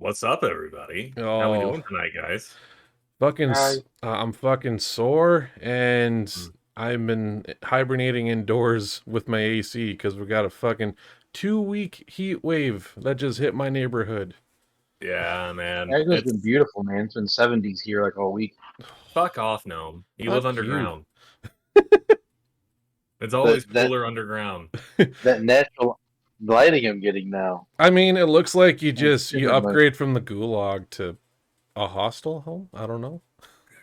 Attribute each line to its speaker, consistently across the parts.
Speaker 1: What's up, everybody? How we
Speaker 2: Oh,
Speaker 1: doing tonight, guys?
Speaker 3: Hi.
Speaker 2: I'm fucking sore, and
Speaker 1: Mm.
Speaker 2: I've been hibernating indoors with my AC because we got a fucking 2 week heat wave that just hit my neighborhood.
Speaker 1: Yeah, man.
Speaker 3: Chicago's been
Speaker 1: It's
Speaker 3: beautiful, man. It's been 70s here like all week.
Speaker 1: fuck off, gnome. You live
Speaker 2: Fuck you.
Speaker 1: underground. It's always
Speaker 3: That that
Speaker 1: cooler underground.
Speaker 3: that natural lighting I'm getting now.
Speaker 2: I mean, it looks like
Speaker 3: It's
Speaker 2: you
Speaker 3: different, but
Speaker 2: upgrade from the gulag to a hostel home. I don't know.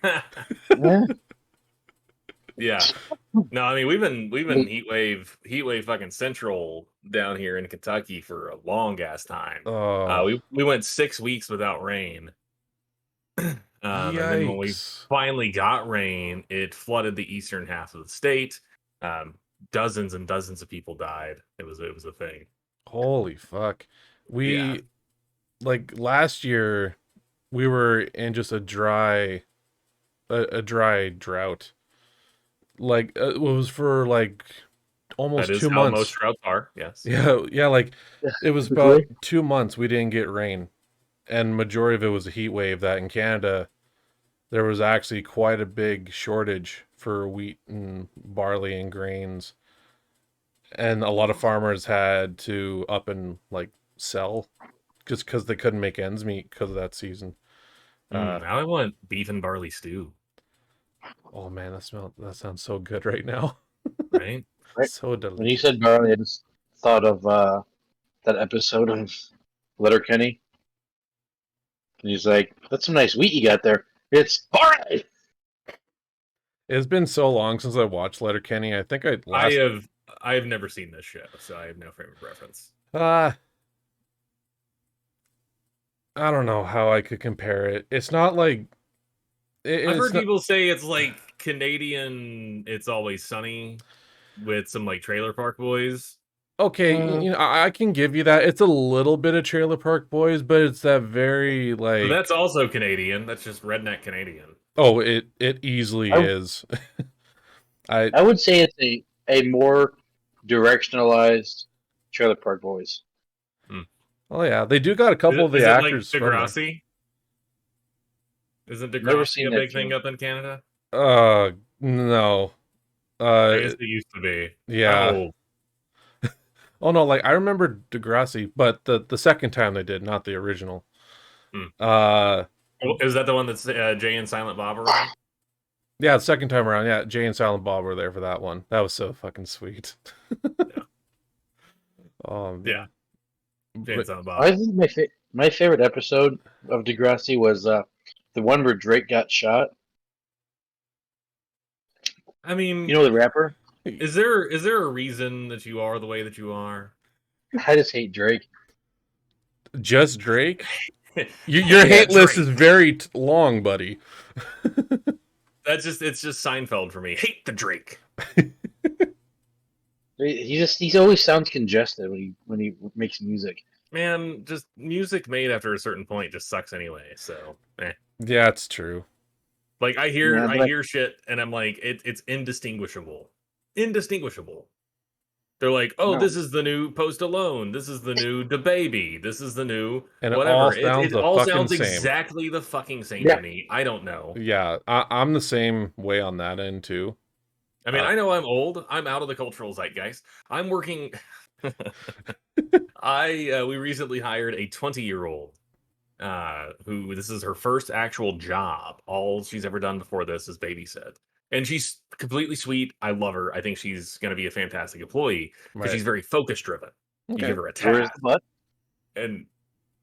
Speaker 3: eh,
Speaker 1: Yeah. No, I mean we've been heat wave fucking central down here in Kentucky for a long ass time.
Speaker 2: Oh,
Speaker 1: We went 6 weeks without rain. And then when we
Speaker 2: yikes!
Speaker 1: finally got rain, it flooded the eastern half of the state. Um, Dozens and dozens of people died. It was a thing.
Speaker 2: Holy fuck!
Speaker 1: Yeah,
Speaker 2: We like last year we were in just a dry drought. Like it was for like
Speaker 1: that
Speaker 2: almost
Speaker 1: is
Speaker 2: two
Speaker 1: how most
Speaker 2: months.
Speaker 1: droughts are. Yes.
Speaker 2: Yeah, like it was about
Speaker 3: typically.
Speaker 2: 2 months we didn't get rain, and majority of it was a heat wave. That in Canada there was actually quite a big shortage for wheat and barley and grains, and a lot of farmers had to up and like sell just because they couldn't make ends meet because of that season. Uh,
Speaker 1: Now I want beef and barley stew.
Speaker 2: oh man, that sounds so good right now.
Speaker 1: Right?
Speaker 3: Right.
Speaker 2: So
Speaker 3: When you
Speaker 2: delicious.
Speaker 3: said barley, I just thought of that episode of Letterkenny. And he's like, "That's some nice wheat you got there. It's barley."
Speaker 2: It's been so long since I watched Letterkenny. I think I
Speaker 1: I
Speaker 2: last
Speaker 1: have I have never seen this show, so I have no frame of reference.
Speaker 2: uh I don't know how I could compare it. It's not like
Speaker 1: I've
Speaker 2: it's
Speaker 1: heard
Speaker 2: not
Speaker 1: people say it's like Canadian It's Always Sunny with some like Trailer Park Boys.
Speaker 2: okay,
Speaker 3: Mm,
Speaker 2: I can give you that. It's a little bit of Trailer Park Boys, but it's that very
Speaker 1: But that's
Speaker 2: like
Speaker 1: also Canadian. That's just redneck Canadian.
Speaker 2: oh, it easily
Speaker 3: I
Speaker 2: is. I
Speaker 3: I would say it's a more directionalized Trailer Park Boys.
Speaker 1: Hmm.
Speaker 2: oh yeah, they do got a
Speaker 1: Is
Speaker 2: couple
Speaker 1: it,
Speaker 2: of the
Speaker 1: is it like
Speaker 2: actors from there.
Speaker 1: Degrassi? Isn't
Speaker 3: Never
Speaker 1: Degrassi
Speaker 3: seen
Speaker 1: a
Speaker 3: that
Speaker 1: big thing
Speaker 3: show.
Speaker 1: up in Canada?
Speaker 2: No.
Speaker 1: I guess
Speaker 2: Uh
Speaker 1: it used to be. I'm
Speaker 2: yeah.
Speaker 1: old.
Speaker 2: Oh no, like I remember Degrassi, but the second time they did, not the original.
Speaker 1: Hmm.
Speaker 2: Uh
Speaker 1: Is that the one that's Jay and Silent Bob are on?
Speaker 2: yeah, the second time around, yeah, Jay and Silent Bob were there for that one. That was so fucking sweet.
Speaker 1: Yeah.
Speaker 2: Oh
Speaker 1: Yeah.
Speaker 2: man.
Speaker 1: Jay and
Speaker 2: But
Speaker 1: Silent
Speaker 3: I
Speaker 1: Bob.
Speaker 3: think my favorite episode of Degrassi was the one where Drake got shot.
Speaker 1: I
Speaker 3: You
Speaker 1: mean,
Speaker 3: know the rapper?
Speaker 1: is there a reason that you are the way that you are?
Speaker 3: I just hate Drake.
Speaker 2: just Drake? Your
Speaker 1: Hey,
Speaker 3: Yeah,
Speaker 2: hate list is
Speaker 1: Drake.
Speaker 2: very long, buddy.
Speaker 1: It's just Seinfeld for me. Hate the Drake.
Speaker 3: he always sounds congested when he makes music.
Speaker 1: Man, just music made after a certain point just sucks anyway. So,
Speaker 2: Yeah, it's true.
Speaker 1: like I hear
Speaker 3: Yeah,
Speaker 1: I
Speaker 3: but
Speaker 1: hear shit and I'm like, it's indistinguishable. Indistinguishable. They're like, oh,
Speaker 3: no,
Speaker 1: this is the new Post Alone. This is the new Da Baby. This is the new
Speaker 2: And it all
Speaker 1: whatever. It
Speaker 2: sounds
Speaker 1: it
Speaker 2: the
Speaker 1: all
Speaker 2: fucking
Speaker 1: sounds
Speaker 2: same.
Speaker 1: exactly the fucking same to
Speaker 3: yeah,
Speaker 1: me. I don't know.
Speaker 2: Yeah, I'm the same way on that end too.
Speaker 1: I mean,
Speaker 2: Uh,
Speaker 1: I know I'm old. I'm out of the cultural zeitgeist. I'm working. I We recently hired a 20-year-old who this is her first actual job. All she's ever done before this is babysit. And she's completely sweet. I love her. I think she's going to be a fantastic employee because
Speaker 2: right.
Speaker 1: she's very focus driven. You
Speaker 2: Okay.
Speaker 1: give her a
Speaker 3: where's
Speaker 1: task
Speaker 3: the butt?
Speaker 1: and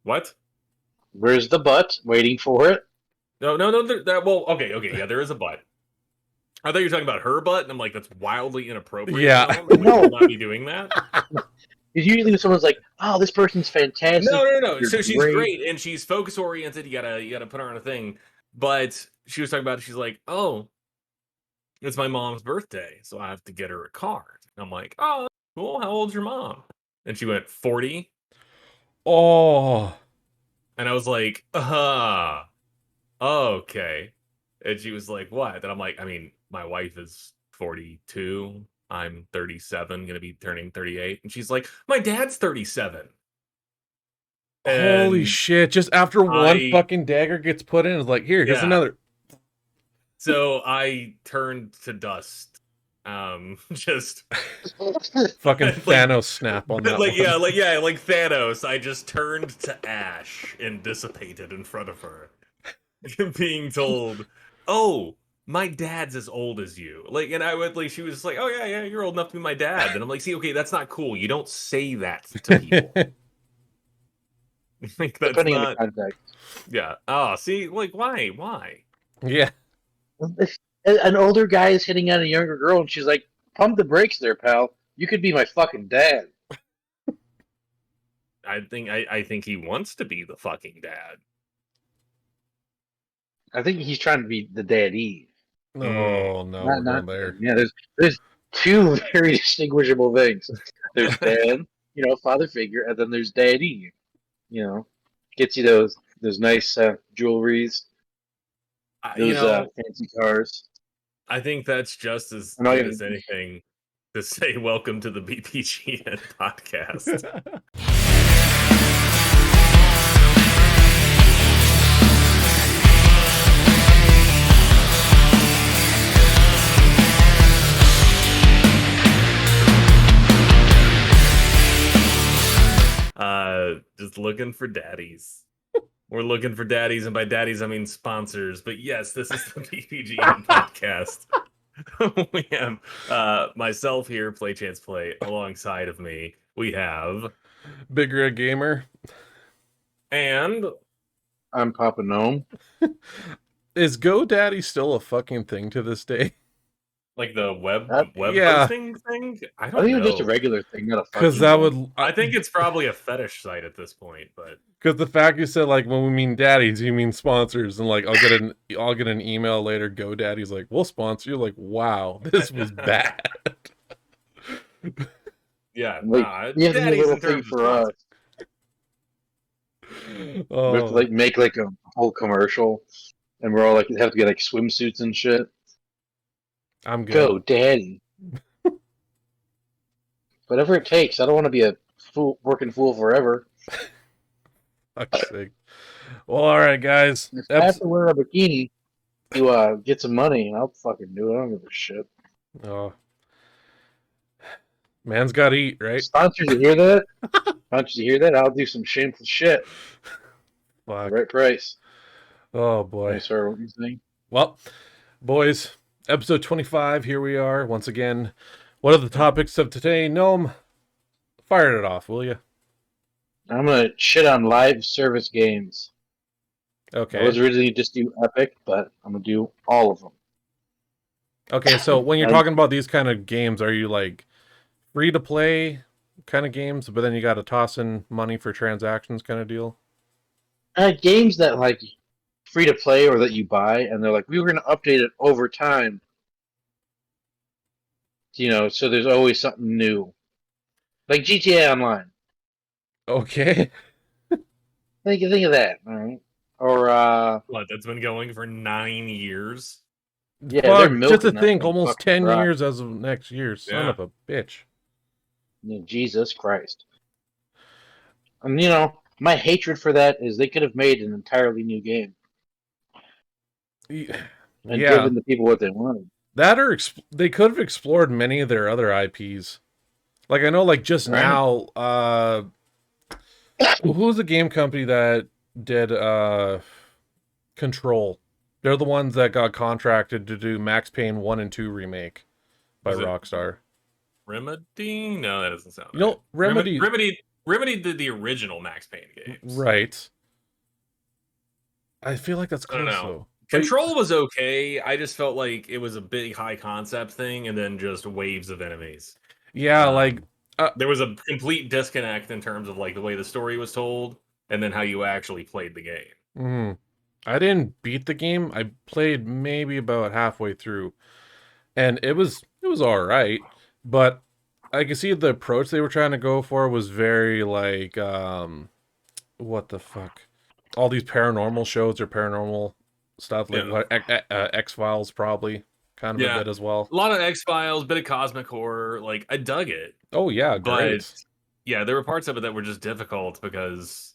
Speaker 1: what?
Speaker 3: Where's the butt? Waiting for it.
Speaker 1: No, no, no. Well, okay, yeah, there is a butt. I thought you were talking about her butt, and I'm like, that's wildly inappropriate,
Speaker 2: Yeah.
Speaker 1: Gnome, and we should
Speaker 3: No,
Speaker 1: not be doing that.
Speaker 3: because usually when someone's like, "Oh, this person's
Speaker 1: No,
Speaker 3: fantastic.
Speaker 1: no, no.
Speaker 3: You're
Speaker 1: So she's
Speaker 3: great."
Speaker 1: great and she's focus oriented. You gotta put her on a thing. But she was talking about it. She's like, oh, it's my mom's birthday, so I have to get her a card. And I'm like, oh, cool. How old's your mom? And she went 40.
Speaker 2: Oh,
Speaker 1: And I was like, okay. And she was like, what? And I'm like, I mean, my wife is 42. I'm 37, gonna be turning 38. And she's like, my dad's 37.
Speaker 2: Holy
Speaker 1: And
Speaker 2: shit! Just after one fucking dagger gets put in, it's like, here's
Speaker 1: Yeah.
Speaker 2: another.
Speaker 1: So I turned to dust. Just
Speaker 2: Fucking
Speaker 1: like,
Speaker 2: Thanos snap on that
Speaker 1: like
Speaker 2: one.
Speaker 1: like Thanos. I just turned to ash and dissipated in front of her, being told, "Oh, my dad's as old as you." Like, and I would like, she was just like, "Oh yeah, you're old enough to be my dad." And I'm like, "See, okay, that's not cool. You don't say that to people. Like, that's
Speaker 3: Depending on the
Speaker 1: not."
Speaker 3: context.
Speaker 1: Yeah. Oh, see, like, why?
Speaker 2: Yeah.
Speaker 3: If an older guy is hitting on a younger girl, and she's like, "Pump the brakes, there, pal. You could be my fucking dad."
Speaker 1: I think he wants to be the fucking dad.
Speaker 3: I think he's trying to be the daddy.
Speaker 2: Oh no, we're going there.
Speaker 3: Yeah, there's two very distinguishable things. There's dad, father figure, and then there's daddy. Gets you those nice jewelries, those fancy cars.
Speaker 1: I think that's just as
Speaker 3: I'm not
Speaker 1: good
Speaker 3: even-
Speaker 1: as anything to say welcome to the BPGN podcast. Just looking for daddies. We're looking for daddies, and by daddies I mean sponsors. But yes, this is the BPGN podcast. We have myself here, PlayChancePlay. Alongside of me, we have
Speaker 2: BIGREDGAMER.
Speaker 1: And
Speaker 3: I'm Papa Gnome.
Speaker 2: Is GoDaddy still a fucking thing to this day?
Speaker 1: like the web
Speaker 2: yeah.
Speaker 1: hosting thing. I don't
Speaker 3: think
Speaker 1: know.
Speaker 3: it's just a regular thing, not a
Speaker 2: Because
Speaker 3: fucking
Speaker 2: that
Speaker 3: thing.
Speaker 2: would.
Speaker 1: I think it's probably a fetish site at this point, but
Speaker 2: Because the fact you said like when we mean daddies, you mean sponsors, and like I'll get an email later. GoDaddy's like, we'll sponsor you. Like, wow, this was bad.
Speaker 1: yeah,
Speaker 3: Like, you have to do a
Speaker 1: daddies
Speaker 3: little
Speaker 1: in
Speaker 3: thing
Speaker 1: terms of
Speaker 3: for us.
Speaker 2: Oh.
Speaker 3: We have to like make like a whole commercial, and we're all like have to get like swimsuits and shit.
Speaker 2: I'm good.
Speaker 3: Go, daddy. Whatever it takes. I don't want to be a working fool forever.
Speaker 2: Fuck's sake. Well, all right, guys.
Speaker 3: If I have to wear a bikini to get some money, I'll fucking do it. I don't give a shit.
Speaker 2: Oh, man's got to eat, right?
Speaker 3: Sponsors, you hear that? Sponsors, you hear that? I'll do some shameful shit.
Speaker 2: Fuck.
Speaker 3: Right price.
Speaker 2: Oh boy.
Speaker 3: Hey, sorry, what were you saying?
Speaker 2: Well, boys, episode 25. Here we are once again. What are the topics of today? Gnome, fire it off, will you?
Speaker 3: I'm gonna shit on live service games.
Speaker 2: Okay.
Speaker 3: I was originally just do Epic, but I'm gonna do all of them.
Speaker 2: Okay, so when you're talking about these kind of games, are you like free to play kind of games, but then you got to toss in money for transactions kind of deal?
Speaker 3: Games that like free to play or that you buy, and they're like, we were gonna update it over time. So there's always something new, like GTA Online.
Speaker 2: Okay.
Speaker 3: Think of that, all right? Or
Speaker 1: what, that's been going for 9 years.
Speaker 3: yeah,
Speaker 2: Fuck,
Speaker 3: they're
Speaker 2: just
Speaker 3: milking
Speaker 2: to
Speaker 3: that
Speaker 2: think,
Speaker 3: thing
Speaker 2: almost
Speaker 3: fucking
Speaker 2: 10
Speaker 3: dry.
Speaker 2: years as of next year. Son
Speaker 1: Yeah.
Speaker 2: of a bitch.
Speaker 3: Yeah, Jesus Christ. And my hatred for that is they could have made an entirely new game and
Speaker 2: Yeah.
Speaker 3: given the people what they wanted.
Speaker 2: That or they could have explored many of their other IPs. Like I know, like just
Speaker 3: Right.
Speaker 2: now, who's the game company that did Control? They're the ones that got contracted to do Max Payne 1 and 2 remake by
Speaker 1: Was it
Speaker 2: Rockstar.
Speaker 1: Remedy? No, that doesn't sound right.
Speaker 2: No, Remedy.
Speaker 1: Remedy did the original Max Payne games.
Speaker 2: Right. I feel like that's
Speaker 1: I don't
Speaker 2: close
Speaker 1: know.
Speaker 2: though.
Speaker 1: Control was okay. I just felt like it was a big high concept thing and then just waves of enemies.
Speaker 2: Yeah, like
Speaker 1: there was a complete disconnect in terms of like the way the story was told and then how you actually played the game.
Speaker 2: I didn't beat the game. I played maybe about halfway through, and it was all right, but I can see the approach they were trying to go for was very like what the fuck, all these paranormal shows or paranormal stuff like what X-Files probably kind of a bit as well.
Speaker 1: A lot of X-Files, bit of cosmic horror. Like I dug it.
Speaker 2: Oh yeah,
Speaker 1: but
Speaker 2: great.
Speaker 1: yeah, there were parts of it that were just difficult because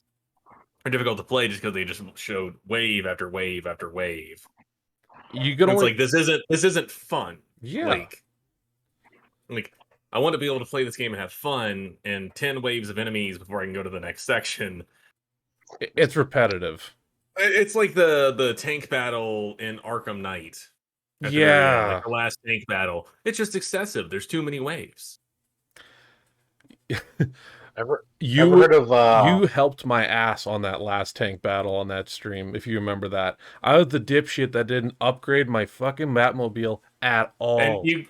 Speaker 1: are difficult to play just because they just showed wave after wave after wave.
Speaker 2: You can
Speaker 1: And it's
Speaker 2: only
Speaker 1: like this isn't fun.
Speaker 2: yeah.
Speaker 1: Like I want to be able to play this game and have fun, and 10 waves of enemies before I can go to the next section.
Speaker 2: It's repetitive.
Speaker 1: It's like the tank battle in Arkham Knight at the very end, like
Speaker 2: Yeah.
Speaker 1: the last tank battle. It's just excessive. There's too many waves.
Speaker 3: Ever
Speaker 2: You
Speaker 3: heard of
Speaker 2: you helped my ass on that last tank battle on that stream, if you remember that. I was the dipshit that didn't upgrade my fucking Batmobile at
Speaker 1: And
Speaker 2: all.
Speaker 1: you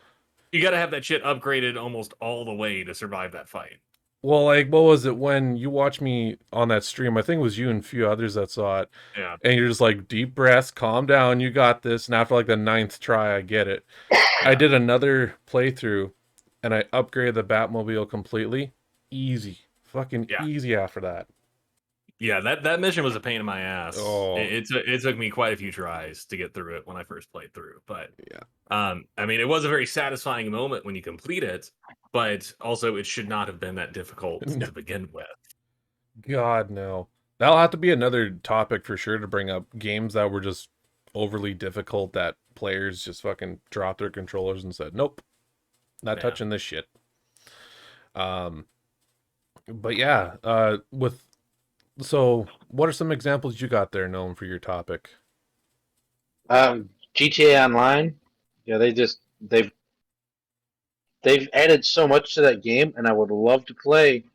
Speaker 1: got to have that shit upgraded almost all the way to survive that fight.
Speaker 2: Well, like, what was it when you watched me on that stream? I think it was you and a few others that saw it.
Speaker 1: Yeah.
Speaker 2: And you're just like, deep breaths, calm down, you got this. And after like the 9th try, I get it. I did another playthrough and I upgraded the Batmobile completely. Easy. Fucking
Speaker 1: Yeah.
Speaker 2: easy after that.
Speaker 1: Yeah, that mission was a pain in my ass.
Speaker 2: Oh.
Speaker 1: It took me quite a few tries to get through it when I first played through. But
Speaker 2: Yeah.
Speaker 1: I mean, it was a very satisfying moment when you complete it, but also it should not have been that difficult
Speaker 2: No.
Speaker 1: to begin with.
Speaker 2: God, no. That'll have to be another topic for sure to bring up. Games that were just overly difficult that players just fucking dropped their controllers and said, nope, not touching this shit. But yeah, so what are some examples you got there known for your topic?
Speaker 3: GTA Online. Yeah, they've added so much to that game, and I would love to play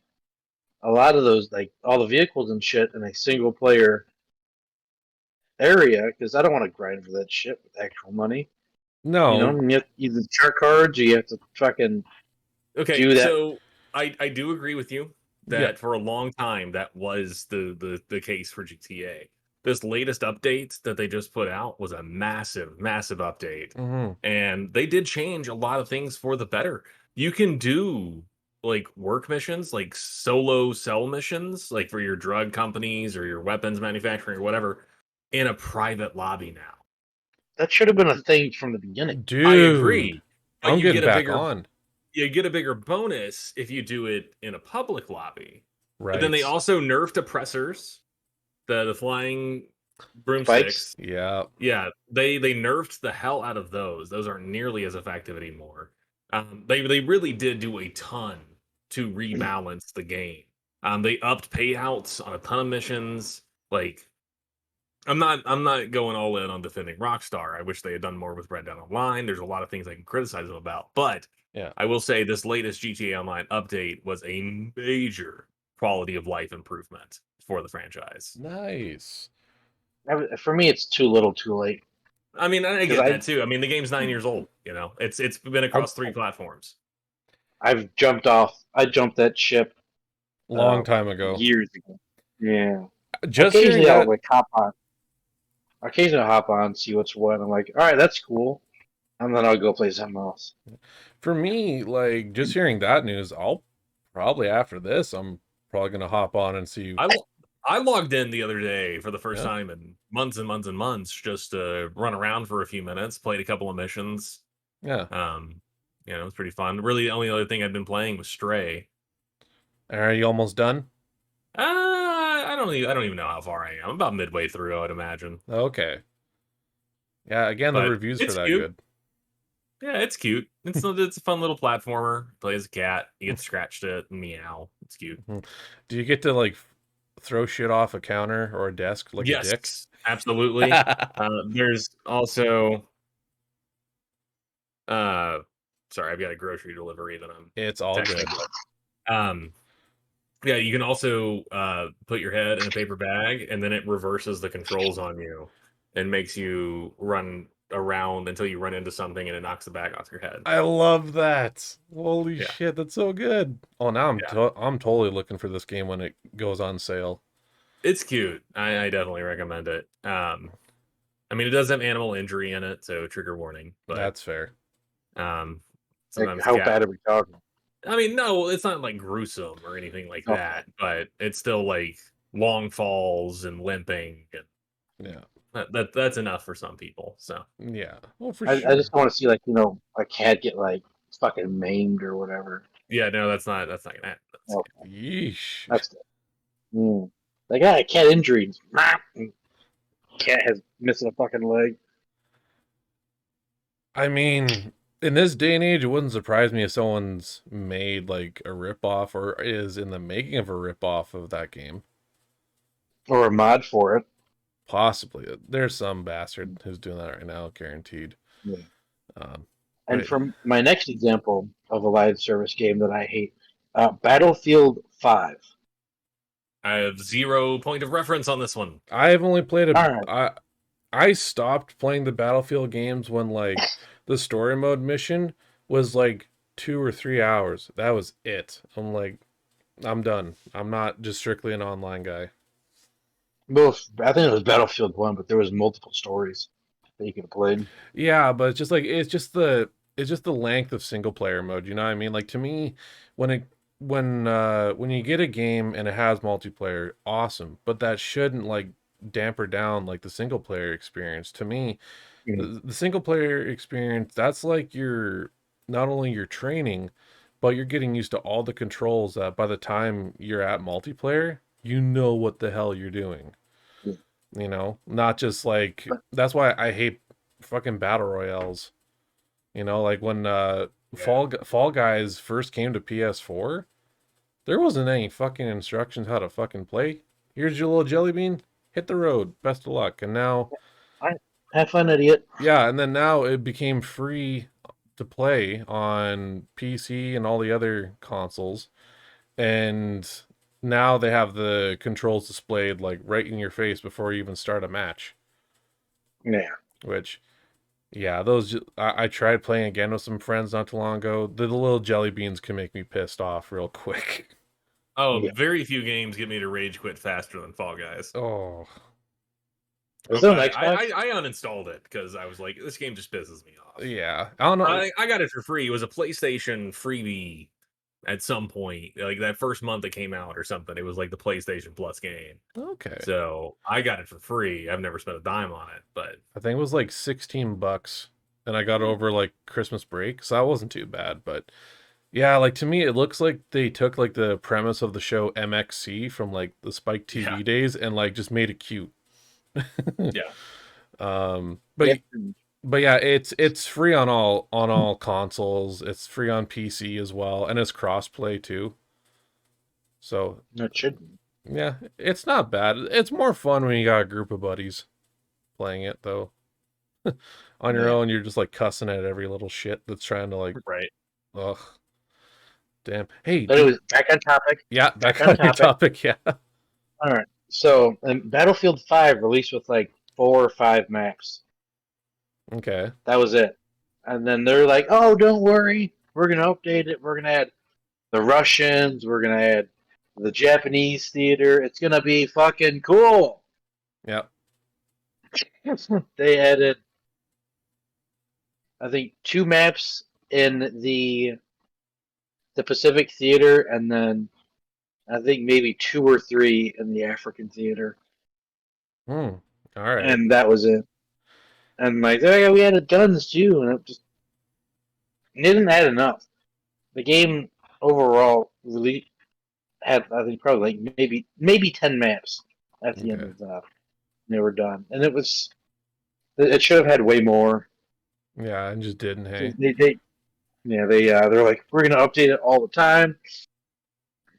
Speaker 3: a lot of those, like all the vehicles and shit, in a single player area, because I don't want to grind for that shit with actual money.
Speaker 2: No.
Speaker 3: You know, you have either chart cards or you have to fucking do that.
Speaker 1: So I do agree with you that for a long time that was the case for GTA. This latest update that they just put out was a massive update.
Speaker 2: Mm-hmm.
Speaker 1: And they did change a lot of things for the better. You can do like work missions, like solo cell missions, like for your drug companies or your weapons manufacturing or whatever, in a private lobby now.
Speaker 3: That should have been a thing from the beginning.
Speaker 2: Dude,
Speaker 1: I agree. But
Speaker 2: I'm
Speaker 1: you
Speaker 2: getting
Speaker 1: get a
Speaker 2: back
Speaker 1: bigger
Speaker 2: on.
Speaker 1: you get a bigger bonus if you do it in a public lobby.
Speaker 2: Right.
Speaker 1: But then they also nerfed oppressors, the flying broomsticks.
Speaker 2: Yeah.
Speaker 1: Yeah, they nerfed the hell out of those. Those aren't nearly as effective anymore. They really did do a ton to rebalance the game. They upped payouts on a ton of missions. Like, I'm not going all in on defending Rockstar. I wish they had done more with Red Dead Online. There's a lot of things I can criticize them about, but
Speaker 2: yeah,
Speaker 1: I will say this latest GTA Online update was a major quality of life improvement for the franchise.
Speaker 2: Nice.
Speaker 3: For me, it's too little, too late.
Speaker 1: I mean, I get that too. I mean, the game's 9 years old. You know, it's been across 3 platforms.
Speaker 3: I've jumped off. I jumped that ship
Speaker 2: long time ago.
Speaker 3: Years ago. Yeah.
Speaker 2: Just hearing that,
Speaker 3: like hop on. Occasionally, I'll hop on, see what's what. I'm like, all right, that's cool, and then I'll go play something else.
Speaker 2: For me, like just hearing that news, I'll probably after this, I'm probably gonna hop on and see.
Speaker 1: I logged in the other day for the first time in months and months and months, just to run around for a few minutes, played a couple of missions.
Speaker 2: Yeah.
Speaker 1: You know, it was pretty fun. Really, the only other thing I'd been playing was Stray.
Speaker 2: Are you almost done?
Speaker 1: I don't even know how far I am. I'm about midway through, I'd imagine.
Speaker 2: Okay. Yeah, again, the reviews for that good.
Speaker 1: Yeah, it's cute. It's a fun little platformer. Play as a cat. You get to scratch it and meow. It's cute.
Speaker 2: Do you get to like throw shit off a counter or a desk like a dick?
Speaker 1: Absolutely. There's also sorry, I've got a grocery delivery that I'm
Speaker 2: It's all good.
Speaker 1: Yeah, you can also put your head in a paper bag and then it reverses the controls on you and makes you run around until you run into something and it knocks the bag off your head.
Speaker 2: I love that. Holy shit, that's so good. Oh, now I'm totally looking for this game when it goes on sale.
Speaker 1: It's cute. I definitely recommend it. I mean, it does have animal injury in it, so trigger warning. But
Speaker 2: that's fair.
Speaker 3: Like, how bad are we talking?
Speaker 1: I mean, no, it's not like gruesome or anything like that, but it's still like long falls and limping. And
Speaker 2: yeah,
Speaker 1: that's enough for some people. So
Speaker 2: yeah, well, for
Speaker 3: sure.
Speaker 2: I
Speaker 3: just want to see like a cat get like fucking maimed or whatever.
Speaker 1: Yeah, no, that's not gonna happen.
Speaker 2: Yeesh.
Speaker 3: That's good. Like, ah, cat injuries. Cat has missing a fucking leg.
Speaker 2: I mean, in this day and age, it wouldn't surprise me if someone's made like a ripoff or is in the making of a ripoff of that game.
Speaker 3: Or a mod for it.
Speaker 2: Possibly. There's some bastard who's doing that right now, guaranteed.
Speaker 3: Yeah.
Speaker 2: Um,
Speaker 3: And
Speaker 2: but
Speaker 3: from my next example of a live service game that I hate, Battlefield 5.
Speaker 1: I have 0 point of reference on this one.
Speaker 2: I've only played
Speaker 3: All right.
Speaker 2: I stopped playing the Battlefield games when like the story mode mission was like 2 or 3 hours. That was it. I'm like, I'm done. I'm not just strictly an online guy.
Speaker 3: Well, I think it was Battlefield 1, but there was multiple stories that you could have played.
Speaker 2: Yeah, but it's just like it's just the length of single player mode. You know what I mean? Like to me, when it when you get a game and it has multiplayer, awesome. But that shouldn't like damper down like the single player experience. To me,
Speaker 3: Mhm.
Speaker 2: the single player experience, that's like your not only your training, but you're getting used to all the controls that by the time you're at multiplayer, you know what the hell you're doing.
Speaker 3: Yeah.
Speaker 2: You know, not just like that's why I hate fucking battle royales. You know, like when
Speaker 1: Yeah.
Speaker 2: Fall Guys first came to PS4, there wasn't any fucking instructions how to fucking play. Here's your little jelly bean, hit the road, best of luck. And now,
Speaker 3: All right. Have fun, idiot.
Speaker 2: yeah, and then now it became free to play on PC and all the other consoles. And now they have the controls displayed like right in your face before you even start a match,
Speaker 3: Yeah.
Speaker 2: which yeah, I tried playing again with some friends not too long ago. The little jelly beans can make me pissed off real quick.
Speaker 1: Oh,
Speaker 3: Yeah.
Speaker 1: very few games get me to rage quit faster than Fall Guys.
Speaker 2: Oh,
Speaker 3: Is it on Xbox?
Speaker 1: I uninstalled it because I was like, this game just pisses me off.
Speaker 2: yeah. I don't know.
Speaker 1: I got it for free. It was a PlayStation freebie at some point, like that first month it came out or something. It was like the PlayStation Plus game.
Speaker 2: Okay.
Speaker 1: So I got it for free. I've never spent a dime on it, but
Speaker 2: I think it was like $16 and I got over like Christmas break, so that wasn't too bad, but yeah, like to me it looks like they took like the premise of the show MXC from like the Spike TV
Speaker 1: yeah,
Speaker 2: days and like just made it cute.
Speaker 1: yeah.
Speaker 2: But
Speaker 3: Yeah.
Speaker 2: but yeah, it's free on all consoles. It's free on PC as well, and it's crossplay too. So
Speaker 3: No, it shouldn't.
Speaker 2: yeah, it's not bad. It's more fun when you got a group of buddies playing it though. On your
Speaker 3: Yeah.
Speaker 2: own, you're just like cussing at every little shit that's trying to like,
Speaker 1: Right.
Speaker 2: ugh, damn. Hey,
Speaker 3: But it was back on topic.
Speaker 2: yeah, back
Speaker 3: on
Speaker 2: on your
Speaker 3: topic.
Speaker 2: topic, yeah.
Speaker 3: All right. So, Battlefield 5 released with like 4 or 5 maps.
Speaker 2: Okay,
Speaker 3: That was it. And then they're like, oh, don't worry. We're going to update it. We're going to add the Russians. We're going to add the Japanese theater. It's going to be fucking cool.
Speaker 2: yeah,
Speaker 3: They added, I think, 2 maps in the Pacific theater, and then I think maybe 2 or 3 in the African theater.
Speaker 2: all right,
Speaker 3: And that was it. And like, oh yeah, we added guns too, and it didn't add enough. The game overall really had, I think, probably like maybe 10 maps at the end
Speaker 2: okay,
Speaker 3: of that. They were done, and it should have had way more.
Speaker 2: yeah, and just didn't. Hey,
Speaker 3: They're like, we're gonna update it all the time.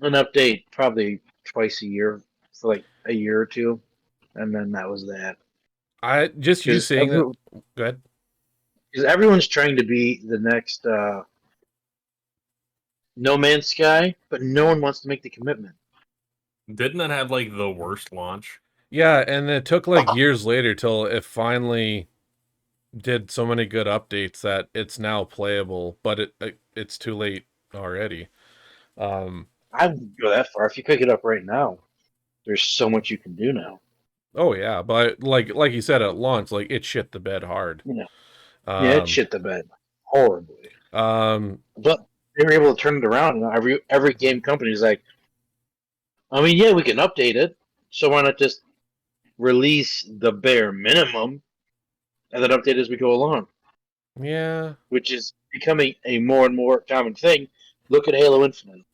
Speaker 3: An update probably twice a year for like a year or two, and then that was that.
Speaker 2: I just you
Speaker 3: Because
Speaker 2: saying that. Go ahead.
Speaker 3: everyone's trying to be the next No Man's Sky, but no one wants to make the commitment.
Speaker 1: Didn't that have like the worst launch?
Speaker 2: Yeah, and it took like years later till it finally did so many good updates that it's now playable, but it's too late already.
Speaker 3: I wouldn't go that far. If you pick it up right now, there's so much you can do now.
Speaker 2: Oh yeah, but like you said at launch, like it shit the bed hard.
Speaker 3: You know, yeah, it shit the bed horribly.
Speaker 2: Um,
Speaker 3: But they were able to turn it around. And every game company is like, I mean, yeah, we can update it. So why not just release the bare minimum and then update as we go along?
Speaker 2: yeah.
Speaker 3: Which is becoming a more and more common thing. Look at Halo Infinite.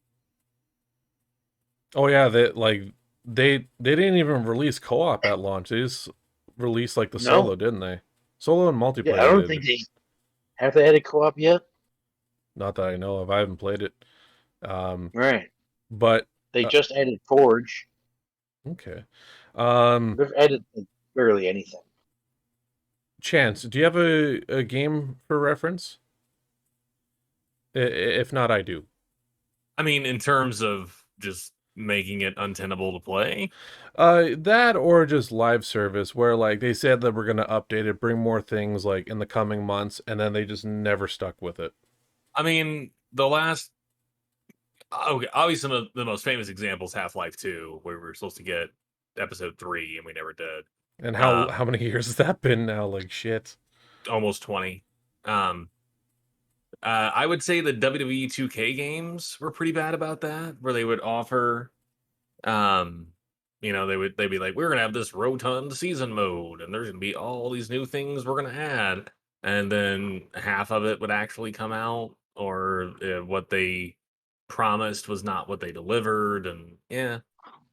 Speaker 2: Oh yeah, that like they didn't even release co-op at launch. They just released like the
Speaker 3: No.
Speaker 2: solo, didn't they? Solo and
Speaker 3: Yeah, I
Speaker 2: multiplayer
Speaker 3: don't
Speaker 2: did.
Speaker 3: think they added co-op yet.
Speaker 2: Not that I know of. I haven't played it. Um,
Speaker 3: Right.
Speaker 2: but
Speaker 3: They just added Forge.
Speaker 2: okay. Um,
Speaker 3: They've added barely anything.
Speaker 2: Chance, do you have a game for reference? If not, I do.
Speaker 1: I mean, in terms of just making it untenable to play.
Speaker 2: That or just live service where like they said that we're gonna update it, bring more things like in the coming months, and then they just never stuck with it.
Speaker 1: I mean, the last okay, obviously the most famous example is Half-Life 2, where we were supposed to get episode 3 and we never did.
Speaker 2: And how
Speaker 1: Um,
Speaker 2: many years has that been now? Like shit.
Speaker 1: almost 20. Um, I would say the WWE 2K games were pretty bad about that, where they would offer, um, they'd be like, we're gonna have this rotund season mode, and there's gonna be all these new things we're gonna add, and then half of it would actually come out, or what they promised was not what they delivered, and yeah,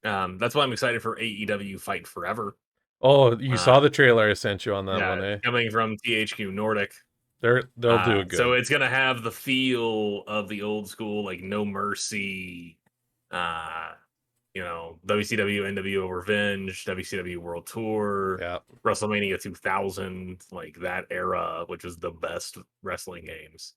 Speaker 1: that's why I'm excited for AEW Fight Forever.
Speaker 2: Oh, you
Speaker 1: Uh,
Speaker 2: saw the trailer I sent you on that
Speaker 1: yeah,
Speaker 2: one, eh?
Speaker 1: coming from THQ Nordic.
Speaker 2: They'll do it
Speaker 1: So
Speaker 2: good.
Speaker 1: it's gonna have the feel of the old school, like No Mercy, uh, WCW, NWO Revenge, WCW World Tour,
Speaker 2: Yeah.
Speaker 1: WrestleMania 2000, like that era, which is the best wrestling games.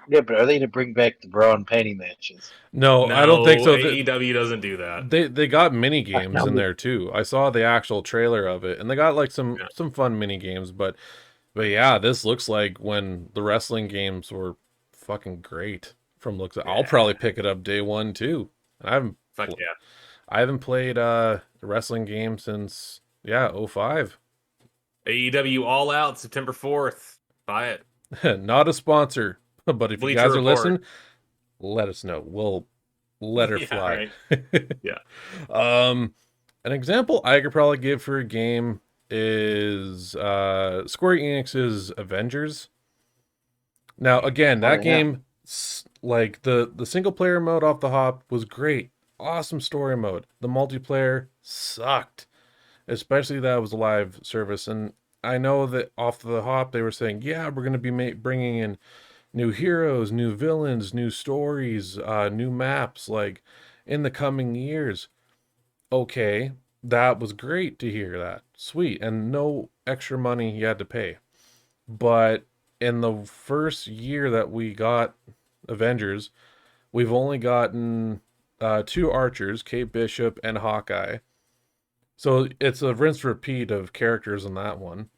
Speaker 3: Yeah, but are they going to bring back the bra and panty matches?
Speaker 2: No, I don't think
Speaker 1: No,
Speaker 2: so.
Speaker 1: AEW doesn't do that.
Speaker 2: They got mini games in
Speaker 3: No,
Speaker 2: there too. I saw the actual trailer of it, and they got like
Speaker 1: Yeah.
Speaker 2: some fun mini games. But yeah, this looks like when the wrestling games were fucking great. From looks, I'll
Speaker 1: Yeah.
Speaker 2: probably pick it up day one too. I haven't
Speaker 1: Fuck yeah.
Speaker 2: I haven't played a wrestling game since '05.
Speaker 1: AEW All Out, September 4th. Buy it.
Speaker 2: Not a sponsor, but if you
Speaker 1: Bleacher
Speaker 2: guys are
Speaker 1: Report.
Speaker 2: listening, let us know. We'll let her
Speaker 1: Yeah,
Speaker 2: fly.
Speaker 1: right. Yeah.
Speaker 2: An example I could probably give for a game is Square Enix's Avengers. Now, again,
Speaker 3: Oh,
Speaker 2: that
Speaker 3: yeah.
Speaker 2: game, like the single player mode off the hop was great, awesome story mode. The multiplayer sucked, especially that it was a live service. And I know that off the hop they were saying, yeah, we're gonna be bringing in new heroes, new villains, new stories, new maps, like in the coming years. Okay, that was great to hear that. Sweet. And no extra money you had to pay. But in the first year that we got Avengers, we've only gotten two archers, Kate Bishop and Hawkeye. So it's a rinse repeat of characters in that one.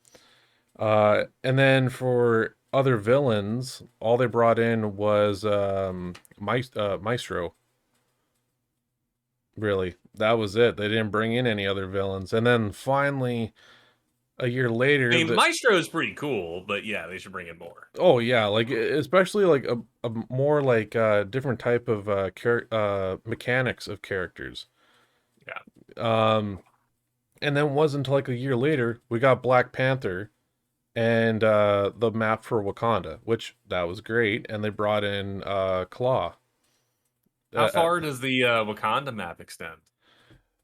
Speaker 2: And then for other villains, all they brought in was Maestro. Really, that was it. They didn't bring in any other villains. And then finally, a year
Speaker 1: I
Speaker 2: later,
Speaker 1: mean, Maestro is pretty cool, but yeah, they should bring in more.
Speaker 2: oh yeah, like especially like a more like different type of mechanics of characters.
Speaker 1: Yeah.
Speaker 2: Um, and then it wasn't until like a year later we got Black Panther and the map for Wakanda, which that was great, and they brought in Claw.
Speaker 1: How
Speaker 2: Uh,
Speaker 1: far does the Wakanda map extend?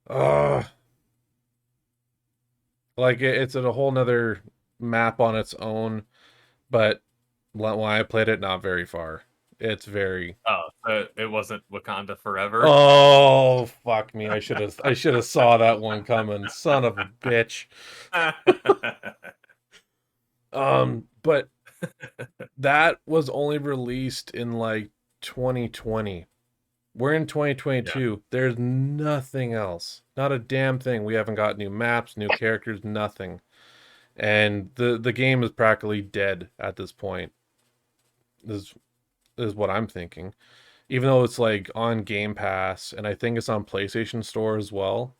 Speaker 2: uh, like it's a whole nother map on its own, but when I played it, not very far. It's very.
Speaker 1: Oh, so it wasn't Wakanda Forever.
Speaker 2: Oh fuck me! I should have saw that one coming. Son of a bitch. But that was only released in like 2020. We're in
Speaker 1: Yeah.
Speaker 2: 2022. There's nothing else. Not a damn thing. We haven't got new maps, new characters, nothing. And the game is practically dead at this point. This is what I'm thinking. Even though it's like on Game Pass and I think it's on PlayStation Store as well.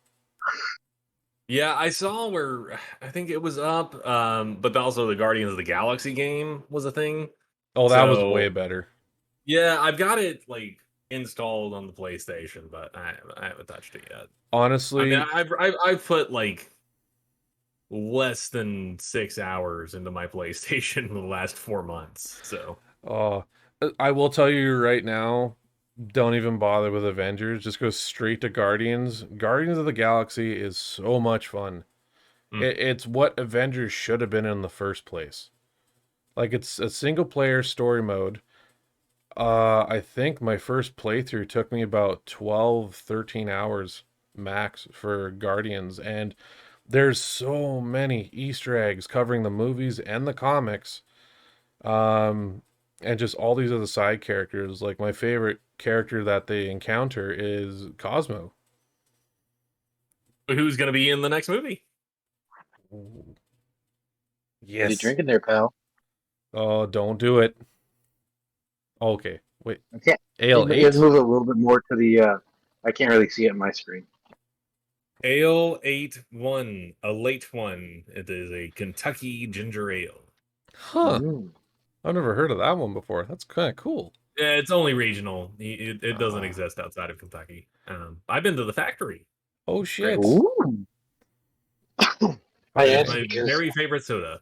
Speaker 1: Yeah, I saw where I think it was up, but also the Guardians of the Galaxy game was a thing.
Speaker 2: Oh, that was way
Speaker 1: So
Speaker 2: better.
Speaker 1: yeah, I've got it like installed on the PlayStation, but I haven't touched it yet. I mean,
Speaker 2: Honestly,
Speaker 1: I've put like less than 6 hours into my PlayStation in the last 4 months. So
Speaker 2: uh, I will tell you right now, don't even bother with Avengers. Just go straight to Guardians. Guardians of the Galaxy is so much fun.
Speaker 1: Mm.
Speaker 2: It's what Avengers should have been in the first place. Like it's a single player story mode. I think my first playthrough took me about 12, 13 hours max for Guardians, and there's so many Easter eggs covering the movies and the comics. Um, and just all these other side characters. Like my favorite character that they encounter is Cosmo.
Speaker 1: Who's going to be in the next movie?
Speaker 2: Ooh.
Speaker 3: What are you
Speaker 2: Yes.
Speaker 3: drinking there, pal?
Speaker 2: Oh, don't do it. Okay, wait.
Speaker 3: Okay.
Speaker 2: Ale
Speaker 3: You have
Speaker 2: 8?
Speaker 3: to move it a little bit more to the. I can't really see it on my screen.
Speaker 1: Ale 8-1, a late one. It is a Kentucky ginger ale.
Speaker 2: Huh.
Speaker 3: Mm.
Speaker 2: I've never heard of that one before. That's kind of cool.
Speaker 1: Yeah, it's only regional. It doesn't
Speaker 2: Ah.
Speaker 1: exist outside of Kentucky. I've been to the factory.
Speaker 2: Oh, shit.
Speaker 3: Ooh. I
Speaker 1: It's
Speaker 3: asked
Speaker 1: my
Speaker 3: because
Speaker 1: very favorite soda.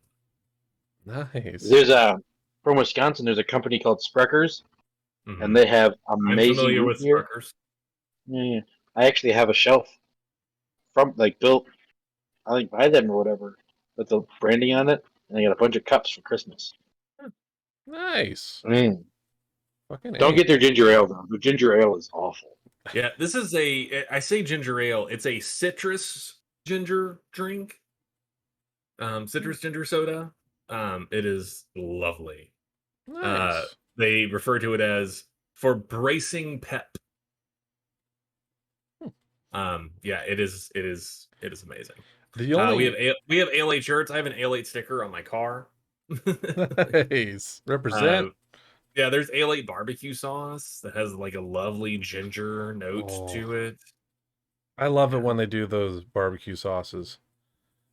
Speaker 2: Nice.
Speaker 3: there's a from Wisconsin. There's a company called Spreckers,
Speaker 1: Mhm.
Speaker 3: and they have
Speaker 1: I'm
Speaker 3: amazing
Speaker 1: familiar
Speaker 3: root
Speaker 1: with
Speaker 3: beer.
Speaker 1: Sparkers.
Speaker 3: Yeah, I actually have a shelf from built. I think by them or whatever, with the branding on it, and I got a bunch of cups for Christmas.
Speaker 2: Nice.
Speaker 3: Mm.
Speaker 2: Fucking
Speaker 3: Don't
Speaker 2: A.
Speaker 3: get their ginger ale though. The ginger ale is awful.
Speaker 1: Yeah, this is I say ginger ale. It's a citrus ginger drink. Citrus ginger soda. It is lovely.
Speaker 2: Nice.
Speaker 1: They refer to it as for bracing pep. Yeah, it is amazing.
Speaker 2: The only
Speaker 1: We have Ale 8 shirts. I have an Ale 8 sticker on my car.
Speaker 2: nice. Represent.
Speaker 1: Yeah, there's Ale 8 barbecue sauce that has like a lovely ginger note to
Speaker 2: Oh,
Speaker 1: it.
Speaker 2: I love it
Speaker 1: Yeah,
Speaker 2: when they do those barbecue sauces.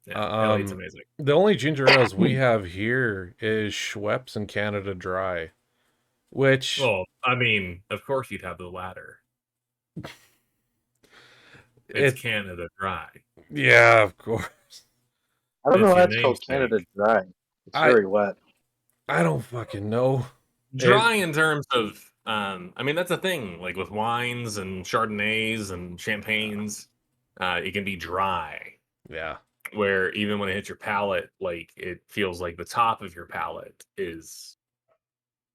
Speaker 1: yeah, Ale 8's amazing.
Speaker 2: The only ginger ales we have here is Schweppes and Canada Dry, which
Speaker 1: Well, I mean, of course you'd have the latter. It's
Speaker 2: it
Speaker 1: Canada Dry.
Speaker 2: yeah, of course.
Speaker 3: I don't know
Speaker 1: It's
Speaker 3: why
Speaker 1: your
Speaker 3: it's called Canada
Speaker 1: namesake.
Speaker 3: Dry. It's
Speaker 2: I
Speaker 3: very wet.
Speaker 2: I don't fucking know. It
Speaker 1: Dry in terms of, I mean, that's a thing. Like with wines and Chardonnays and champagnes, it can be dry.
Speaker 2: yeah,
Speaker 1: Where even when it hits your palate, like it feels like the top of your palate is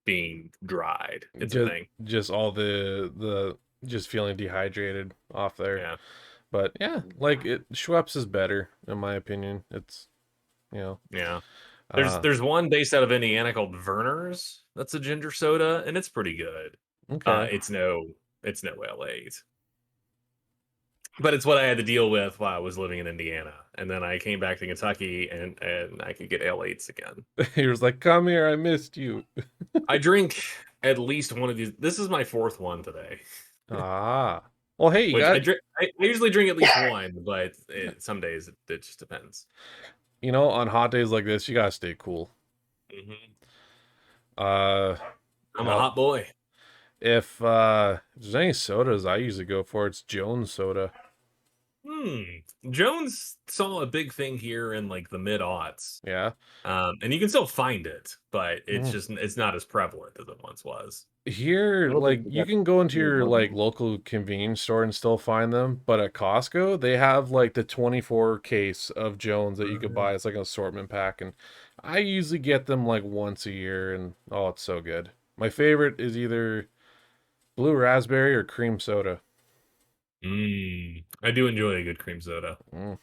Speaker 1: being dried. It's a
Speaker 2: just
Speaker 1: thing.
Speaker 2: just all the just feeling dehydrated off there.
Speaker 1: Yeah.
Speaker 2: But yeah, like Schweppes is better in my opinion. It's you know,
Speaker 1: Yeah.
Speaker 2: uh
Speaker 1: There's one based out of Indiana called Verner's. That's a ginger soda, and it's pretty good.
Speaker 2: okay.
Speaker 1: It's no L8. But it's what I had to deal with while I was living in Indiana. And then I came back to Kentucky and I could get L8s again.
Speaker 2: He was like, "Come here, I missed you."
Speaker 1: I drink at least one of these. This is my fourth one today.
Speaker 2: Ah. Well, hey, you
Speaker 1: Which
Speaker 2: got
Speaker 1: I usually drink at least one, but some days it just depends.
Speaker 2: on hot days like this, you gotta stay cool.
Speaker 1: Hmm.
Speaker 2: Uh,
Speaker 1: I'm a
Speaker 2: hell,
Speaker 1: hot boy.
Speaker 2: if there's any sodas I usually go for, it's Jones soda.
Speaker 1: Jones saw a big thing here in like the mid aughts.
Speaker 2: Yeah.
Speaker 1: And you can still find it, but it's
Speaker 2: Mm.
Speaker 1: just it's not as prevalent as it once was.
Speaker 2: Here,
Speaker 3: I don't
Speaker 2: like
Speaker 3: think we
Speaker 2: you
Speaker 3: got
Speaker 2: can go into
Speaker 3: any
Speaker 2: your
Speaker 3: more
Speaker 2: like
Speaker 3: than-
Speaker 2: local convenience store and still find them, but at Costco, they have like the 24 case of Jones that you could buy. It's like an assortment pack, and I usually get them like once a year, and oh, it's so good. My favorite is either blue raspberry or cream soda.
Speaker 1: I do enjoy a good cream soda.
Speaker 2: Mm.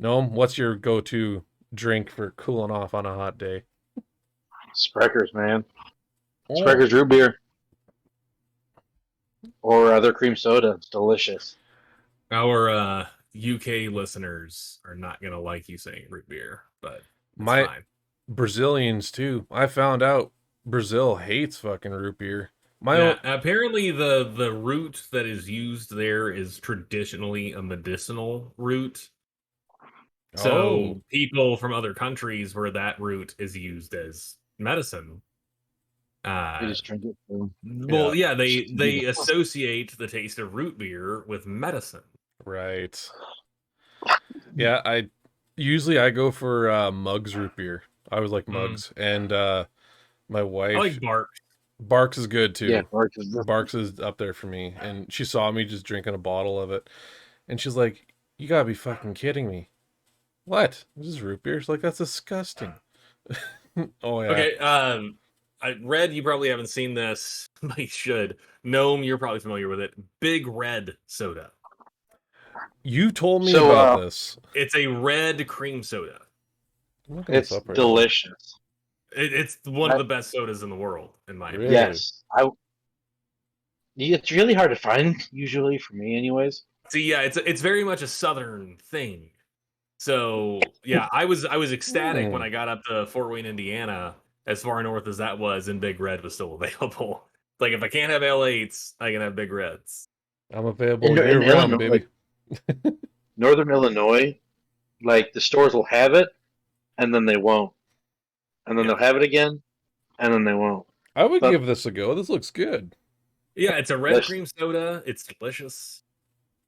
Speaker 2: Noam, what's your go-to drink for cooling off on a hot day?
Speaker 3: Spreckers, man.
Speaker 2: Oh,
Speaker 3: Spreckers root beer or other cream soda. It's delicious.
Speaker 1: Our UK listeners are not gonna like you saying root beer, but it's
Speaker 2: my
Speaker 1: fine.
Speaker 2: Brazilians too. I found out Brazil hates fucking root beer. My
Speaker 1: Yeah, apparently the root that is used there is traditionally a medicinal root.
Speaker 2: oh,
Speaker 1: So people from other countries where that root is used as medicine,
Speaker 3: They just drink it.
Speaker 1: well, yeah, they
Speaker 3: Yeah.
Speaker 1: associate the taste of root beer with medicine.
Speaker 2: right. Yeah, I go for Mugs root beer. I was like
Speaker 1: Mm.
Speaker 2: Mugs, and my
Speaker 1: I
Speaker 2: wife
Speaker 1: like Bart.
Speaker 2: Barks is good too.
Speaker 3: Yeah, Barks is
Speaker 2: Barks is up there for me. And she saw me just drinking a bottle of it. And she's like, "You gotta be fucking kidding me. What? This is root beer?" She's like, "That's disgusting." Oh, yeah.
Speaker 1: Okay, Red, you probably haven't seen this, but you should. Gnome, you're probably familiar with it. Big Red soda.
Speaker 2: You told me
Speaker 3: So,
Speaker 2: about this.
Speaker 1: It's a red cream soda.
Speaker 2: I'm looking this
Speaker 3: it's
Speaker 2: up right now.
Speaker 3: delicious.
Speaker 1: It's one of the best sodas in the world, in my opinion.
Speaker 2: Really?
Speaker 3: Yes, it's really hard to find usually for me, anyways.
Speaker 1: See, yeah, it's very much a southern thing. So yeah, I was ecstatic when I got up to Fort Wayne, Indiana, as far north as that was, and Big Red was still available. Like if I can't have L8s, I can have Big Reds.
Speaker 2: I'm available
Speaker 3: In
Speaker 2: year round,
Speaker 3: Illinois,
Speaker 2: baby.
Speaker 3: Northern Illinois, like the stores will have it, and then they won't, and then
Speaker 1: Yeah.
Speaker 3: they'll have it again, and then they won't.
Speaker 2: I would
Speaker 3: But-
Speaker 2: give this a go. This looks good.
Speaker 1: Yeah, it's a red
Speaker 3: Delicious.
Speaker 1: cream soda. It's delicious.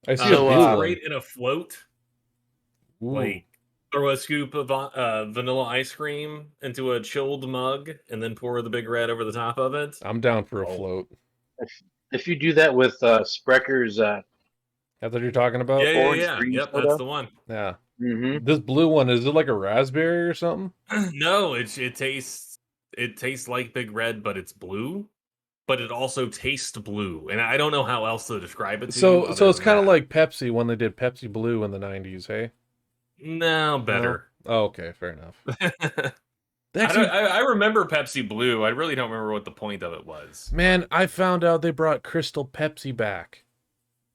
Speaker 2: I see
Speaker 3: So,
Speaker 2: a blue
Speaker 1: It's
Speaker 2: one.
Speaker 1: great in a float.
Speaker 2: Ooh.
Speaker 1: Like throw a scoop of vanilla ice cream into a chilled mug, and then pour the Big Red over the top of it.
Speaker 2: I'm down for a
Speaker 1: Oh.
Speaker 2: float.
Speaker 3: If you do that with Sprecker's,
Speaker 2: That's what you're talking about?
Speaker 1: Yeah,
Speaker 3: orange
Speaker 1: yeah.
Speaker 3: green
Speaker 1: Yep,
Speaker 3: soda?
Speaker 1: that's the one.
Speaker 2: Yeah.
Speaker 3: mm-hmm.
Speaker 2: This blue one, is it like a raspberry or something?
Speaker 1: No, it tastes like Big Red, but it's blue. But it also tastes blue, and I don't know how else to describe it to you.
Speaker 2: So
Speaker 1: other
Speaker 2: it's
Speaker 1: than
Speaker 2: kind of
Speaker 1: that.
Speaker 2: like Pepsi when they did Pepsi Blue in the 90s, hey?
Speaker 1: No, better.
Speaker 2: Oh, okay, fair enough.
Speaker 1: I remember Pepsi Blue. I really don't remember what the point of it was.
Speaker 2: Man, I found out they brought Crystal Pepsi back.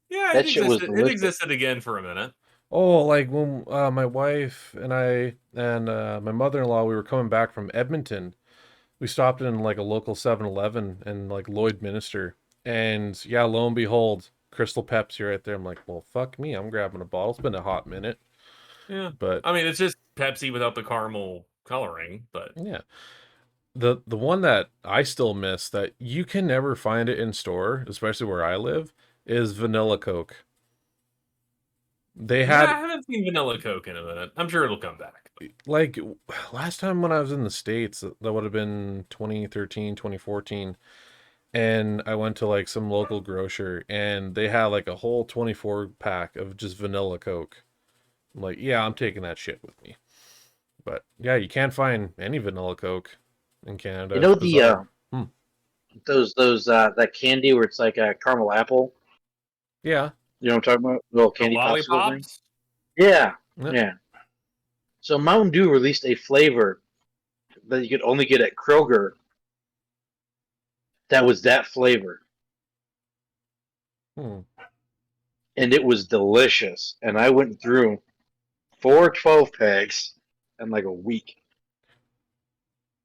Speaker 1: Yeah,
Speaker 3: That shit was
Speaker 1: it
Speaker 3: delicious.
Speaker 1: existed again for a minute.
Speaker 2: Oh, like when my wife and I and my mother-in-law, we were coming back from Edmonton. We stopped in like a local 7-Eleven in like Lloydminster. And yeah, lo and behold, Crystal Pepsi right there. I'm like, well, fuck me. I'm grabbing a bottle. It's been a hot minute.
Speaker 1: Yeah,
Speaker 2: But
Speaker 1: I mean, it's just Pepsi without the caramel coloring. But
Speaker 2: yeah. The one that I still miss that you can never find it in store, especially where I live, is vanilla Coke. They
Speaker 1: yeah, I
Speaker 2: had
Speaker 1: haven't seen vanilla Coke in a minute. I'm sure it'll come back.
Speaker 2: like last time when I was in the States, that would have been 2013, 2014. And I went to like some local grocer and they had like a whole 24 pack of just vanilla Coke. I'm like, yeah, I'm taking that shit with me. But yeah, you can't find any vanilla Coke in Canada.
Speaker 3: You know
Speaker 2: It's bizarre.
Speaker 3: those that candy where it's like a caramel apple.
Speaker 2: Yeah.
Speaker 3: You know what I'm talking about? Little
Speaker 1: The
Speaker 3: candy popsicle thing.
Speaker 1: lollipops.
Speaker 3: Yeah,
Speaker 2: Yep.
Speaker 3: yeah. So Mountain Dew released a flavor that you could only get at Kroger. That was that flavor,
Speaker 2: Hmm.
Speaker 3: and it was delicious. And I went through 4 12 packs in like a week.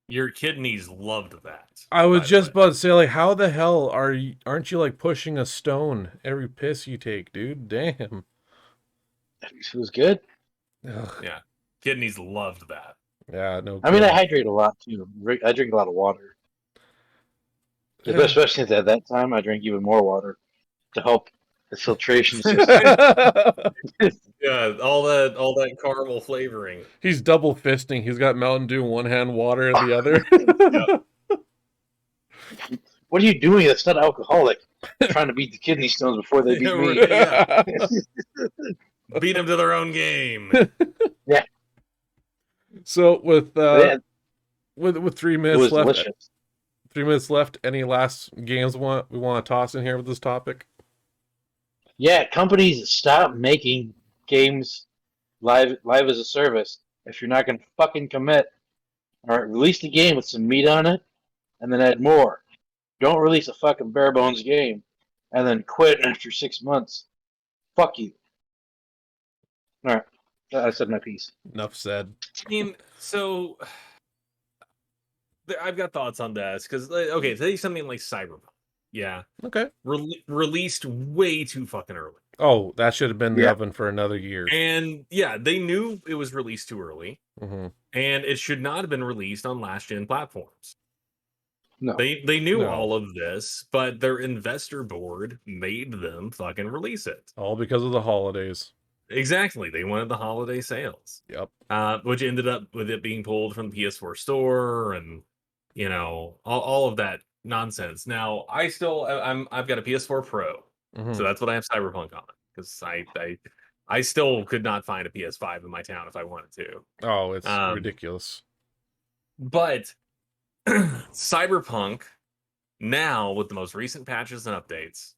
Speaker 1: Your kidneys loved that.
Speaker 2: I was
Speaker 1: by the
Speaker 2: just
Speaker 1: way.
Speaker 2: about to say, like, how the hell aren't you like pushing a stone every piss you take, dude? Damn.
Speaker 3: It was good.
Speaker 2: Ugh.
Speaker 1: Yeah, kidneys loved that.
Speaker 2: Yeah, no.
Speaker 3: I mean, I
Speaker 2: kidding.
Speaker 3: hydrate a lot too. I drink a lot of water. Especially at that time, I drank even more water to help the filtration system.
Speaker 1: Yeah, all that caramel flavoring.
Speaker 2: He's double fisting. He's got Mountain Dew in one hand, water in the other.
Speaker 3: What are you doing? That's not alcoholic. I'm trying to beat the kidney stones before they beat me.
Speaker 1: Yeah. Beat them to their own game.
Speaker 2: So with
Speaker 3: Yeah,
Speaker 2: with 3
Speaker 3: it
Speaker 2: minutes
Speaker 3: was
Speaker 2: left,
Speaker 3: delicious.
Speaker 2: 3 minutes left. Any last games we want to toss in here with this topic?
Speaker 3: Yeah, companies stop making games live as a service if you're not going to fucking commit. All right, release the game with some meat on it, and then add more. Don't release a fucking bare bones game, and then quit after 6 months. Fuck you. All right, I said my piece.
Speaker 2: Enough said.
Speaker 1: I mean, so I've got thoughts on this because, okay, say something like Cyberpunk. Yeah,
Speaker 2: Okay.
Speaker 1: released way too fucking early.
Speaker 2: Oh, that should have been the
Speaker 3: Yeah.
Speaker 2: oven for another year.
Speaker 1: And yeah, they knew it was released too early,
Speaker 2: Mm-hmm.
Speaker 1: and it should not have been released on last gen platforms.
Speaker 3: No.
Speaker 1: They knew
Speaker 2: No.
Speaker 1: all of this, but their investor board made them fucking release it.
Speaker 2: All because of the holidays.
Speaker 1: Exactly. They wanted the holiday sales.
Speaker 2: Yep.
Speaker 1: Which ended up with it being pulled from the PS4 store and, you know, all of that nonsense. Now, I've got a PS4 Pro,
Speaker 2: Mhm.
Speaker 1: so that's what I have Cyberpunk on because I still could not find a PS5 in my town if I wanted to.
Speaker 2: Oh, it's
Speaker 1: Um,
Speaker 2: ridiculous.
Speaker 1: but Cyberpunk now with the most recent patches and updates,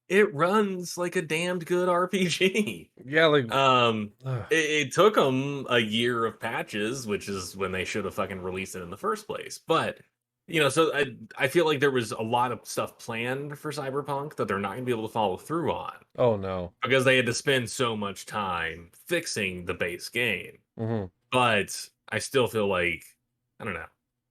Speaker 1: it runs like a damned good RPG.
Speaker 2: Yeah, like,
Speaker 1: It, it took them a year of patches, which is when they should have fucking released it in the first place. But so I feel like there was a lot of stuff planned for Cyberpunk that they're not going to be able to follow through on
Speaker 2: oh no.
Speaker 1: because they had to spend so much time fixing the base game.
Speaker 2: Mhm.
Speaker 1: But I still feel like I don't know.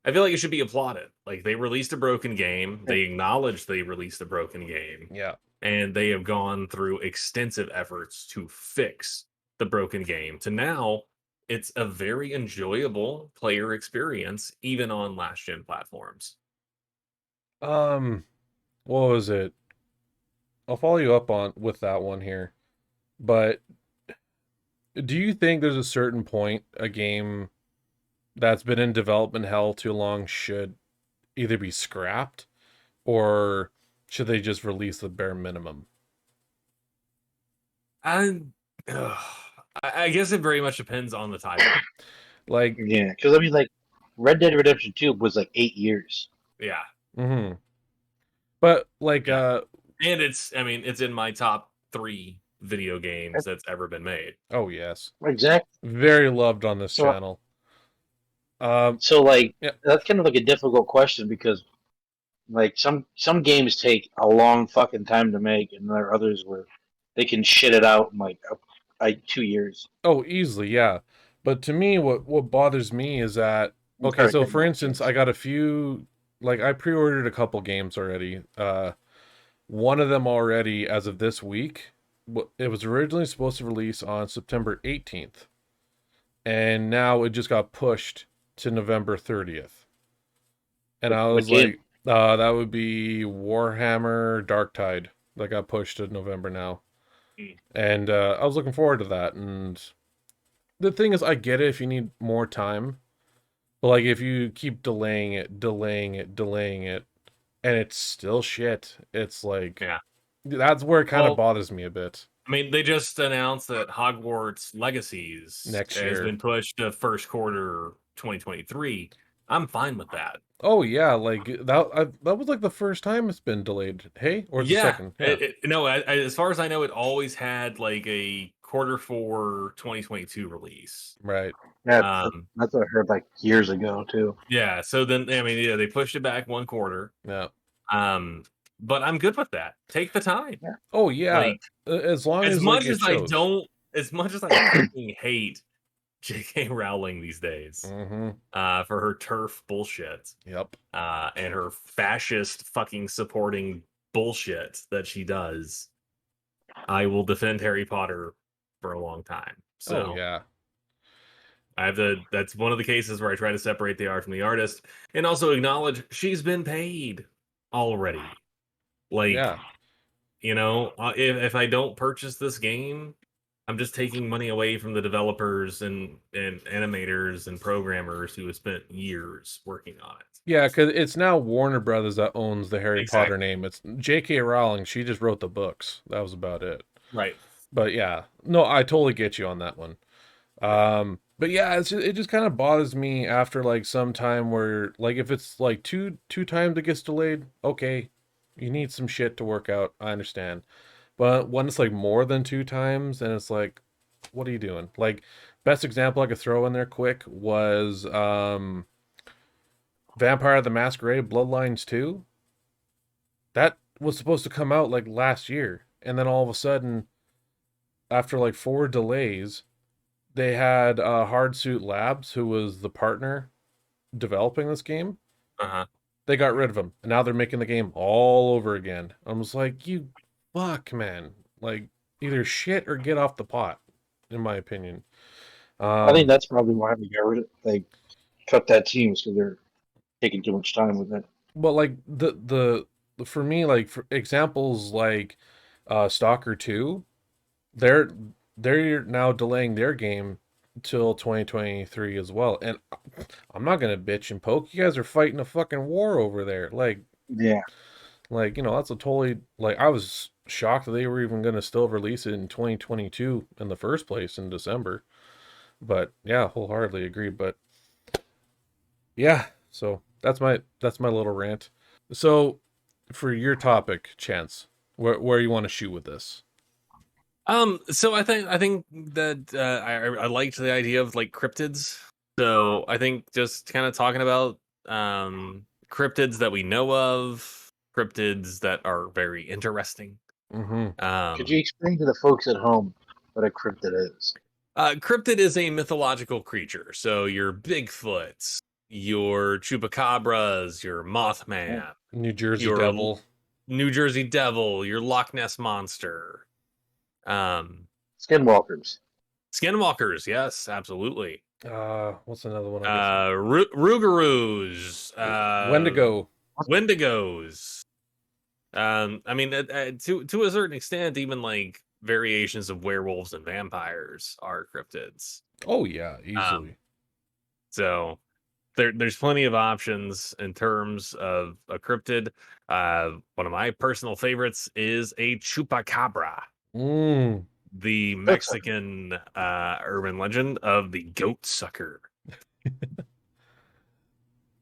Speaker 1: I feel like it should be applauded. Like they released a broken game, they acknowledged they released a broken game,
Speaker 2: Yeah.
Speaker 1: and they have gone through extensive efforts to fix the broken game to now it's a very enjoyable player experience even on last gen platforms.
Speaker 2: Um, what was it? I'll follow you up on with that one here. But do you think there's a certain point a game that's been in development hell too long should either be scrapped or should they just release the bare minimum?
Speaker 1: And I guess it very much depends on the title.
Speaker 2: Like,
Speaker 3: Yeah, because I mean, like, Red Dead Redemption 2 was like 8 years.
Speaker 1: Yeah.
Speaker 2: mhm. But like,
Speaker 1: Yeah. And it's in my top 3 video games that's ever been made.
Speaker 2: oh yes,
Speaker 3: Exactly.
Speaker 2: very loved on this
Speaker 3: So-
Speaker 2: channel.
Speaker 3: So, like,
Speaker 2: Yeah.
Speaker 3: that's kind of like a difficult question because, like, some games take a long fucking time to make, and there are others where they can shit it out in like 2 years.
Speaker 2: Oh, easily, yeah. But to me, what bothers me is that okay,
Speaker 3: Sorry,
Speaker 2: so
Speaker 3: take
Speaker 2: for
Speaker 3: my
Speaker 2: instance,
Speaker 3: chance.
Speaker 2: I got a few like I pre-ordered a couple games already. One of them already as of this week. It was originally supposed to release on September 18th, and now it just got pushed to November 30th. And I
Speaker 3: What
Speaker 2: was
Speaker 3: game?
Speaker 2: like, that would be Warhammer Darktide that got pushed to November now.
Speaker 1: Mm.
Speaker 2: And I was looking forward to that. And the thing is, I get it if you need more time, but like if you keep delaying it, and it's still shit, it's like
Speaker 1: Yeah.
Speaker 2: that's where it kind of
Speaker 1: Well,
Speaker 2: bothers me a bit.
Speaker 1: I mean, they just announced that Hogwarts Legacies
Speaker 2: Next
Speaker 1: has
Speaker 2: year.
Speaker 1: been pushed to first quarter 2023. I'm fine with that.
Speaker 2: Oh yeah, like that was like the first time it's been delayed. Hey, or the
Speaker 1: Yeah.
Speaker 2: second? Yeah,
Speaker 1: No, as far as I know, it always had like a quarter 4 2022 release.
Speaker 2: right.
Speaker 3: Yeah,
Speaker 1: Um,
Speaker 3: that's what I heard like years ago too.
Speaker 1: yeah. So then, I mean, yeah, they pushed it back one quarter.
Speaker 2: Yeah.
Speaker 1: But I'm good with that. Take the time.
Speaker 3: Yeah.
Speaker 2: Oh yeah,
Speaker 1: Like,
Speaker 2: as long
Speaker 1: as
Speaker 2: as like
Speaker 1: much
Speaker 2: it
Speaker 1: as I
Speaker 2: shows.
Speaker 1: don't, as much as I fucking hate J.K. Rowling these days,
Speaker 2: Mm-hmm.
Speaker 1: for her turf bullshit,
Speaker 2: Yep.
Speaker 1: and her fascist fucking supporting bullshit that she does, I will defend Harry Potter for a long time. So
Speaker 2: Oh yeah.
Speaker 1: that's one of the cases where I try to separate the art from the artist and also acknowledge she's been paid already. Like,
Speaker 2: Yeah.
Speaker 1: if I don't purchase this game, I'm just taking money away from the developers and animators and programmers who have spent years working on it.
Speaker 2: Yeah, because it's now Warner Brothers that owns the Harry Potter
Speaker 1: Exactly.
Speaker 2: name. It's J.K. Rowling. She just wrote the books. That was about it.
Speaker 1: Right.
Speaker 2: But yeah, no, I totally get you on that one. But yeah, it just kind of bothers me after like some time where like if it's like two times it gets delayed, okay, you need some shit to work out. I understand. But when it's like more than two times, and it's like, what are you doing? Like, best example I could throw in there quick was Vampire the Masquerade Bloodlines 2. That was supposed to come out like last year. And then all of a sudden, after like 4 delays, they had Hardsuit Labs, who was the partner developing this game.
Speaker 1: Uh-huh.
Speaker 2: They got rid of him. And now they're making the game all over again. I was like, you fuck, man. Like, either shit or get off the pot, in my opinion.
Speaker 3: I think that's probably why they got rid of they cut that team because they're taking too much time with it.
Speaker 2: But like the for me, like for examples like Stalker 2, they're now delaying their game till 2023 as well. And I'm not gonna bitch and poke. You guys are fighting a fucking war over there.
Speaker 3: Yeah.
Speaker 2: That's a totally I was shocked that they were even gonna still release it in 2022 in the first place in December. But yeah, wholeheartedly agree. But yeah, so that's my little rant. So for your topic, Chance, where you want to shoot with this?
Speaker 1: So I think that I liked the idea of like cryptids. So I think just kind of talking about cryptids that we know of, cryptids that are very interesting.
Speaker 2: Mm-hmm.
Speaker 3: Could you explain to the folks at home what a cryptid is?
Speaker 1: Cryptid is a mythological creature. So your Bigfoots, your chupacabras, your
Speaker 3: Oh,
Speaker 1: Mothman,
Speaker 2: New Jersey
Speaker 1: your
Speaker 2: Devil.
Speaker 1: New Jersey Devil, your Loch Ness monster. Um,
Speaker 3: skinwalkers.
Speaker 1: Skinwalkers, yes, absolutely.
Speaker 2: What's another one I guess?
Speaker 1: Rougarous,
Speaker 2: Wendigo.
Speaker 1: Wendigos. I mean, to a certain extent, even like variations of werewolves and vampires are cryptids.
Speaker 2: Oh yeah,
Speaker 1: Um,
Speaker 2: easily.
Speaker 1: so there's plenty of options in terms of a cryptid. One of my personal favorites is a chupacabra,
Speaker 2: Mm.
Speaker 1: the
Speaker 3: Goat sucker.
Speaker 1: Mexican urban legend of the goat sucker.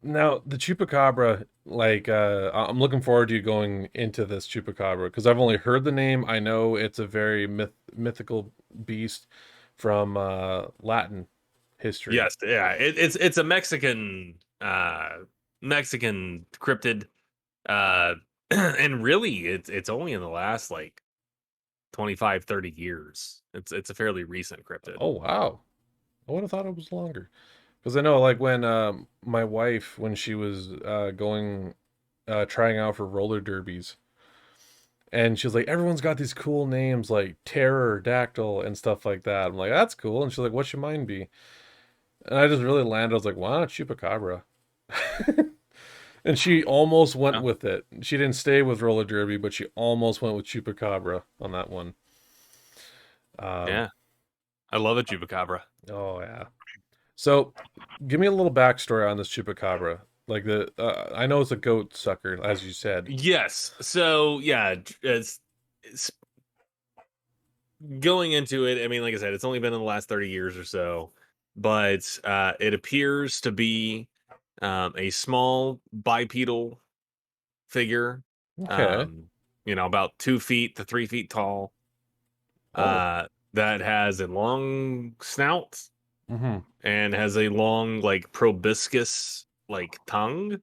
Speaker 2: Now the chupacabra, I'm looking forward to you going into this chupacabra because I've only heard the name. I know it's a very mythical beast from Latin history.
Speaker 1: Yes, yeah, it's a Mexican cryptid, and really it's only in the last like 25-30 years. It's a fairly recent cryptid.
Speaker 2: Oh wow, I would have thought it was longer. Because I know, like when my wife, when she was going trying out for roller derbies, and she was like, everyone's got these cool names like Terror, Dactyl, and stuff like that. I'm like, that's cool. And she's like, what should mine be? And I just really landed. I was like, why not Chupacabra? And she almost went
Speaker 1: Yeah,
Speaker 2: with it. She didn't stay with roller derby, but she almost went with Chupacabra on that one. Um,
Speaker 1: yeah, I love a chupacabra.
Speaker 2: oh yeah. So, give me a little backstory on this chupacabra. I know it's a goat sucker, as you said.
Speaker 1: Yes, so yeah, it's going into it. I mean, like I said, it's only been in the last 30 years or so, but it appears to be a small bipedal figure,
Speaker 2: Okay.
Speaker 1: um, about 2 feet to 3 feet tall,
Speaker 2: Oh.
Speaker 1: uh, that has a long snout
Speaker 2: Mm-hmm.
Speaker 1: and has a long, like, proboscis, like, tongue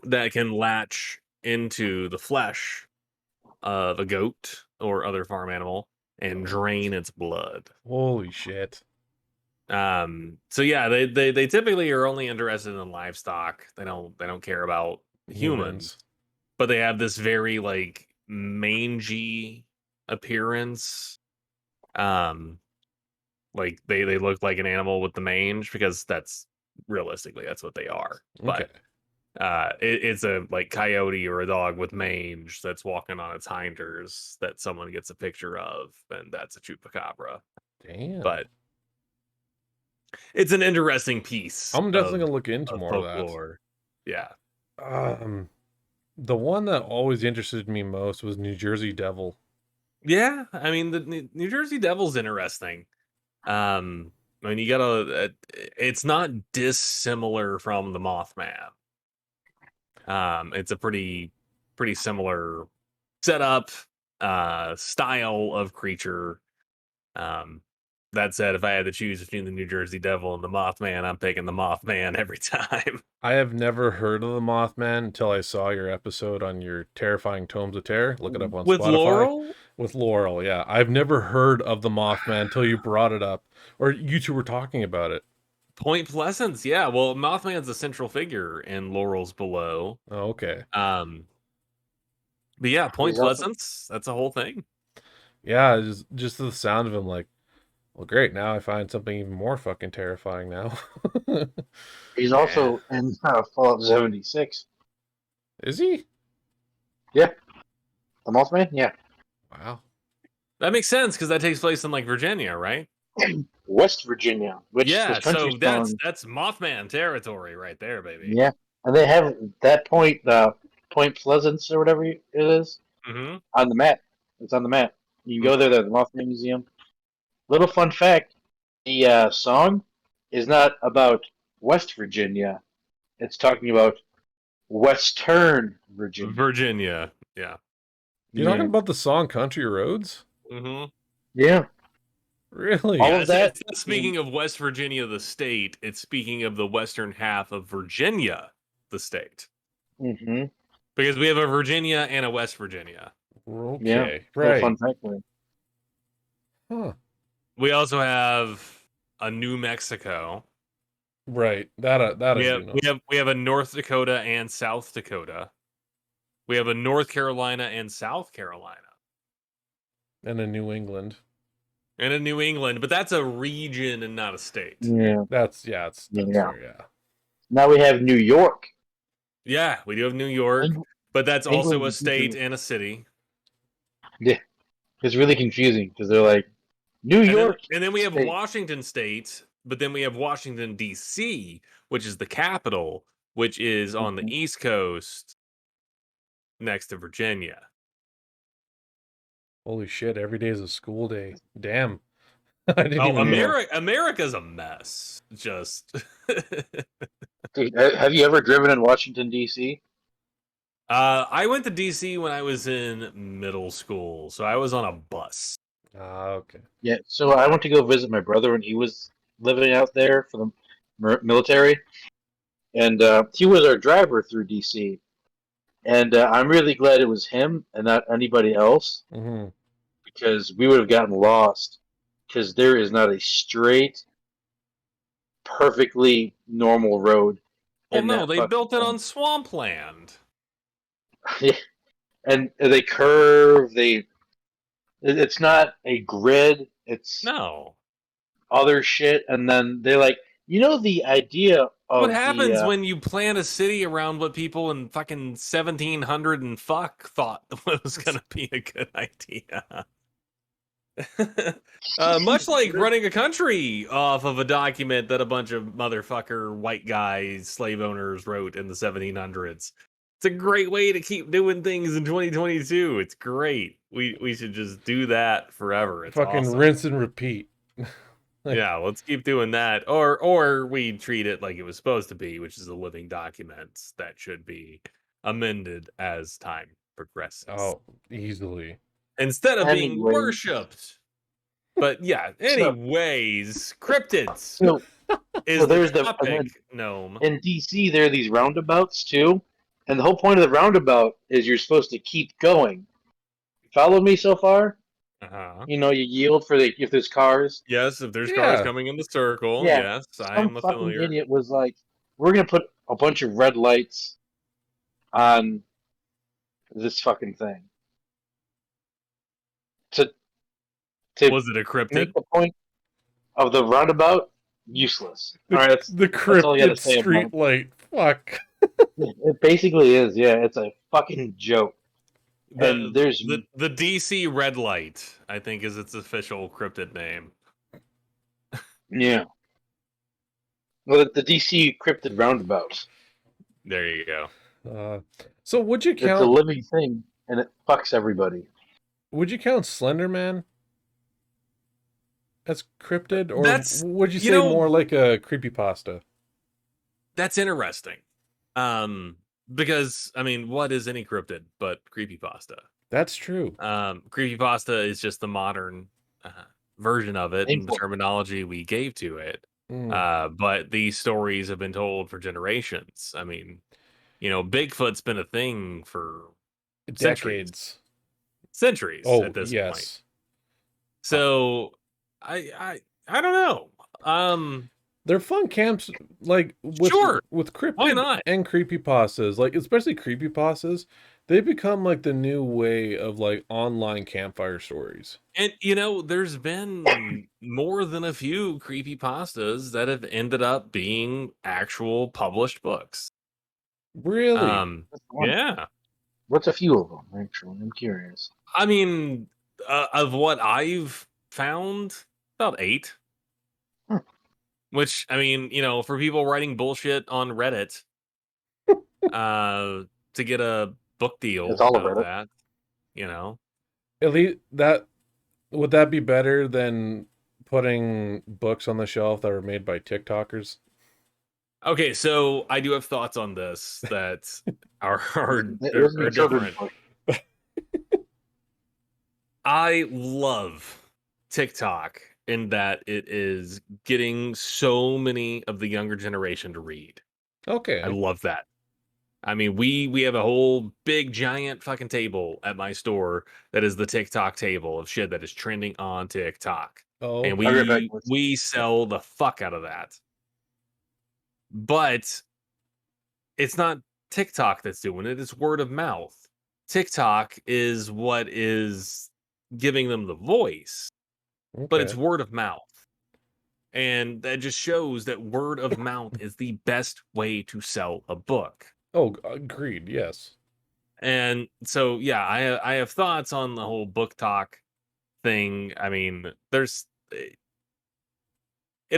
Speaker 1: that can latch into the flesh of a goat or other farm animal and drain its blood.
Speaker 2: Holy shit.
Speaker 1: So yeah, they typically are only interested in livestock. They don't care about humans,
Speaker 2: Humans.
Speaker 1: but they have this very like mangy appearance. Um, like they look like an animal with the mange because that's realistically that's what they are.
Speaker 2: Okay.
Speaker 1: But it's a like coyote or a dog with mange that's walking on its hinders that someone gets a picture of, and that's a chupacabra.
Speaker 2: Damn.
Speaker 1: But it's an interesting piece
Speaker 2: I'm definitely gonna look into
Speaker 1: of
Speaker 2: more of that.
Speaker 1: folklore. Yeah.
Speaker 2: Um, the one that always interested me most was New Jersey Devil.
Speaker 1: Yeah, I mean the New Jersey Devil's interesting. I mean you gotta it's not dissimilar from the Mothman. It's a pretty similar setup, style of creature. Um, that said, if I had to choose between the New Jersey Devil and the Mothman, I'm picking the Mothman every time.
Speaker 2: I have never heard of the Mothman until I saw your episode on your Terrifying Tomes of Terror. Look it up on
Speaker 1: With
Speaker 2: Spotify.
Speaker 1: Laurel,
Speaker 2: With Laurel, yeah. I've never heard of the Mothman until you brought it up. Or you two were talking about it.
Speaker 1: Point Pleasance, yeah. Well, Mothman's a central figure in Laurel's Below.
Speaker 2: Oh, okay.
Speaker 1: Um, but yeah, Point
Speaker 3: He's also
Speaker 1: Pleasance, that's a whole thing.
Speaker 2: Yeah, just the sound of him, like, well, great. Now I find something even more fucking terrifying now.
Speaker 3: he's
Speaker 1: Yeah,
Speaker 3: also in Fallout 76.
Speaker 2: Is he?
Speaker 3: Yeah, the Mothman. Yeah,
Speaker 2: Wow.
Speaker 1: that makes sense because that takes place in like Virginia, right?
Speaker 3: West Virginia, which
Speaker 1: Yeah,
Speaker 3: this country
Speaker 1: so
Speaker 3: song.
Speaker 1: that's Mothman territory right there, baby.
Speaker 3: Yeah, and they have that Point Pleasance or whatever it is
Speaker 1: Mm-hmm.
Speaker 3: on the map. It's on the map. You can go there. The Mothman Museum. Little fun fact: the song is not about West Virginia. It's talking about Western Virginia.
Speaker 1: Virginia. Yeah.
Speaker 2: You're talking
Speaker 3: Yeah,
Speaker 2: about the song Country Roads?
Speaker 1: Mm-hmm.
Speaker 3: yeah.
Speaker 2: Really?
Speaker 3: All
Speaker 1: Yeah,
Speaker 3: of that.
Speaker 1: it's not speaking of West Virginia, the state. It's speaking of the western half of Virginia, the state.
Speaker 3: Mm-hmm.
Speaker 1: Because we have a Virginia and a West Virginia.
Speaker 3: Yeah.
Speaker 2: Okay,
Speaker 3: Little fun
Speaker 2: right.
Speaker 3: fact for you.
Speaker 2: Huh.
Speaker 1: We also have a New Mexico.
Speaker 2: Right. That I do know.
Speaker 1: We have a North Dakota and South Dakota. We have a North Carolina and South Carolina.
Speaker 2: And in New England.
Speaker 1: And a New England, but that's a region and not a state.
Speaker 3: Yeah.
Speaker 2: That's
Speaker 3: Yeah.
Speaker 2: fair, yeah.
Speaker 3: Now we have New York.
Speaker 1: Yeah, we do have New York, but that's also a
Speaker 3: England.
Speaker 1: state and a city.
Speaker 3: Yeah. It's really confusing because they're like New York.
Speaker 1: And then we have
Speaker 3: State.
Speaker 1: Washington State, but then we have Washington D.C., which is the capital, which is on the East Coast, next to Virginia.
Speaker 2: Holy shit, every day is a school day. Damn. I didn't
Speaker 1: Oh,
Speaker 2: even know.
Speaker 1: America's a mess. Just
Speaker 3: Dude, have you ever driven in Washington D.C.?
Speaker 1: I went to D.C. when I was in middle school, so I was on a bus.
Speaker 2: Ah, okay.
Speaker 3: Yeah. So I went to go visit my brother when he was living out there for the military, and he was our driver through D.C. And I'm really glad it was him and not anybody else
Speaker 2: Mm-hmm.
Speaker 3: because we would have gotten lost because there is not a straight, perfectly normal road.
Speaker 1: Well,
Speaker 3: in
Speaker 1: no,
Speaker 3: that
Speaker 1: they
Speaker 3: fucking
Speaker 1: built it
Speaker 3: thing.
Speaker 1: on swampland.
Speaker 3: And they curve. It's not a grid. It's
Speaker 1: No.
Speaker 3: other shit. And then they're like, the idea
Speaker 1: What
Speaker 3: of
Speaker 1: happens
Speaker 3: the
Speaker 1: when you plan a city around what people in fucking 1700 and fuck thought was going to be a good idea? Much like running a country off of a document that a bunch of motherfucker white guys, slave owners wrote in the 1700s. It's a great way to keep doing things in 2022. It's great. We should just do that forever. It's
Speaker 2: Fucking
Speaker 1: awesome.
Speaker 2: rinse and repeat.
Speaker 1: Yeah, let's keep doing that. Or we treat it like it was supposed to be, which is a living document that should be amended as time progresses.
Speaker 2: Oh, easily.
Speaker 1: Instead of being
Speaker 3: Anyways.
Speaker 1: worshipped. But yeah, anyways, cryptids
Speaker 3: so
Speaker 1: is
Speaker 3: there's
Speaker 1: the
Speaker 3: the
Speaker 1: topic, Gnome.
Speaker 3: in DC there are these roundabouts too, and the whole point of the roundabout is you're supposed to keep going. Follow me so far?
Speaker 1: Uh-huh.
Speaker 3: You yield for if there's cars.
Speaker 1: Yes, if there's cars
Speaker 2: Yeah.
Speaker 1: coming in the circle,
Speaker 3: Yeah.
Speaker 1: yes, I
Speaker 3: Some
Speaker 1: am
Speaker 3: fucking
Speaker 1: familiar.
Speaker 3: idiot was like, "We're gonna put a bunch of red lights on this fucking thing to
Speaker 1: Was it a cryptid?
Speaker 3: make the point of the roundabout useless." All right,
Speaker 2: The
Speaker 3: that's all you gotta
Speaker 2: cryptid
Speaker 3: say about
Speaker 2: street
Speaker 3: it.
Speaker 2: light. Fuck.
Speaker 3: It basically is. Yeah, it's a fucking joke. And there's
Speaker 1: The DC red light, I think, is its official cryptid name.
Speaker 3: yeah. Well, the DC cryptid roundabout.
Speaker 1: There you go.
Speaker 2: So would you
Speaker 3: It's a
Speaker 2: count?
Speaker 3: living thing, and it fucks everybody.
Speaker 2: Would you count Slender Man as cryptid, or
Speaker 1: That's-
Speaker 2: would you
Speaker 1: you
Speaker 2: say
Speaker 1: know-
Speaker 2: more like a creepypasta?
Speaker 1: That's interesting. Because I mean, what is any cryptid but creepypasta?
Speaker 2: That's true.
Speaker 1: Creepypasta is just the modern version of it and the
Speaker 3: Painful.
Speaker 1: terminology we gave to it.
Speaker 2: Mm.
Speaker 1: But these stories have been told for generations. I mean, Bigfoot's been a thing for
Speaker 2: Decades.
Speaker 1: centuries
Speaker 2: Oh,
Speaker 1: at this
Speaker 2: yes.
Speaker 1: point. So I don't know.
Speaker 2: They're fun camps, like with
Speaker 1: Sure.
Speaker 2: with cryptid
Speaker 1: Why not?
Speaker 2: and creepypastas, like especially creepypastas. They've become like the new way of like online campfire stories.
Speaker 1: And there's been more than a few creepypastas that have ended up being actual published books.
Speaker 2: Really?
Speaker 1: Yeah.
Speaker 3: What's a few of them? Actually, I'm curious.
Speaker 1: I mean, of what I've found, about 8. Which, I mean, for people writing bullshit on Reddit, to get a book
Speaker 3: It's
Speaker 1: deal
Speaker 3: all
Speaker 1: out of
Speaker 3: about it.
Speaker 1: that, you know.
Speaker 2: At least would that be better than putting books on the shelf that were made by TikTokers?
Speaker 1: Okay, so I do have thoughts on this that are
Speaker 3: It wasn't a children's
Speaker 1: different.
Speaker 3: book.
Speaker 1: I love TikTok in that it is getting so many of the younger generation to read. I
Speaker 2: Okay.
Speaker 1: love that. I mean, we have a whole big giant fucking table at my store that is the TikTok table of shit that is trending on TikTok.
Speaker 2: Oh,
Speaker 1: And
Speaker 2: okay.
Speaker 3: I'll get back
Speaker 1: we
Speaker 3: with
Speaker 1: we sell the fuck out of that. But it's not TikTok that's doing it, it's word of mouth. TikTok is what is giving them the voice, but it's
Speaker 2: Okay.
Speaker 1: word of mouth. And that just shows that word of mouth is the best way to sell a book.
Speaker 2: Oh, agreed. Yes.
Speaker 1: And so, yeah, I have thoughts on the whole book talk thing. I mean, it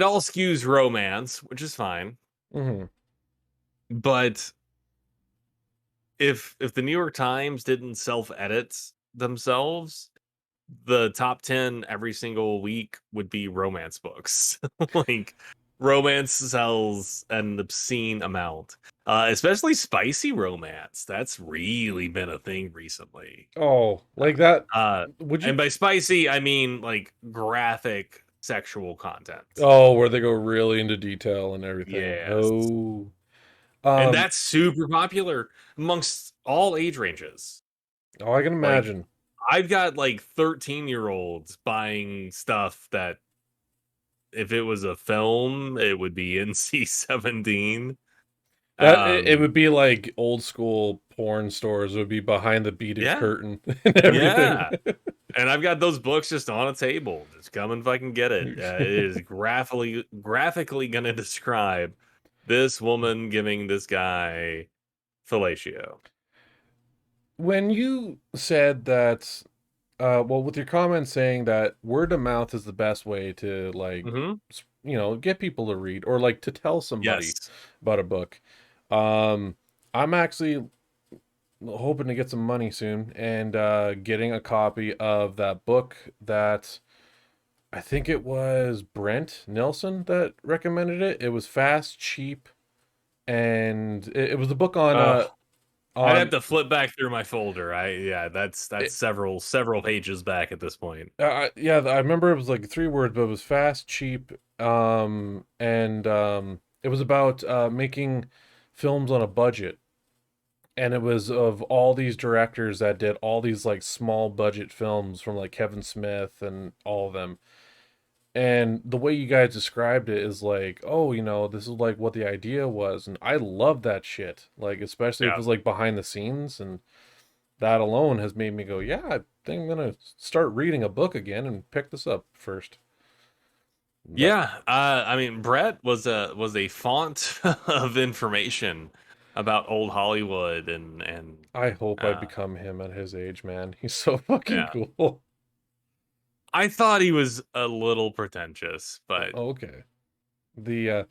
Speaker 1: all skews romance, which is fine.
Speaker 2: Mm-hmm.
Speaker 1: But if the New York Times didn't self-edit themselves, the top 10 every single week would be romance books. Like, romance sells an obscene amount, especially spicy romance. That's really been a thing recently.
Speaker 2: Oh, like that.
Speaker 1: Uh,
Speaker 2: Would you?
Speaker 1: and by spicy, I mean like graphic sexual content.
Speaker 2: Oh, where they go really into detail and everything.
Speaker 1: Yes.
Speaker 2: Oh.
Speaker 1: And
Speaker 2: Um.
Speaker 1: that's super popular amongst all age ranges.
Speaker 2: Oh, I can
Speaker 1: Like,
Speaker 2: imagine.
Speaker 1: I've got like 13-year-olds buying stuff that if it was a film, it would be NC-17.
Speaker 2: That it would be like old school porn stores. It would be behind the beaded
Speaker 1: Yeah,
Speaker 2: curtain and everything.
Speaker 1: yeah. And I've got those books just on a table. Just come and fucking get it. It is graphically going to describe this woman giving this guy fellatio.
Speaker 2: When you said that, well, with your comment saying that word of mouth is the best way to like,
Speaker 1: Hmm.
Speaker 2: get people to read or like to tell somebody
Speaker 1: Yes.
Speaker 2: about a book. I'm actually hoping to get some money soon and getting a copy of that book that I think it was Brent Nelson that recommended it. It was fast, cheap, and it was a book on
Speaker 1: I'd have
Speaker 2: on
Speaker 1: to flip back through my folder. That's
Speaker 2: it,
Speaker 1: several pages back at this point.
Speaker 2: yeah, I remember it was like 3 words, but it was fast, cheap, and it was about making films on a budget. And it was of all these directors that did all these like small budget films from like Kevin Smith and all of them. And the way you guys described it is like, oh, this is like what the idea was. And I love that shit. Like, especially if
Speaker 1: Yeah.
Speaker 2: it's like behind the scenes. And that alone has made me go, yeah, I think I'm going to start reading a book again and pick this up first. But
Speaker 1: Yeah, I mean, Brett was a font of information about old Hollywood and
Speaker 2: I hope I
Speaker 1: uh,
Speaker 2: become him at his age, man. He's so fucking
Speaker 1: yeah.
Speaker 2: cool.
Speaker 1: I thought he was a little pretentious, but
Speaker 2: Okay. The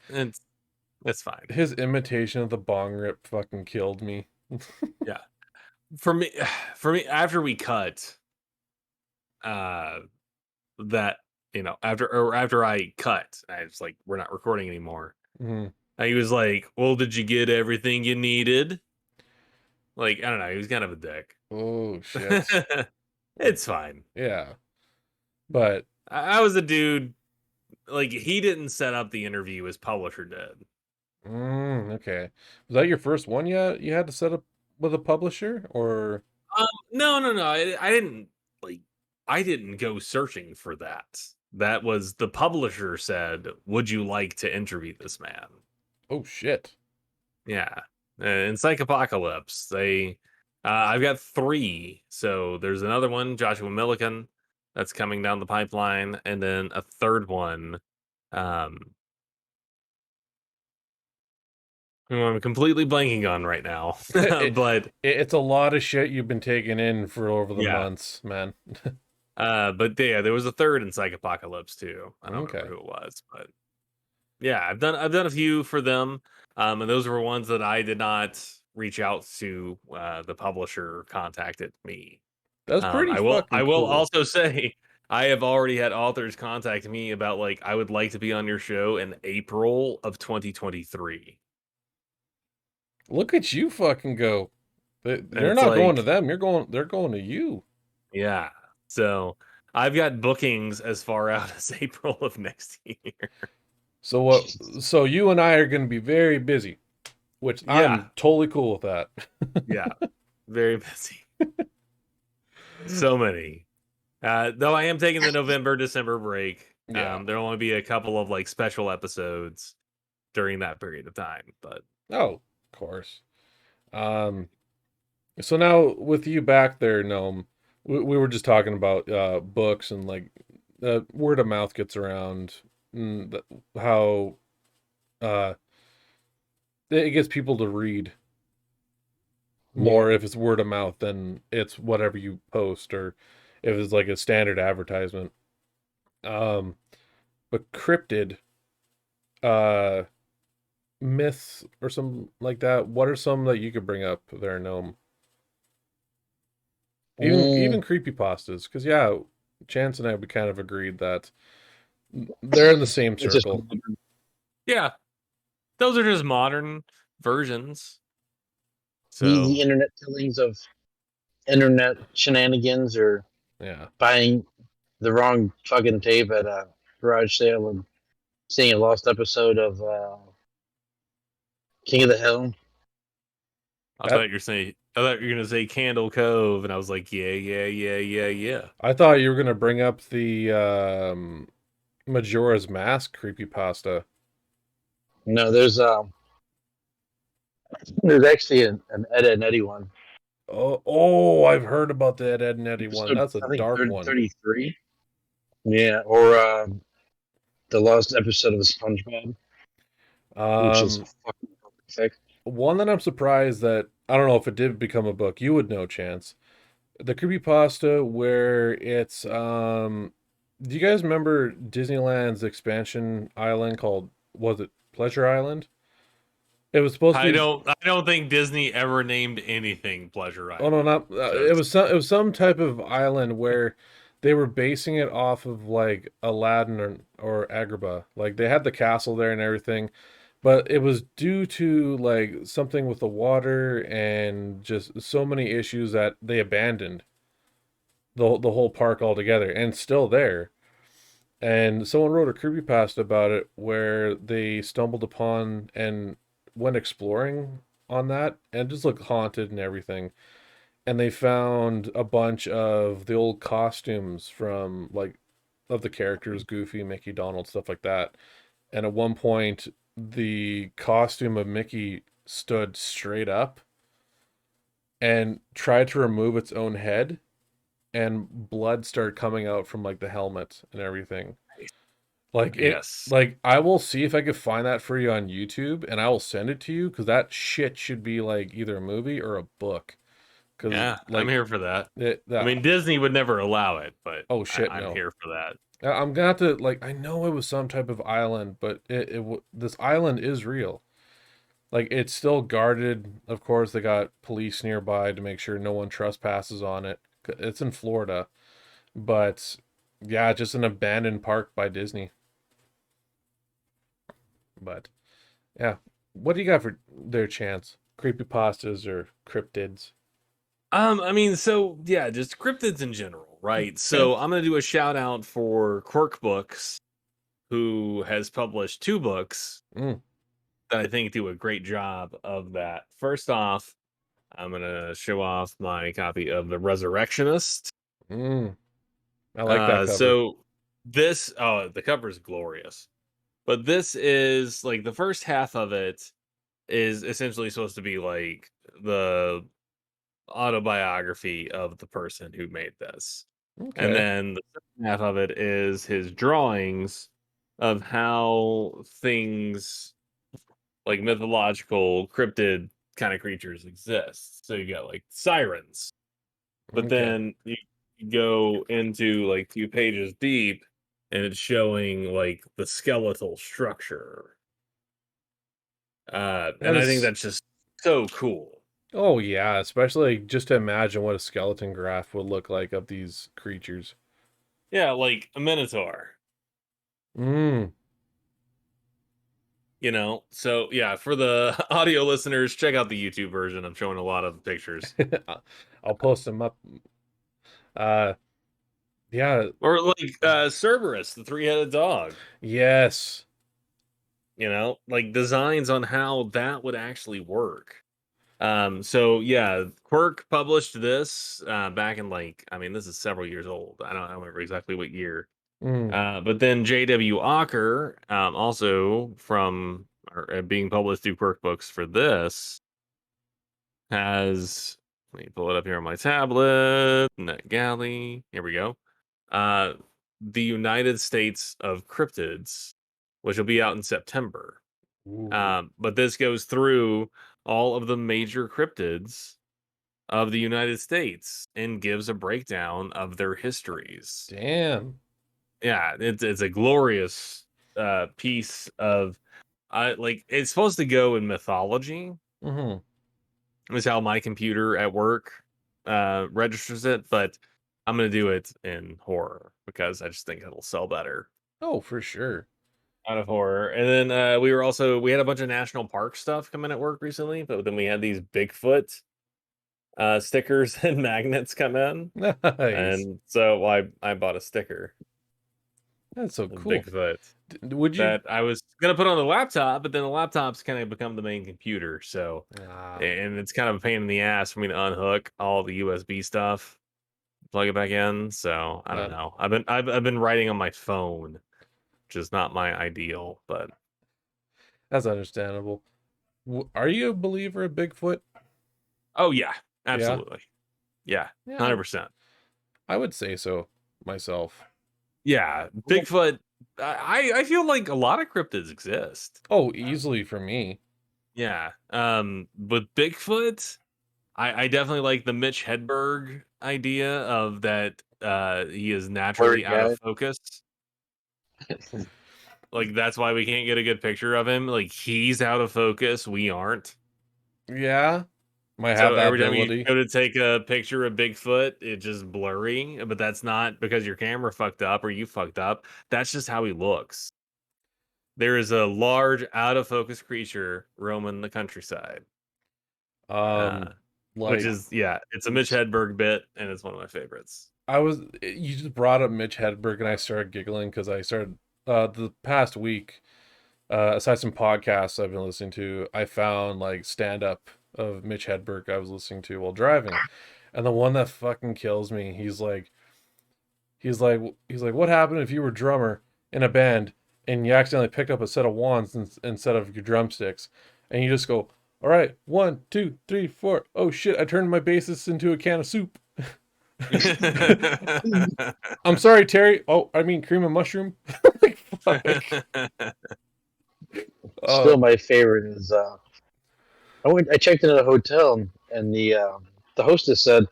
Speaker 1: it's fine.
Speaker 2: his imitation of the bong rip fucking killed me.
Speaker 1: Yeah, for me, after we cut, uh, that after I cut, I was like, we're not recording anymore.
Speaker 2: Mhm.
Speaker 1: And he was like, "Well, did you get everything you needed?" Like, I don't know. He was kind of a dick.
Speaker 2: Oh shit.
Speaker 1: It's fine.
Speaker 2: Yeah. But
Speaker 1: I was a dude. Like, he didn't set up the interview, his publisher did.
Speaker 2: okay. Was that your first one you had to set up with a publisher or
Speaker 1: No. I didn't like. I didn't go searching for that. That was the publisher said, "Would you like to interview this man?"
Speaker 2: oh shit.
Speaker 1: Yeah. In Psychopocalypse, I've got 3. So there's another one, Joshua Milliken, that's coming down the pipeline, and then a third one, um, who I'm completely blanking on right now.
Speaker 2: It,
Speaker 1: But
Speaker 2: it's a lot of shit you've been taking in for over the
Speaker 1: yeah.
Speaker 2: months, man.
Speaker 1: But yeah, there was a third in Psychopocalypse too. I don't remember
Speaker 2: Okay.
Speaker 1: who it was, but Yeah, I've done a few for them, and those were ones that I did not reach out to. The publisher contacted me.
Speaker 2: That's pretty
Speaker 1: I
Speaker 2: fucking
Speaker 1: will
Speaker 2: cool.
Speaker 1: also say I have already had authors contact me about like I would like to be on your show in April of 2023.
Speaker 2: Look at you fucking go.
Speaker 1: And
Speaker 2: You're
Speaker 1: it's
Speaker 2: not going to
Speaker 1: like,
Speaker 2: them. They're going to you.
Speaker 1: yeah. So I've got bookings as far out as April of next year.
Speaker 2: So what? So you and I are going to be very busy, which
Speaker 1: Yeah,
Speaker 2: I'm totally cool with that.
Speaker 1: yeah. Very busy. So many. Though I am taking the November, December break.
Speaker 2: Yeah.
Speaker 1: There'll only be a couple of like special episodes during that period of time. But
Speaker 2: Oh, of course. Um. So now with you back there, Gnome, we were just talking about books and like word of mouth gets around, and how uh it gets people to read more
Speaker 3: Yeah.
Speaker 2: if it's word of mouth than it's whatever you post or if it's like a standard advertisement. Um, but cryptid uh myths or something like that. What are some that you could bring up there, Gnome? Even
Speaker 3: Mm,
Speaker 2: creepypastas, because yeah, Chance and I we kind of agreed that they're in the same
Speaker 3: it's just
Speaker 2: circle.
Speaker 1: yeah, those are just modern versions.
Speaker 3: the
Speaker 1: So
Speaker 3: internet killings of internet shenanigans or
Speaker 2: Yeah.
Speaker 3: buying the wrong fucking tape at a garage sale and seeing a lost episode of King of the Hill.
Speaker 2: That
Speaker 1: I thought you were gonna say Candle Cove, and I was like, yeah, yeah, yeah, yeah, yeah.
Speaker 2: I thought you were gonna bring up the Majora's Mask creepypasta.
Speaker 3: No, there's actually an Ed, Ed and Eddie one.
Speaker 2: Oh, I've heard about the Ed and Eddie one.
Speaker 3: Episode,
Speaker 2: That's a
Speaker 3: I think
Speaker 2: dark one.
Speaker 3: 33. Yeah, or the lost episode of SpongeBob, which is
Speaker 2: Um,
Speaker 3: fucking perfect.
Speaker 2: one that I'm surprised that I don't know if it did become a book. You would know, Chance. The creepypasta where it's do you guys remember Disneyland's expansion island called, was it Pleasure Island? It was supposed to be,
Speaker 1: I don't think Disney ever named anything Pleasure
Speaker 2: oh no,
Speaker 1: Island.
Speaker 2: not
Speaker 1: Just
Speaker 2: it was some type of island where they were basing it off of like Aladdin or Agrabah. Like they had the castle there and everything, but it was due to like something with the water and just so many issues that they abandoned the whole park altogether, and it's still there. And someone wrote a creepypasta about it where they stumbled upon and went exploring on that and it just looked haunted and everything. And they found a bunch of the old costumes from like of the characters, Goofy, Mickey, Donald, stuff like that. And at one point the costume of Mickey stood straight up and tried to remove its own head, and blood started coming out from like the helmet and everything. Like it,
Speaker 1: yes,
Speaker 2: like I will see if I could find that for you on YouTube, and I will send it to you because that shit should be like either a movie or a book. Because
Speaker 1: yeah, I'm
Speaker 2: like
Speaker 1: here for that.
Speaker 2: it,
Speaker 1: I
Speaker 2: that
Speaker 1: mean, Disney would never allow it, but
Speaker 2: oh shit
Speaker 1: I'm
Speaker 2: no,
Speaker 1: here for that.
Speaker 2: I'm gonna have to like I know it was some type of island, but this island is real. Like it's still guarded. Of course, they got police nearby to make sure no one trespasses on it. It's in Florida, but yeah, just an abandoned park by Disney. But yeah. What do you got for their chance? Creepypastas or cryptids?
Speaker 1: I mean, so yeah, just cryptids in general, right?
Speaker 2: Okay.
Speaker 1: So I'm gonna do a shout out for Quirk Books, who has published 2 books
Speaker 2: Mm,
Speaker 1: that I think do a great job of that. First off, I'm gonna show off my copy of The Resurrectionist.
Speaker 2: mm. I like that cover.
Speaker 1: So this, oh, the cover is glorious, but this is like the first half of it is essentially supposed to be like the autobiography of the person who made this. And
Speaker 2: Okay.
Speaker 1: then the second half of it is his drawings of how things like mythological cryptid kind of creatures exist. So you got like sirens, but
Speaker 2: Okay.
Speaker 1: then you go into like 2 pages deep and it's showing like the skeletal structure. And I think that's just so cool.
Speaker 2: Oh yeah, especially just to imagine what a skeleton graph would look like of these creatures.
Speaker 1: Yeah, like a minotaur.
Speaker 2: Mm.
Speaker 1: So yeah, for the audio listeners, check out the YouTube version. I'm showing a lot of pictures.
Speaker 2: I'll post them up. Yeah.
Speaker 1: Or like Cerberus, the three-headed dog.
Speaker 2: Yes.
Speaker 1: Like designs on how that would actually work. So yeah, Quirk published this back in this is several years old. I don't remember exactly what year.
Speaker 2: Mm.
Speaker 1: But then J.W. Ocker, also from being published through Quirk Books for this, has, let me pull it up here on my tablet, NetGalley. Here we go. The United States of Cryptids, which will be out in September.
Speaker 2: Ooh.
Speaker 1: But this goes through all of the major cryptids of the United States and gives a breakdown of their histories.
Speaker 2: Damn.
Speaker 1: Yeah, it's a glorious piece of it's supposed to go in mythology.
Speaker 2: Mm-hmm.
Speaker 1: Is how my computer at work registers it, but I'm gonna do it in horror because I just think it'll sell better
Speaker 2: Oh, for sure.
Speaker 1: out of horror. And then we had a bunch of national park stuff come in at work recently, but then we had these Bigfoot stickers and magnets come in,
Speaker 2: Nice.
Speaker 1: and so I bought a sticker
Speaker 2: That's so
Speaker 1: of
Speaker 2: cool.
Speaker 1: Bigfoot
Speaker 2: Would you?
Speaker 1: that I was gonna put on the laptop, but then the laptop's kind of become the main computer, so
Speaker 2: Ah,
Speaker 1: and it's kind of a pain in the ass for me to unhook all the USB stuff, plug it back in. So I don't
Speaker 2: that,
Speaker 1: know. I've been writing on my phone, which is not my ideal, but
Speaker 2: that's understandable. Are you a believer of Bigfoot?
Speaker 1: oh yeah,
Speaker 2: Yeah.
Speaker 1: absolutely, yeah,
Speaker 2: Yeah,
Speaker 1: 100%.
Speaker 2: I would say so myself.
Speaker 1: Yeah, Bigfoot. I feel like a lot of cryptids exist.
Speaker 2: Oh, easily for me.
Speaker 1: Yeah. With Bigfoot, I definitely like the Mitch Hedberg idea of that he is naturally
Speaker 3: Blurry
Speaker 1: out of
Speaker 3: guy.
Speaker 1: focus. Like that's why we can't get a good picture of him. Like he's out of focus, we aren't.
Speaker 2: Yeah, might have
Speaker 1: So
Speaker 2: that
Speaker 1: every time you
Speaker 2: ability.
Speaker 1: go to take a picture of Bigfoot, it's just blurry. But that's not because your camera fucked up or you fucked up. That's just how he looks. There is a large out of focus creature roaming the countryside.
Speaker 2: Um,
Speaker 1: Uh, which
Speaker 2: like
Speaker 1: is it's a Mitch Hedberg bit, and it's one of my favorites.
Speaker 2: you just brought up Mitch Hedberg, and I started giggling because I started the past week. Aside from podcasts I've been listening to, I found like stand up of Mitch Hedberg I was listening to while driving, and the one that fucking kills me. He's like, what happened if you were drummer in a band and you accidentally picked up a set of wands instead of your drumsticks, and you just go, all right, 1, 2, 3, 4. Oh shit! I turned my bassist into a can of soup. I'm sorry, Terry. Oh, I mean cream of mushroom. Like fuck.
Speaker 3: Still,
Speaker 2: Uh,
Speaker 3: my favorite is I checked into a hotel and the hostess said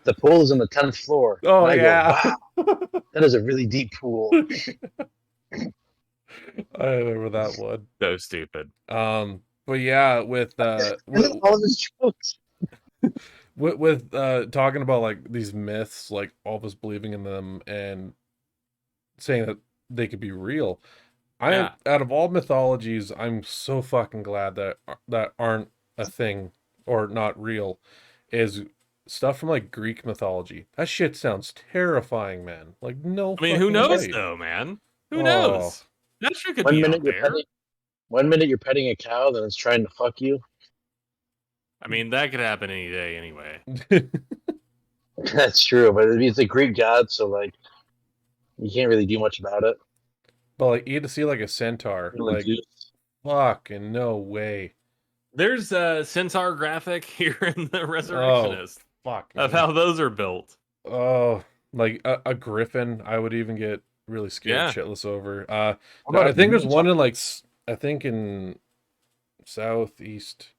Speaker 3: the pool is on the 10th floor, and
Speaker 2: oh
Speaker 3: I go,
Speaker 2: yeah.
Speaker 3: wow, that is a really deep pool.
Speaker 2: I remember that one.
Speaker 1: So stupid.
Speaker 2: But yeah, with
Speaker 3: And then all of his jokes.
Speaker 2: talking about like these myths, like all of us believing in them and saying that they could be real. I am
Speaker 1: Yeah.
Speaker 2: out of all mythologies, I'm so fucking glad that aren't a thing or not real. Is stuff from like Greek mythology. That shit sounds terrifying, man. Like no
Speaker 1: I mean, who
Speaker 2: fucking
Speaker 1: knows
Speaker 2: way.
Speaker 1: though, man? Who
Speaker 2: Oh.
Speaker 1: knows? That shit could
Speaker 3: One
Speaker 1: be
Speaker 3: minute
Speaker 1: out
Speaker 3: you're
Speaker 1: there.
Speaker 3: petting, 1 minute you're petting a cow, then it's trying to fuck you.
Speaker 1: I mean, that could happen any day anyway.
Speaker 3: That's true, but it's a Greek god, so like you can't really do much about it.
Speaker 2: But like you had to see like a centaur.
Speaker 3: Like
Speaker 2: Like
Speaker 3: Zeus.
Speaker 2: fucking no way.
Speaker 1: There's a centaur graphic here in the
Speaker 2: Oh
Speaker 1: Resurrectionist
Speaker 2: fuck
Speaker 1: of
Speaker 2: me.
Speaker 1: how those are built.
Speaker 2: Oh, like a griffin, I would even get really scared
Speaker 1: Yeah.
Speaker 2: shitless over.
Speaker 3: What
Speaker 2: No,
Speaker 3: about
Speaker 2: I
Speaker 3: a
Speaker 2: think there's one
Speaker 3: minotaur?
Speaker 2: in like I think in Southeast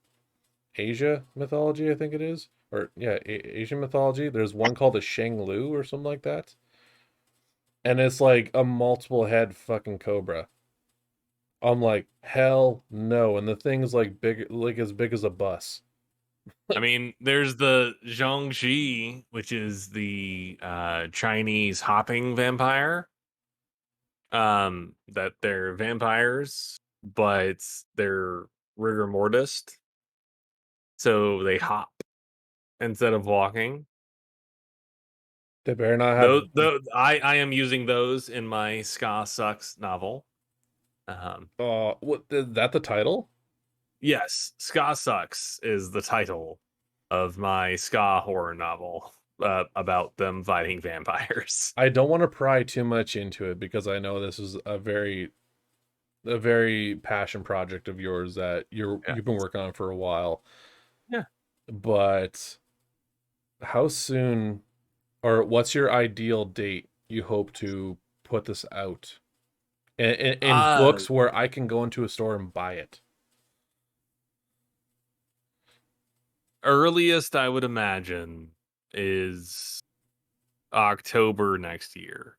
Speaker 2: Asia mythology. I think it is, or yeah, Asian mythology. There's one called a Shang Lu or something like that. and it's like a multiple head fucking cobra. I'm like, hell no. And the thing's like big, like as big as a bus.
Speaker 1: I mean, there's the Zhongxi, which is the Chinese hopping vampire. That they're vampires, but they're rigor mortis, so they hop instead of walking.
Speaker 2: They better not have.
Speaker 1: I am using those in my Ska Sucks novel.
Speaker 2: What is that? The title?
Speaker 1: Yes, Ska Sucks is the title of my ska horror novel about them fighting vampires.
Speaker 2: I don't want to pry too much into it because I know this is a very passion project of yours that you've been working on for a while.
Speaker 1: Yeah.
Speaker 2: But how soon, or what's your ideal date you hope to put this out? In books where I can go into a store and buy it.
Speaker 1: Earliest I would imagine is October next year.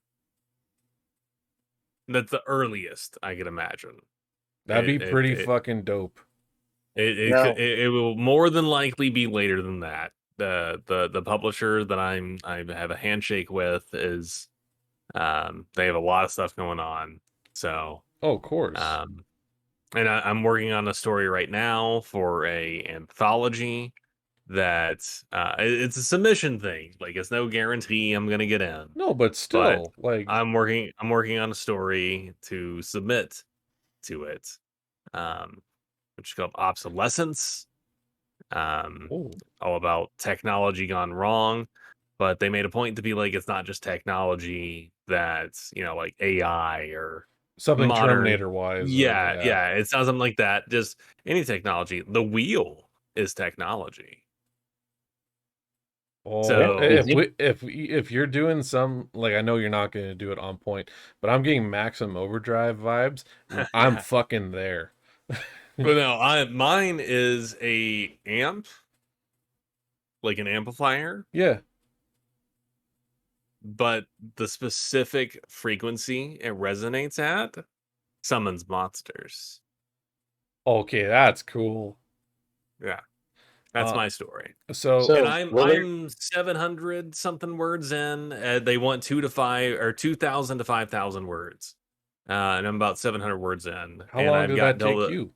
Speaker 1: That's the earliest I could imagine.
Speaker 2: That'd be pretty
Speaker 1: it,
Speaker 2: fucking dope.
Speaker 1: it will more than likely be later than that. The publisher that I have a handshake with is they have a lot of stuff going on. So
Speaker 2: Oh, of course.
Speaker 1: And I'm working on a story right now for a anthology that it's a submission thing. Like it's no guarantee I'm gonna get in.
Speaker 2: No, but still, like
Speaker 1: I'm working on a story to submit to it. Which is called Obsolescence. All about technology gone wrong. But they made a point to be like it's not just technology that's, like AI or
Speaker 2: something
Speaker 1: modern.
Speaker 2: Terminator wise.
Speaker 1: Yeah, it's not something like that. Just any technology. The wheel is technology.
Speaker 2: Oh,
Speaker 1: So
Speaker 2: if you're doing some, like, I know you're not going to do it on point, but I'm getting Maximum Overdrive vibes. I'm fucking there.
Speaker 1: but no, mine is a amp, like an amplifier.
Speaker 2: Yeah.
Speaker 1: But the specific frequency it resonates at summons monsters.
Speaker 2: Okay, that's cool.
Speaker 1: Yeah. That's my story.
Speaker 2: So
Speaker 1: And I'm 700 something words in. They want 2,000 to 5,000 words. And I'm about 700 words in.
Speaker 2: how
Speaker 1: And
Speaker 2: long
Speaker 1: I've
Speaker 2: did
Speaker 1: got
Speaker 2: that take you?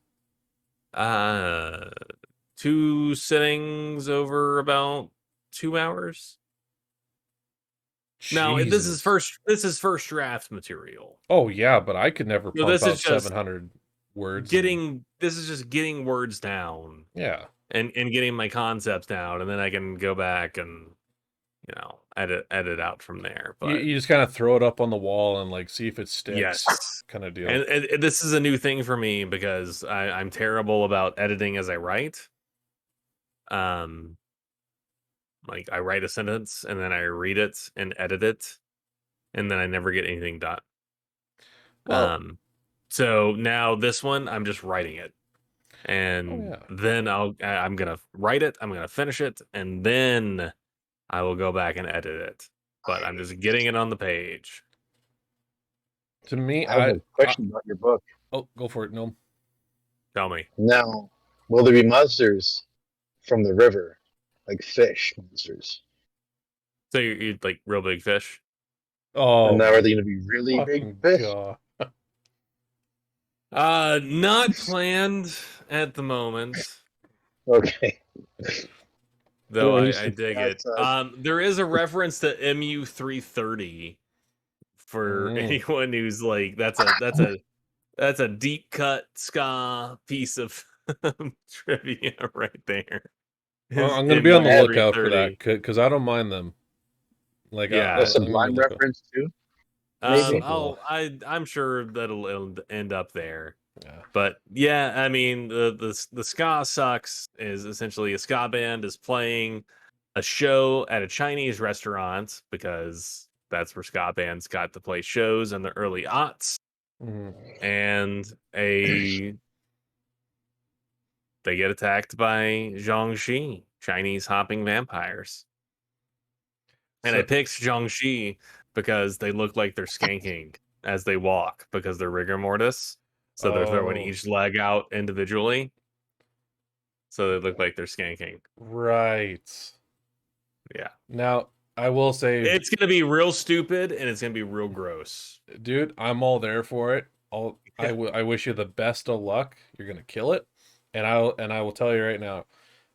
Speaker 1: 2 sittings over about 2 hours. Now, this is first draft material.
Speaker 2: Oh yeah, but I could never
Speaker 1: So
Speaker 2: pump
Speaker 1: this
Speaker 2: out
Speaker 1: is just
Speaker 2: 700 words.
Speaker 1: this is just getting words down.
Speaker 2: Yeah.
Speaker 1: And getting my concepts down, and then I can go back and edit out from there. But
Speaker 2: You just kind of throw it up on the wall and like see if it sticks.
Speaker 1: yes,
Speaker 2: kind of deal.
Speaker 1: And this is a new thing for me because I'm terrible about editing as I write. Like I write a sentence and then I read it and edit it, and then I never get anything done.
Speaker 2: Well,
Speaker 1: so now this one I'm just writing it. And then I'm gonna write it, I'm gonna finish it, and then I will go back and edit it. But I'm just getting it on the page.
Speaker 2: To me,
Speaker 3: I have a question about your book.
Speaker 2: Oh, go for it, no.
Speaker 1: Tell me.
Speaker 3: Now, will there be monsters from the river, like fish monsters?
Speaker 1: So you're like real big fish?
Speaker 2: Oh,
Speaker 3: and now are they going to be really big fish?
Speaker 1: Not planned at the moment.
Speaker 3: Okay.
Speaker 1: Though I dig it. There is a reference to MU330 for anyone who's like that's a deep cut ska piece of trivia right there.
Speaker 2: I'm gonna be on the lookout for that because I don't mind them. Like
Speaker 1: yeah,
Speaker 3: a Sublime reference too.
Speaker 1: Maybe. I'm sure that'll end up there.
Speaker 2: Yeah.
Speaker 1: But yeah, I mean the Ska Sucks is essentially a ska band is playing a show at a Chinese restaurant because that's where ska bands got to play shows in the early aughts. And they get attacked by Zhongxi, Chinese hopping vampires. And I picked Zhongxi because they look like they're skanking as they walk because they're rigor mortis. So they're throwing
Speaker 2: Oh,
Speaker 1: each leg out individually. So they look like they're skanking.
Speaker 2: right.
Speaker 1: Yeah.
Speaker 2: Now, I will say,
Speaker 1: It's going to be real stupid and it's going to be real gross.
Speaker 2: dude, I'm all there for it. I wish you the best of luck. You're gonna kill it, and I will tell you right now,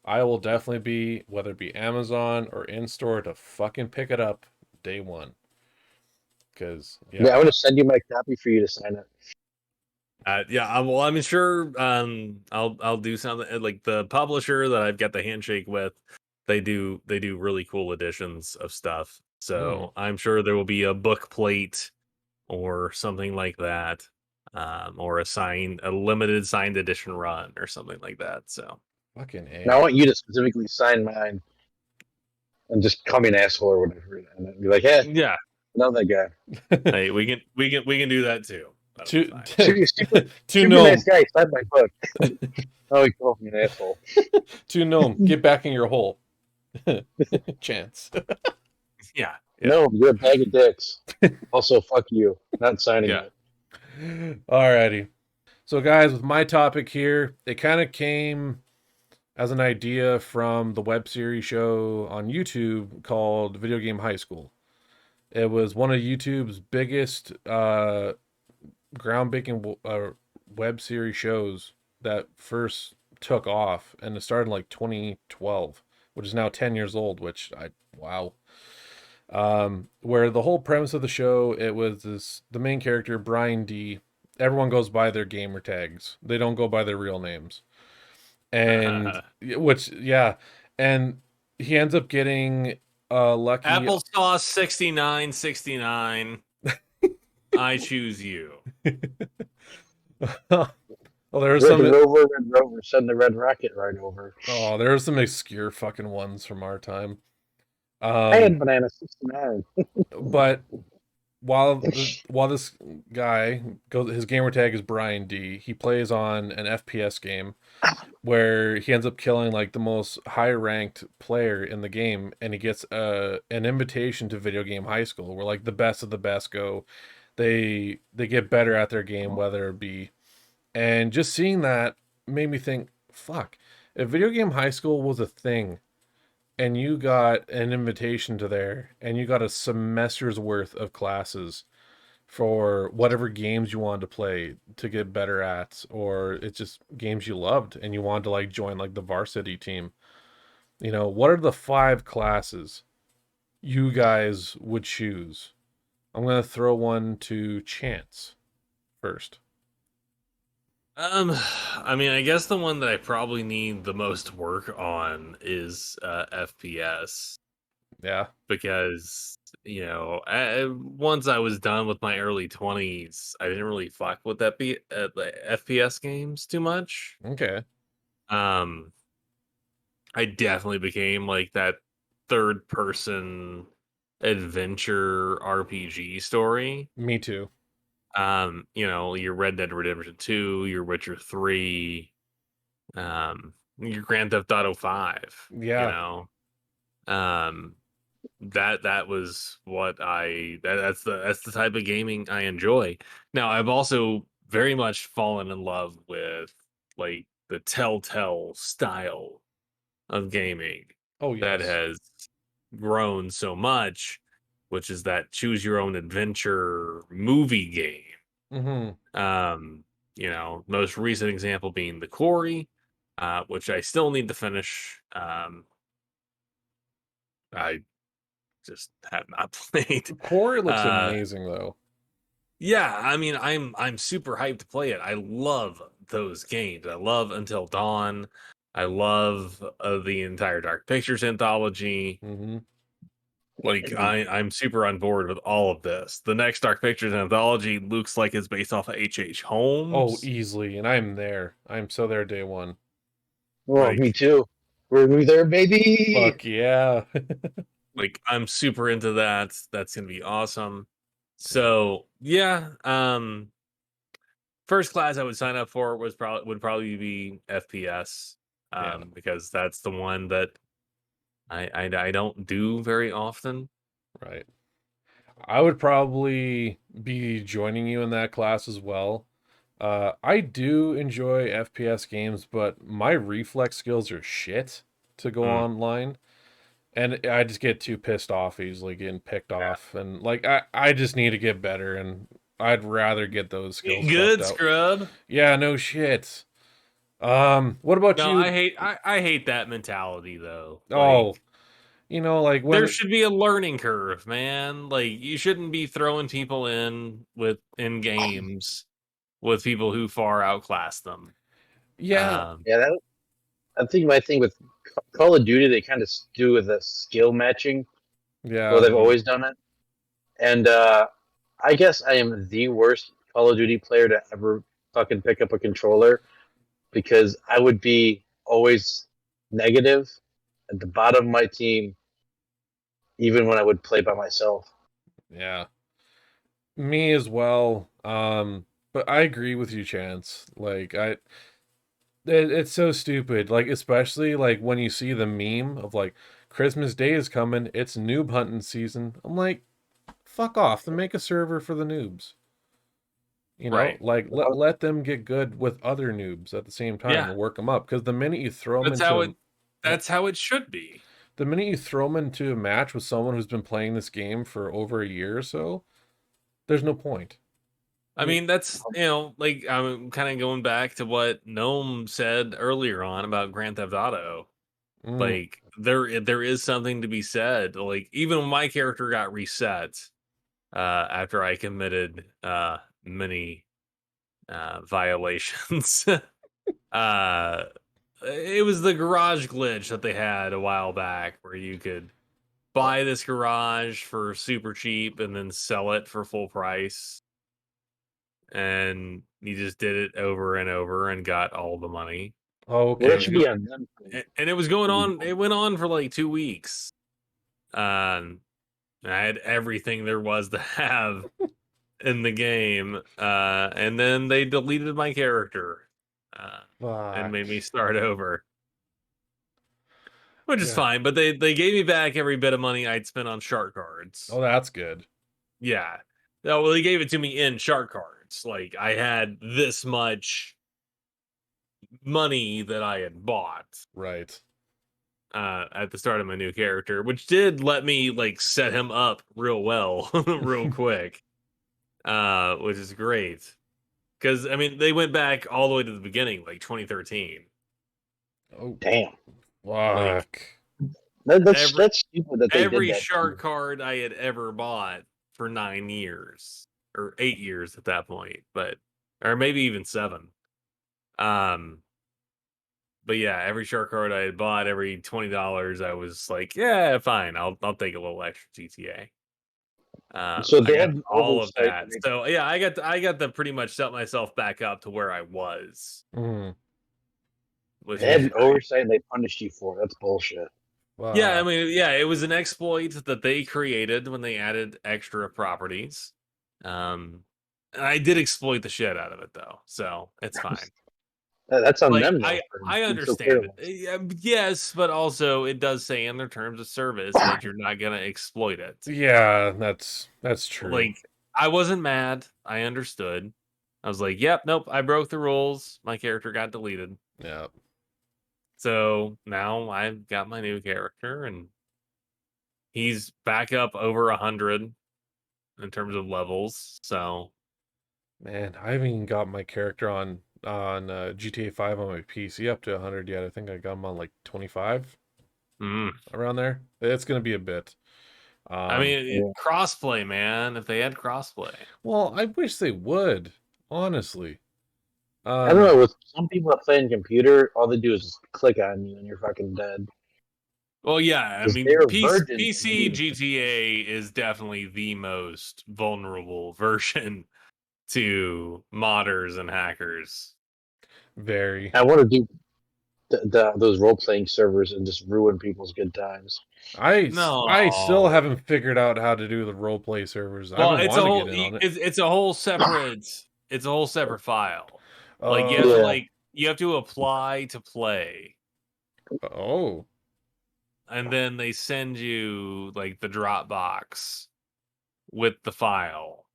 Speaker 2: I will definitely be, whether it be Amazon or in store, to fucking pick it up day one. Because
Speaker 3: Yeah,
Speaker 2: yeah,
Speaker 3: I'm gonna send you my copy for you to sign it.
Speaker 1: Well, I'm sure I'll do something like the publisher that I've got the handshake with. They do really cool editions of stuff.
Speaker 2: mm,
Speaker 1: So I'm sure there will be a book plate or something like that, or a limited signed edition run or something like that. So
Speaker 2: fucking
Speaker 3: Now I
Speaker 2: a.
Speaker 3: want you to specifically sign mine and just call me an asshole or whatever, and then be like, "Hey,
Speaker 1: yeah,
Speaker 3: I know that guy.
Speaker 1: hey, we can do that too. That'll be
Speaker 2: To
Speaker 1: fine.
Speaker 2: to
Speaker 3: Super nice
Speaker 2: gnome,
Speaker 3: guy. Signed my book." Oh, he called me an asshole.
Speaker 2: to gnome, get back in your hole. Chance.
Speaker 1: Yeah, yeah,
Speaker 3: No, you're a bag of dicks. Also, fuck you. Not signing
Speaker 1: yeah.
Speaker 3: it.
Speaker 2: Alrighty. So guys, with my topic here, it kind of came as an idea from the web series show on YouTube called Video Game High School. It was one of YouTube's biggest groundbreaking web series shows that first took off, and it started in like 2012, which is now 10 years old, which wow. Where the whole premise of the show, it was the main character, Brian D. Everyone goes by their gamer tags. They don't go by their real names. And which, yeah, and he ends up getting lucky.
Speaker 1: Applesauce 6969. I choose you.
Speaker 2: Well, there's
Speaker 3: Red
Speaker 2: some
Speaker 3: Rover, send the red rocket right over.
Speaker 2: there's some obscure fucking ones from our time.
Speaker 3: I had banana 69.
Speaker 2: But while this guy goes, his gamer tag is Brian D. He plays on an FPS game where he ends up killing like the most high ranked player in the game, and he gets an invitation to Video Game High School, where like the best of the best go. They get better at their game, whether it be, and just seeing that made me think, fuck, if Video Game High School was a thing and you got an invitation to there and you got a semester's worth of classes for whatever games you wanted to play to get better at, or it's just games you loved and you wanted to like join like the varsity team, what are the 5 classes you guys would choose? I'm gonna throw one to Chance first.
Speaker 1: I mean, I guess the one that I probably need the most work on is FPS
Speaker 2: Yeah.
Speaker 1: because once I was done with my early 20s, I didn't really fuck with the FPS games too much.
Speaker 2: Okay.
Speaker 1: Um, I definitely became like that third person adventure RPG story.
Speaker 2: Me too.
Speaker 1: Your Red Dead Redemption 2, your Witcher 3, your Grand Theft Auto 5,
Speaker 2: Yeah.
Speaker 1: Um that was what that's the type of gaming I enjoy. Now, I've also very much fallen in love with like the Telltale style of gaming
Speaker 2: Oh
Speaker 1: that
Speaker 2: yes.
Speaker 1: has grown so much, which is that choose your own adventure movie game.
Speaker 2: Mm-hmm.
Speaker 1: Most recent example being The Quarry, which I still need to finish. I just have not played.
Speaker 2: Core looks
Speaker 1: Uh,
Speaker 2: amazing though.
Speaker 1: yeah, I mean, I'm super hyped to play it. I love those games. I love Until Dawn. I love the entire Dark Pictures anthology.
Speaker 2: Mm-hmm.
Speaker 1: Like I'm super on board with all of this. The next Dark Pictures anthology looks like it's based off of H.H.
Speaker 2: Oh,
Speaker 1: Holmes.
Speaker 2: easily, and I'm there. I'm so there day one.
Speaker 3: Oh, me
Speaker 1: Like
Speaker 3: too. We're there, baby.
Speaker 2: Fuck yeah.
Speaker 1: I'm super into that. That's gonna be awesome. So yeah, first class I would sign up for would probably be FPS,
Speaker 2: Yeah.
Speaker 1: because that's the one that I don't do very often.
Speaker 2: Right. I would probably be joining you in that class as well. I do enjoy FPS games, but my reflex skills are shit to go
Speaker 1: Mm.
Speaker 2: online. And I just get too pissed off easily getting picked off. And like I just need to get better and I'd rather get those skills fucked
Speaker 1: Good
Speaker 2: out.
Speaker 1: scrub.
Speaker 2: Yeah, no shit. What about
Speaker 1: No,
Speaker 2: you?
Speaker 1: I hate that mentality though.
Speaker 2: Oh,
Speaker 1: Like
Speaker 2: like
Speaker 1: there
Speaker 2: when
Speaker 1: should be a learning curve, man. Like you shouldn't be throwing people in games with people who far outclass them.
Speaker 2: yeah,
Speaker 3: Yeah, I think my thing with Call of Duty, they kind of do with the skill matching. Well,
Speaker 2: yeah.
Speaker 3: they've
Speaker 1: Mhm.
Speaker 3: always done it, and I guess I am the worst Call of Duty player to ever fucking pick up a controller because I would be always negative at the bottom of my team, even when I would play by myself.
Speaker 2: Yeah. Me as well. But I agree with you, Chance. Like it's so stupid. Like especially like when you see the meme of like Christmas Day is coming, it's noob hunting season. I'm like, fuck off. Then make a server for the noobs.
Speaker 1: Right.
Speaker 2: Like let them get good with other noobs at the same time
Speaker 1: Yeah.
Speaker 2: and work them up. Because the minute you throw them
Speaker 1: That's how
Speaker 2: into
Speaker 1: it that's how it should be.
Speaker 2: the minute you throw them into a match with someone who's been playing this game for over a year or so, there's no point.
Speaker 1: I mean, that's like I'm kind of going back to what Gnome said earlier on about Grand Theft Auto.
Speaker 2: Mm,
Speaker 1: Like there is something to be said. Like even when my character got reset after I committed many violations, uh, it was the garage glitch that they had a while back where you could buy this garage for super cheap and then sell it for full price. And you just did it over and over and got all the money.
Speaker 3: Well,
Speaker 1: And it
Speaker 3: that
Speaker 1: was
Speaker 3: should
Speaker 2: okay.
Speaker 3: be on them.
Speaker 1: and it was going on. It went on for like 2 weeks. Um, I had everything there was to have in the game, and then they deleted my character, uh, and
Speaker 2: Fuck.
Speaker 1: made me start over, which is
Speaker 2: Yeah.
Speaker 1: fine. But they gave me back every bit of money I'd spent on shark cards.
Speaker 2: Oh, that's good.
Speaker 1: Yeah. No, well, they gave it to me in shark cards. Like I had this much money that I had bought
Speaker 2: Right.
Speaker 1: at the start of my new character, which did let me like set him up real well, real quick, which is great. Because I mean, they went back all the way to the beginning, like 2013.
Speaker 2: Oh,
Speaker 3: Damn,
Speaker 1: Like
Speaker 2: fuck.
Speaker 1: every
Speaker 3: that's stupid that they did
Speaker 1: every
Speaker 3: that.
Speaker 1: shark card I had ever bought for 9 years or 8 years at that point, but or maybe even 7. Um, but yeah, every shark card I had bought, every $20, I was like, yeah, fine, I'll take a little extra GTA.
Speaker 3: So
Speaker 1: I
Speaker 3: they
Speaker 1: got
Speaker 3: had an
Speaker 1: all of
Speaker 3: oversight.
Speaker 1: that.
Speaker 3: And they,
Speaker 1: So yeah, I got to pretty much set myself back up to where I was,
Speaker 2: Mm,
Speaker 1: which
Speaker 3: they had
Speaker 1: was
Speaker 3: an
Speaker 1: nice.
Speaker 3: oversight and they punished you for it. That's bullshit.
Speaker 1: Yeah, I
Speaker 2: fuck.
Speaker 1: mean, yeah, it was an exploit that they created when they added extra properties. And I did exploit the shit out of it though, so it's fine.
Speaker 3: That's on
Speaker 1: Like
Speaker 3: them though for
Speaker 1: I
Speaker 3: being so
Speaker 1: understand it.
Speaker 3: careless.
Speaker 1: Yes, but also it does say in their terms of service that you're not gonna exploit it.
Speaker 2: Yeah, that's true.
Speaker 1: Like I wasn't mad. I understood. I was like, "Yep, nope, I broke the rules. My character got deleted."
Speaker 2: Yeah.
Speaker 1: So now I've got my new character, and he's back up over 100 in terms of levels. So
Speaker 2: Man, I haven't even got my character on GTA 5 on my PC up to 100 yet. I think I got him on like 25
Speaker 1: mm.
Speaker 2: around there. It's gonna be a bit.
Speaker 1: I
Speaker 2: Um,
Speaker 1: mean,
Speaker 3: Yeah.
Speaker 1: crossplay, man. If they had crossplay,
Speaker 2: well, I wish they would, honestly.
Speaker 3: I don't know.
Speaker 2: Um,
Speaker 3: With some people that play on computer, all they do is just click on you and you're fucking dead.
Speaker 1: well, yeah. I
Speaker 3: Because
Speaker 1: mean,
Speaker 3: they're virgins. And they
Speaker 1: PC
Speaker 3: do.
Speaker 1: GTA is definitely the most vulnerable version to modders and hackers.
Speaker 2: very.
Speaker 3: I want to do those role playing servers and just ruin people's good times.
Speaker 2: I still
Speaker 1: No.
Speaker 2: haven't figured out how to do the role play servers. I've
Speaker 1: Well,
Speaker 2: been wanting to get in on it.
Speaker 1: it's a whole separate file. Like
Speaker 2: Oh,
Speaker 1: you have to apply to play,
Speaker 2: oh,
Speaker 1: and then they send you like the Dropbox with the file,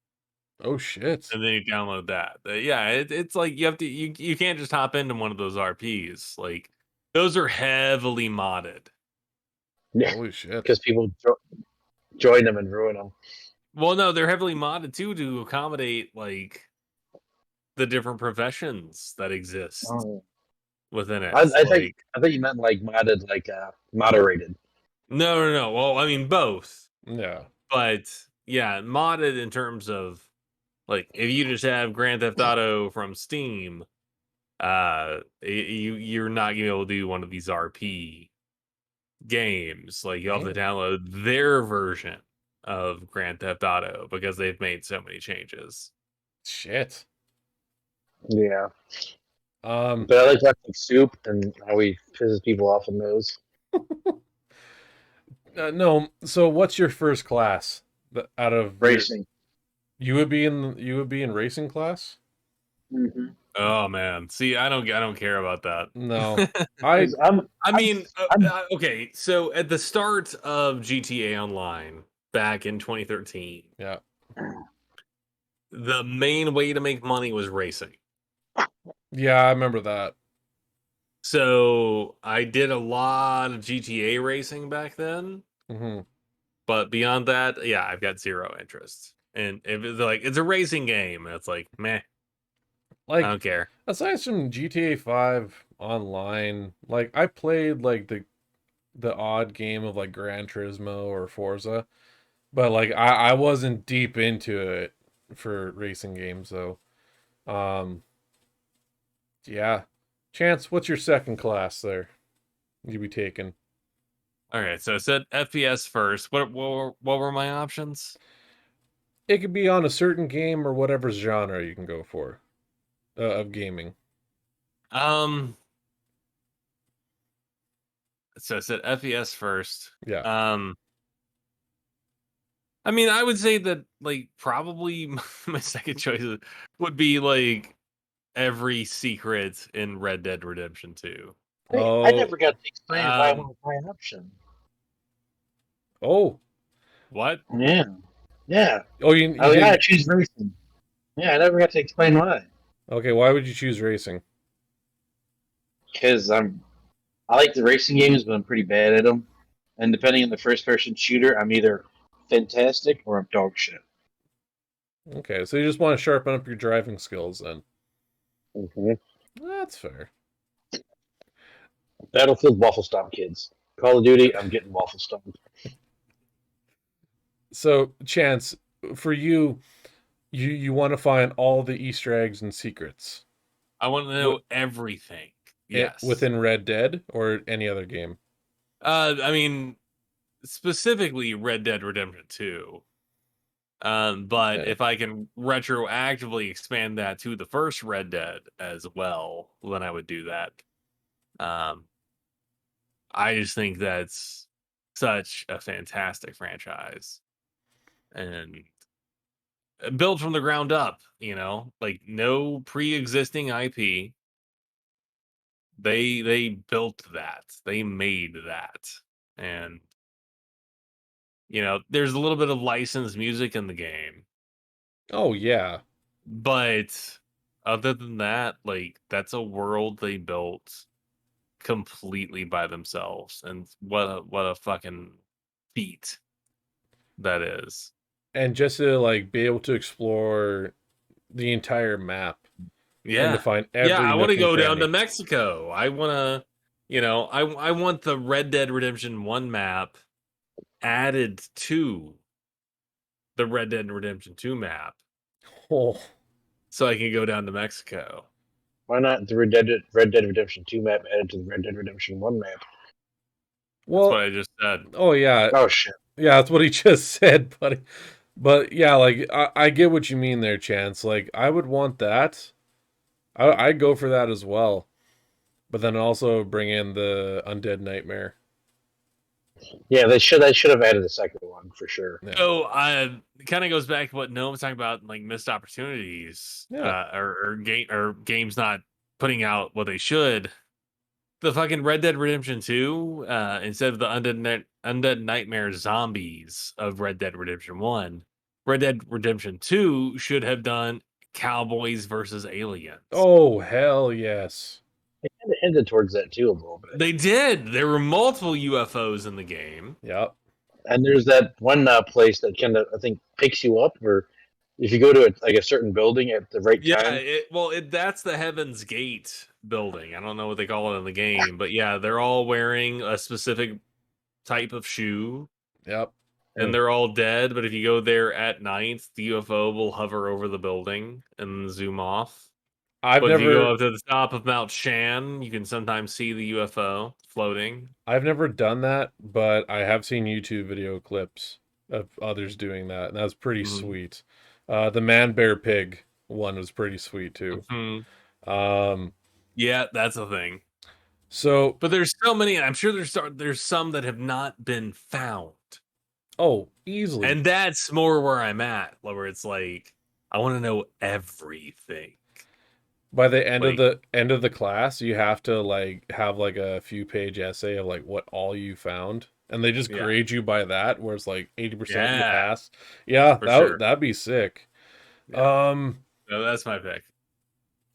Speaker 2: Oh shit.
Speaker 1: and then you download that. Yeah, it's like you have to you can't just hop into one of those RPs. Like those are heavily modded.
Speaker 3: Yeah,
Speaker 2: Holy shit.
Speaker 3: because people join them and ruin them.
Speaker 1: Well, no, they're heavily modded too to accommodate like the different professions that exist
Speaker 3: Oh.
Speaker 1: within it.
Speaker 3: I think
Speaker 1: Like
Speaker 3: I thought you meant like modded, like moderated.
Speaker 1: no. Well, I mean both,
Speaker 2: Yeah.
Speaker 1: but yeah, modded in terms of like if you just have Grand Theft Auto from Steam, you're not gonna be able to do one of these RP games. Like you have to
Speaker 2: Damn.
Speaker 1: download their version of Grand Theft Auto because they've made so many changes.
Speaker 2: Shit.
Speaker 3: Yeah,
Speaker 2: Um
Speaker 3: but I like watching Soup and how he pisses people off in those.
Speaker 2: no, so what's your first class out of your
Speaker 3: Racing.
Speaker 2: you would be in racing class?
Speaker 3: Mm-hmm.
Speaker 1: Oh man, see, I don't care about that.
Speaker 2: No. I
Speaker 1: I mean,
Speaker 3: I'm
Speaker 1: okay, so at the start of GTA Online back in 2013,
Speaker 2: yeah.
Speaker 1: the main way to make money was racing.
Speaker 2: Yeah, I remember that.
Speaker 1: So I did a lot of GTA racing back then,
Speaker 2: Hmm.
Speaker 1: but beyond that, yeah, I've got zero interest. And if it's like it's a racing game, it's like meh, I
Speaker 2: Like
Speaker 1: don't care.
Speaker 2: aside from GTA 5 online, like I played like the odd game of like Gran Turismo or Forza, but like I wasn't deep into it for racing games though. Um yeah. Chance, what's your second class there you be taking?
Speaker 1: All right, so I said FPS first. What were my options?
Speaker 2: It could be on a certain game or whatever genre you can go for of gaming.
Speaker 1: Um, so I said FPS first.
Speaker 2: Yeah.
Speaker 1: Um, I mean, I would say that like probably my second choice would be like every secret in Red Dead Redemption 2.
Speaker 3: Hey, I
Speaker 2: Oh,
Speaker 3: never got to explain why I
Speaker 1: Um,
Speaker 3: want my option.
Speaker 2: oh,
Speaker 1: what?
Speaker 3: Yeah, yeah.
Speaker 2: oh! You
Speaker 3: Oh yeah, I
Speaker 2: did.
Speaker 3: choose racing. Yeah, I never got to explain why.
Speaker 2: Okay, why would you choose racing?
Speaker 3: Because I like the racing games, but I'm pretty bad at them. And depending on the first person shooter, I'm either fantastic or I'm dog shit.
Speaker 2: Okay, so you just want to sharpen up your driving skills then.
Speaker 3: Mm-hmm.
Speaker 2: That's fair.
Speaker 3: Battlefield Waffle Stomp kids. Call of Duty, I'm getting Waffle Stomped.
Speaker 2: So, Chance, for you, you want to find all the Easter eggs and secrets.
Speaker 1: I want to know everything. Yes.
Speaker 2: Within Red Dead or any other game.
Speaker 1: I mean, specifically Red Dead Redemption 2. But
Speaker 2: Yeah.
Speaker 1: if I can retroactively expand that to the first Red Dead as well, then I would do that. Um, I just think that's such a fantastic franchise and built from the ground up, like no pre-existing IP. They built that. They made that. And there's a little bit of licensed music in the game.
Speaker 2: Oh yeah.
Speaker 1: But other than that, like that's a world they built completely by themselves. And what a fucking feat that is.
Speaker 2: And just to like be able to explore the entire map and to
Speaker 1: Yeah.
Speaker 2: find
Speaker 1: Yeah,
Speaker 2: every
Speaker 1: I want
Speaker 2: nook
Speaker 1: to
Speaker 2: and
Speaker 1: go down to
Speaker 2: cranny.
Speaker 1: Mexico. I want to, I want the Red Dead Redemption 1 map added to the Red Dead Redemption 2 map
Speaker 2: Oh,
Speaker 1: so I can go down to Mexico.
Speaker 3: Why not the Red Dead Redemption 2 map added to the Red Dead Redemption 1 map?
Speaker 1: That's what
Speaker 2: well,
Speaker 1: I just said.
Speaker 2: oh yeah.
Speaker 3: Oh shit.
Speaker 2: Yeah, that's what he just said, buddy. But yeah, like I get what you mean there, Chance. Like I would want that. I'd go for that as well. But then also bring in the Undead Nightmare.
Speaker 3: Yeah, they should have added a second one for sure.
Speaker 2: Yeah.
Speaker 1: So it kind of goes back to what Noah was talking about, like missed opportunities,
Speaker 2: Yeah.
Speaker 1: or games not putting out what they should. The fucking Red Dead Redemption 2, instead of the Undead Nightmare zombies of Red Dead Redemption 1, Red Dead Redemption 2 should have done Cowboys versus Aliens.
Speaker 2: Oh, hell yes.
Speaker 3: They kind of hinted towards that too a little bit.
Speaker 1: They did. There were multiple UFOs in the game.
Speaker 2: Yep.
Speaker 3: And there's that one place that kind of, I think, picks you up, or if you go to a certain building at the right time.
Speaker 1: That's the Heaven's Gate building. I don't know what they call it in the game, but yeah, they're all wearing a specific type of shoe.
Speaker 2: Yep.
Speaker 1: And they're all dead, but if you go there at night, the UFO will hover over the building and zoom off. If you go up to the top of Mount Shan, you can sometimes see the UFO floating.
Speaker 2: I've never done that, but I have seen YouTube video clips of others doing that, and that's pretty sweet. The Man Bear Pig one was pretty sweet too.
Speaker 1: Yeah, that's a thing.
Speaker 2: So,
Speaker 1: but there's so many. I'm sure there's some that have not been found.
Speaker 2: Oh, easily.
Speaker 1: And that's more where I'm at, where it's like I want to know everything.
Speaker 2: By the end of the class, you have to have a few page essay of what all you found, and they just grade you by that, where it's 80% you pass. Yeah, that'd be sick.
Speaker 1: Yeah. No, that's my pick.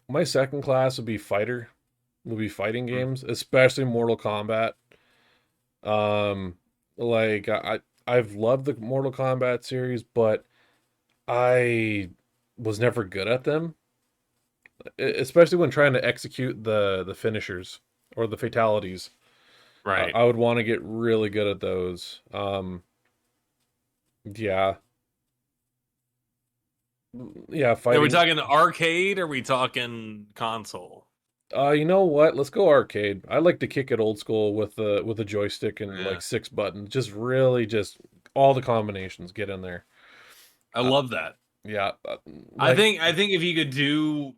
Speaker 2: My second class would be fighter. Would be fighting games, especially Mortal Kombat. I've loved the Mortal Kombat series, but I was never good at them. Especially when trying to execute the finishers or the fatalities.
Speaker 1: Right.
Speaker 2: I would want to get really good at those. Yeah. Yeah, fighting.
Speaker 1: Are we talking arcade or are we talking console?
Speaker 2: You know what? Let's go arcade. I like to kick it old school with a joystick and 6 buttons. Just really all the combinations get in there.
Speaker 1: I love that.
Speaker 2: Yeah.
Speaker 1: I think if you could do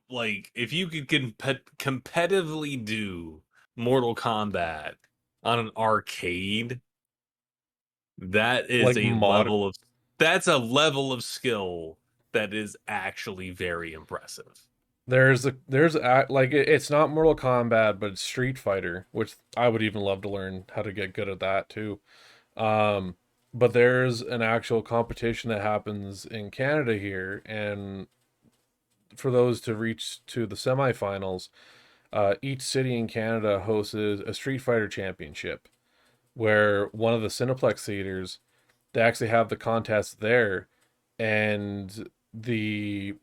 Speaker 1: if you could competitively do Mortal Kombat on an arcade, that is that's a level of skill that is actually very impressive.
Speaker 2: It's not Mortal Kombat, but it's Street Fighter, which I would even love to learn how to get good at that too. But there's an actual competition that happens in Canada here, and for those to reach to the semifinals, each city in Canada hosts a Street Fighter championship, where one of the Cineplex theaters, they actually have the contest there, and the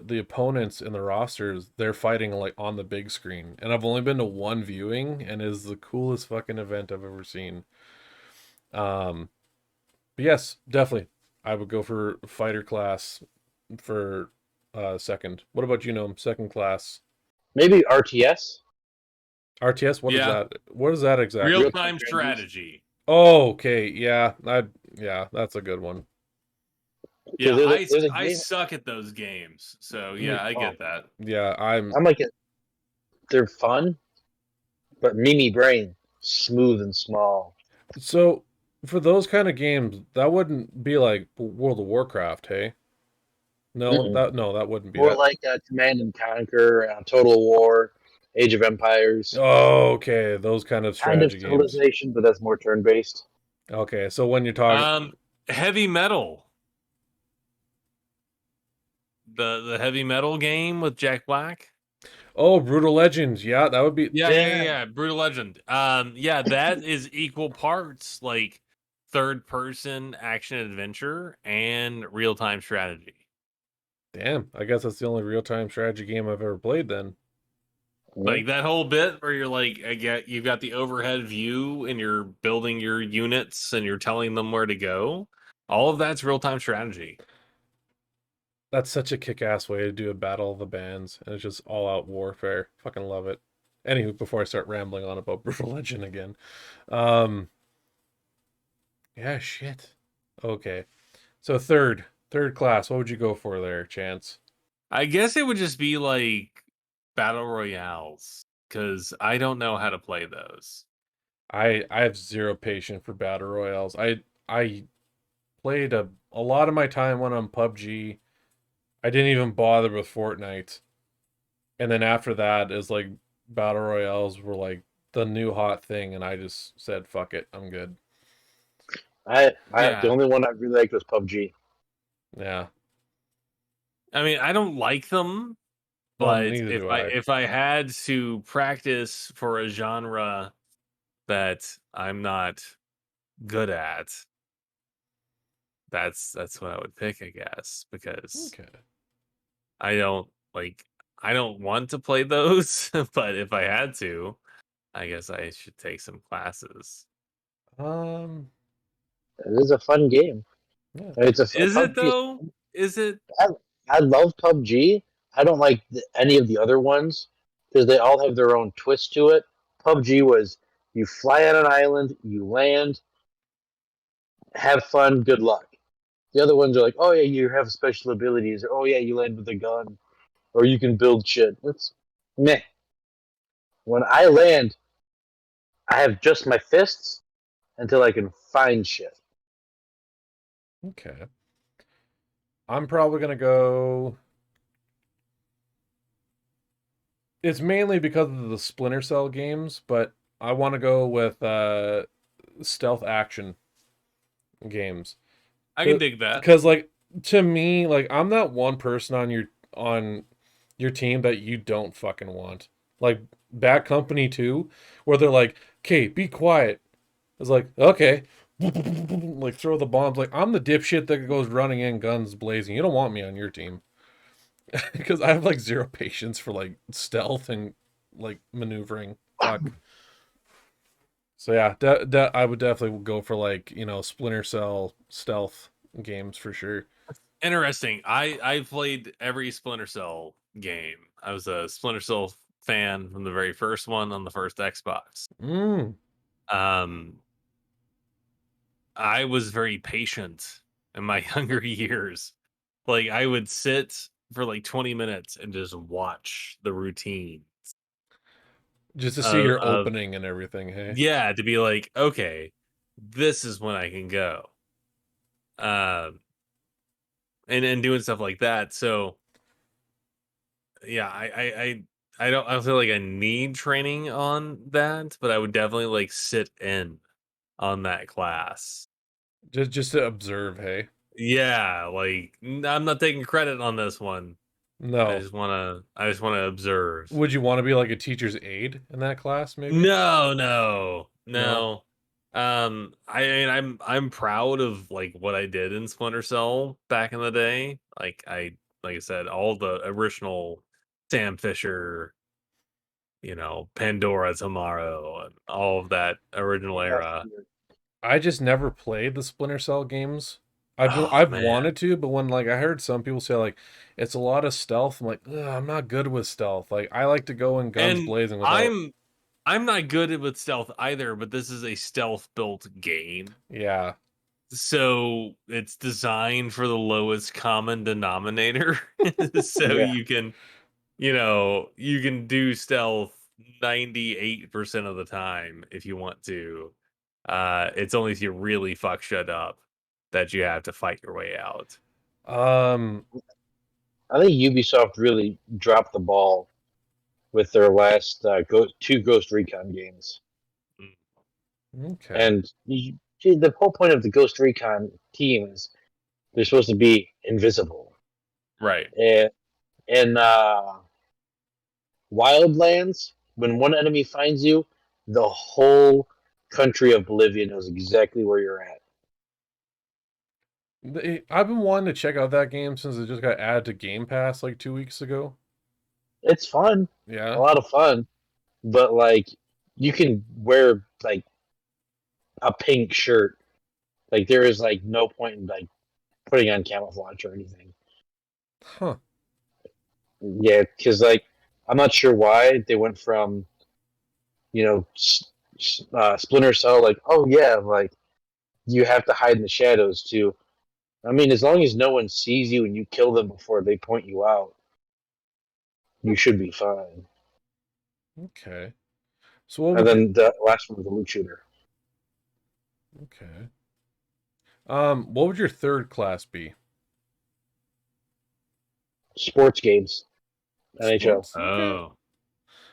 Speaker 2: opponents in the rosters, they're fighting on the big screen. And I've only been to one viewing, and it is the coolest fucking event I've ever seen. But yes, definitely, I would go for fighter class for second. What about second class?
Speaker 3: Maybe RTS.
Speaker 2: RTS? What is that? What is that exactly?
Speaker 1: Real-time strategy.
Speaker 2: Oh, okay. Yeah, that's a good one.
Speaker 1: Yeah, I suck at those games, so yeah, I get that.
Speaker 2: Yeah, I'm
Speaker 3: like it. They're fun, but Mimi brain smooth and small.
Speaker 2: So for those kind of games, that wouldn't be like World of Warcraft, hey? No, that wouldn't be.
Speaker 3: More like Command and Conquer, Total War, Age of Empires.
Speaker 2: Oh, okay, those kind of strategy games.
Speaker 3: Civilization, but that's more turn-based.
Speaker 2: Okay, so when you're talking
Speaker 1: heavy metal, the heavy metal game with Jack Black.
Speaker 2: Oh, Brutal Legends. Yeah, that would be.
Speaker 1: Yeah. Brutal Legend. That is equal parts third-person action adventure and real-time strategy.
Speaker 2: Damn, I guess that's the only real-time strategy game I've ever played then.
Speaker 1: That whole bit where you're you've got the overhead view and you're building your units and you're telling them where to go. All of that's real-time strategy.
Speaker 2: That's such a kick-ass way to do a Battle of the Bands, and it's just all-out warfare. Fucking love it. Anywho, before I start rambling on about Brutal Legend again. Yeah, shit. Okay. So third class, what would you go for there, Chance?
Speaker 1: I guess it would just be Battle Royales, because I don't know how to play those.
Speaker 2: I have zero patience for Battle Royales. I played a lot of my time went on PUBG. I didn't even bother with Fortnite. And then after that is Battle Royales were the new hot thing, and I just said, fuck it, I'm good.
Speaker 3: The only one I really liked was PUBG.
Speaker 2: Yeah.
Speaker 1: I mean, I don't like them,
Speaker 2: Well,
Speaker 1: but
Speaker 2: neither do I.
Speaker 1: if I had to practice for a genre that I'm not good at, that's what I would pick, I guess, because
Speaker 2: Okay.
Speaker 1: I don't like I don't want to play those, but if I had to, I guess I should take some classes.
Speaker 2: Um.
Speaker 3: It is a fun game.
Speaker 2: Yeah.
Speaker 3: It's a
Speaker 1: Is it
Speaker 3: PUBG.
Speaker 1: though? Is it?
Speaker 3: I love PUBG. I don't like any of the other ones because they all have their own twist to it. PUBG was you fly on an island, you land, have fun, good luck. The other ones are like, oh yeah, you have special abilities, or oh yeah, you land with a gun, or you can build shit. It's meh. When I land, I have just my fists until I can find shit.
Speaker 2: Okay. I'm probably gonna go. It's mainly because of the Splinter Cell games, but I want to go with stealth action games.
Speaker 1: I can dig that.
Speaker 2: Because like to me, like I'm that one person on your team that you don't fucking want. Like Bad Company 2, where they're like, "Okay, be quiet." It's like, "Okay." Like throw the bombs. Like I'm the dipshit that goes running in, guns blazing. You don't want me on your team because I have like zero patience for like stealth and like maneuvering. Fuck. So yeah, I would definitely go for like Splinter Cell stealth games for sure.
Speaker 1: Interesting. I played every Splinter Cell game. I was a Splinter Cell fan from the very first one on the first Xbox.
Speaker 2: Mm.
Speaker 1: Um, I was very patient in my younger years. Like I would sit for like 20 minutes and just watch the routine
Speaker 2: Just to see your
Speaker 1: of
Speaker 2: opening and everything, hey?
Speaker 1: yeah, to be like, okay, this is when I can go. Um, and doing stuff like that. So yeah, I don't feel like I need training on that, but I would definitely like sit in on that class.
Speaker 2: Just to observe, hey?
Speaker 1: Yeah, like I'm not taking credit on this one.
Speaker 2: No.
Speaker 1: I just wanna observe.
Speaker 2: Would you want to be like a teacher's aide in that class, maybe?
Speaker 1: No, no,
Speaker 2: No.
Speaker 1: no. I mean, I'm proud of like what I did in Splinter Cell back in the day. Like I said, all the original Sam Fisher, Pandora Tomorrow, and all of that original era.
Speaker 2: I just never played the Splinter Cell games.
Speaker 1: Oh
Speaker 2: I've
Speaker 1: man.
Speaker 2: wanted to, but when like I heard some people say like it's a lot of stealth, I'm like, "Ugh, I'm not good with stealth. Like I like to go in guns
Speaker 1: And
Speaker 2: blazing without."
Speaker 1: I'm not good with stealth either, but this is a stealth built game.
Speaker 2: Yeah.
Speaker 1: So it's designed for the lowest common denominator. So
Speaker 3: Yeah,
Speaker 1: you can do stealth 98% of the time if you want to. It's only if you really fuck shit up that you have to fight your way out.
Speaker 2: Um.
Speaker 3: I think Ubisoft really dropped the ball with their last two Ghost Recon games.
Speaker 1: Mm.
Speaker 2: Okay.
Speaker 3: And the whole point of the Ghost Recon team is they're supposed to be invisible.
Speaker 1: Right.
Speaker 3: And in Wildlands, when one enemy finds you, the whole country of Bolivia knows exactly where you're at.
Speaker 2: I've been wanting to check out that game since it just got added to Game Pass like 2 weeks ago.
Speaker 3: It's fun, a
Speaker 2: Yeah.
Speaker 3: lot of fun, but like you can wear like a pink shirt. Like there is like no point in like putting on camouflage or anything.
Speaker 2: Huh.
Speaker 3: Yeah, because like I'm not sure why they went from Splinter Cell like oh yeah like you have to hide in the shadows to I mean as long as no one sees you and you kill them before they point you out, you should be fine.
Speaker 2: Okay. So what
Speaker 3: And
Speaker 2: would you?
Speaker 3: then the last one was a loot shooter,
Speaker 2: Okay. What would your third class be?
Speaker 3: sports games, NHL.
Speaker 2: Sports. Okay.
Speaker 1: Oh.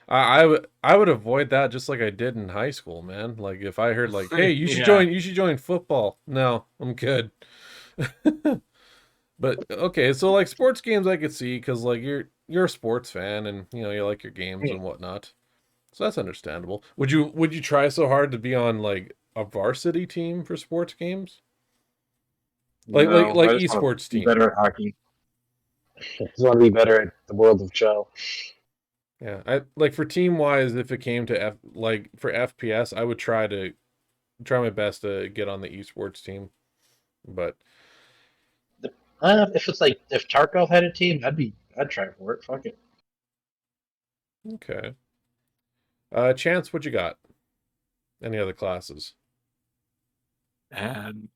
Speaker 2: I would avoid that just like I did in high school, man. Like if I heard like, hey,
Speaker 1: Yeah.
Speaker 2: you should join football. No, I'm good. But okay, so like sports games, I could see because like you're a sports fan and you like your games
Speaker 3: Yeah.
Speaker 2: and whatnot. So that's understandable. Would you try so hard to be on like a varsity team for sports games?
Speaker 3: No,
Speaker 2: Like
Speaker 3: I just want to
Speaker 2: esports
Speaker 3: be
Speaker 2: team.
Speaker 3: better at hockey. I just want to be better at the world of Chell.
Speaker 2: Yeah, I like for team wise, if it came to like for FPS, I would try my best to get on the esports team. But
Speaker 3: If it's like if Tarkov had a team, I'd try for it. Fuck it.
Speaker 2: okay. Chance, what you got? Any other classes?
Speaker 1: And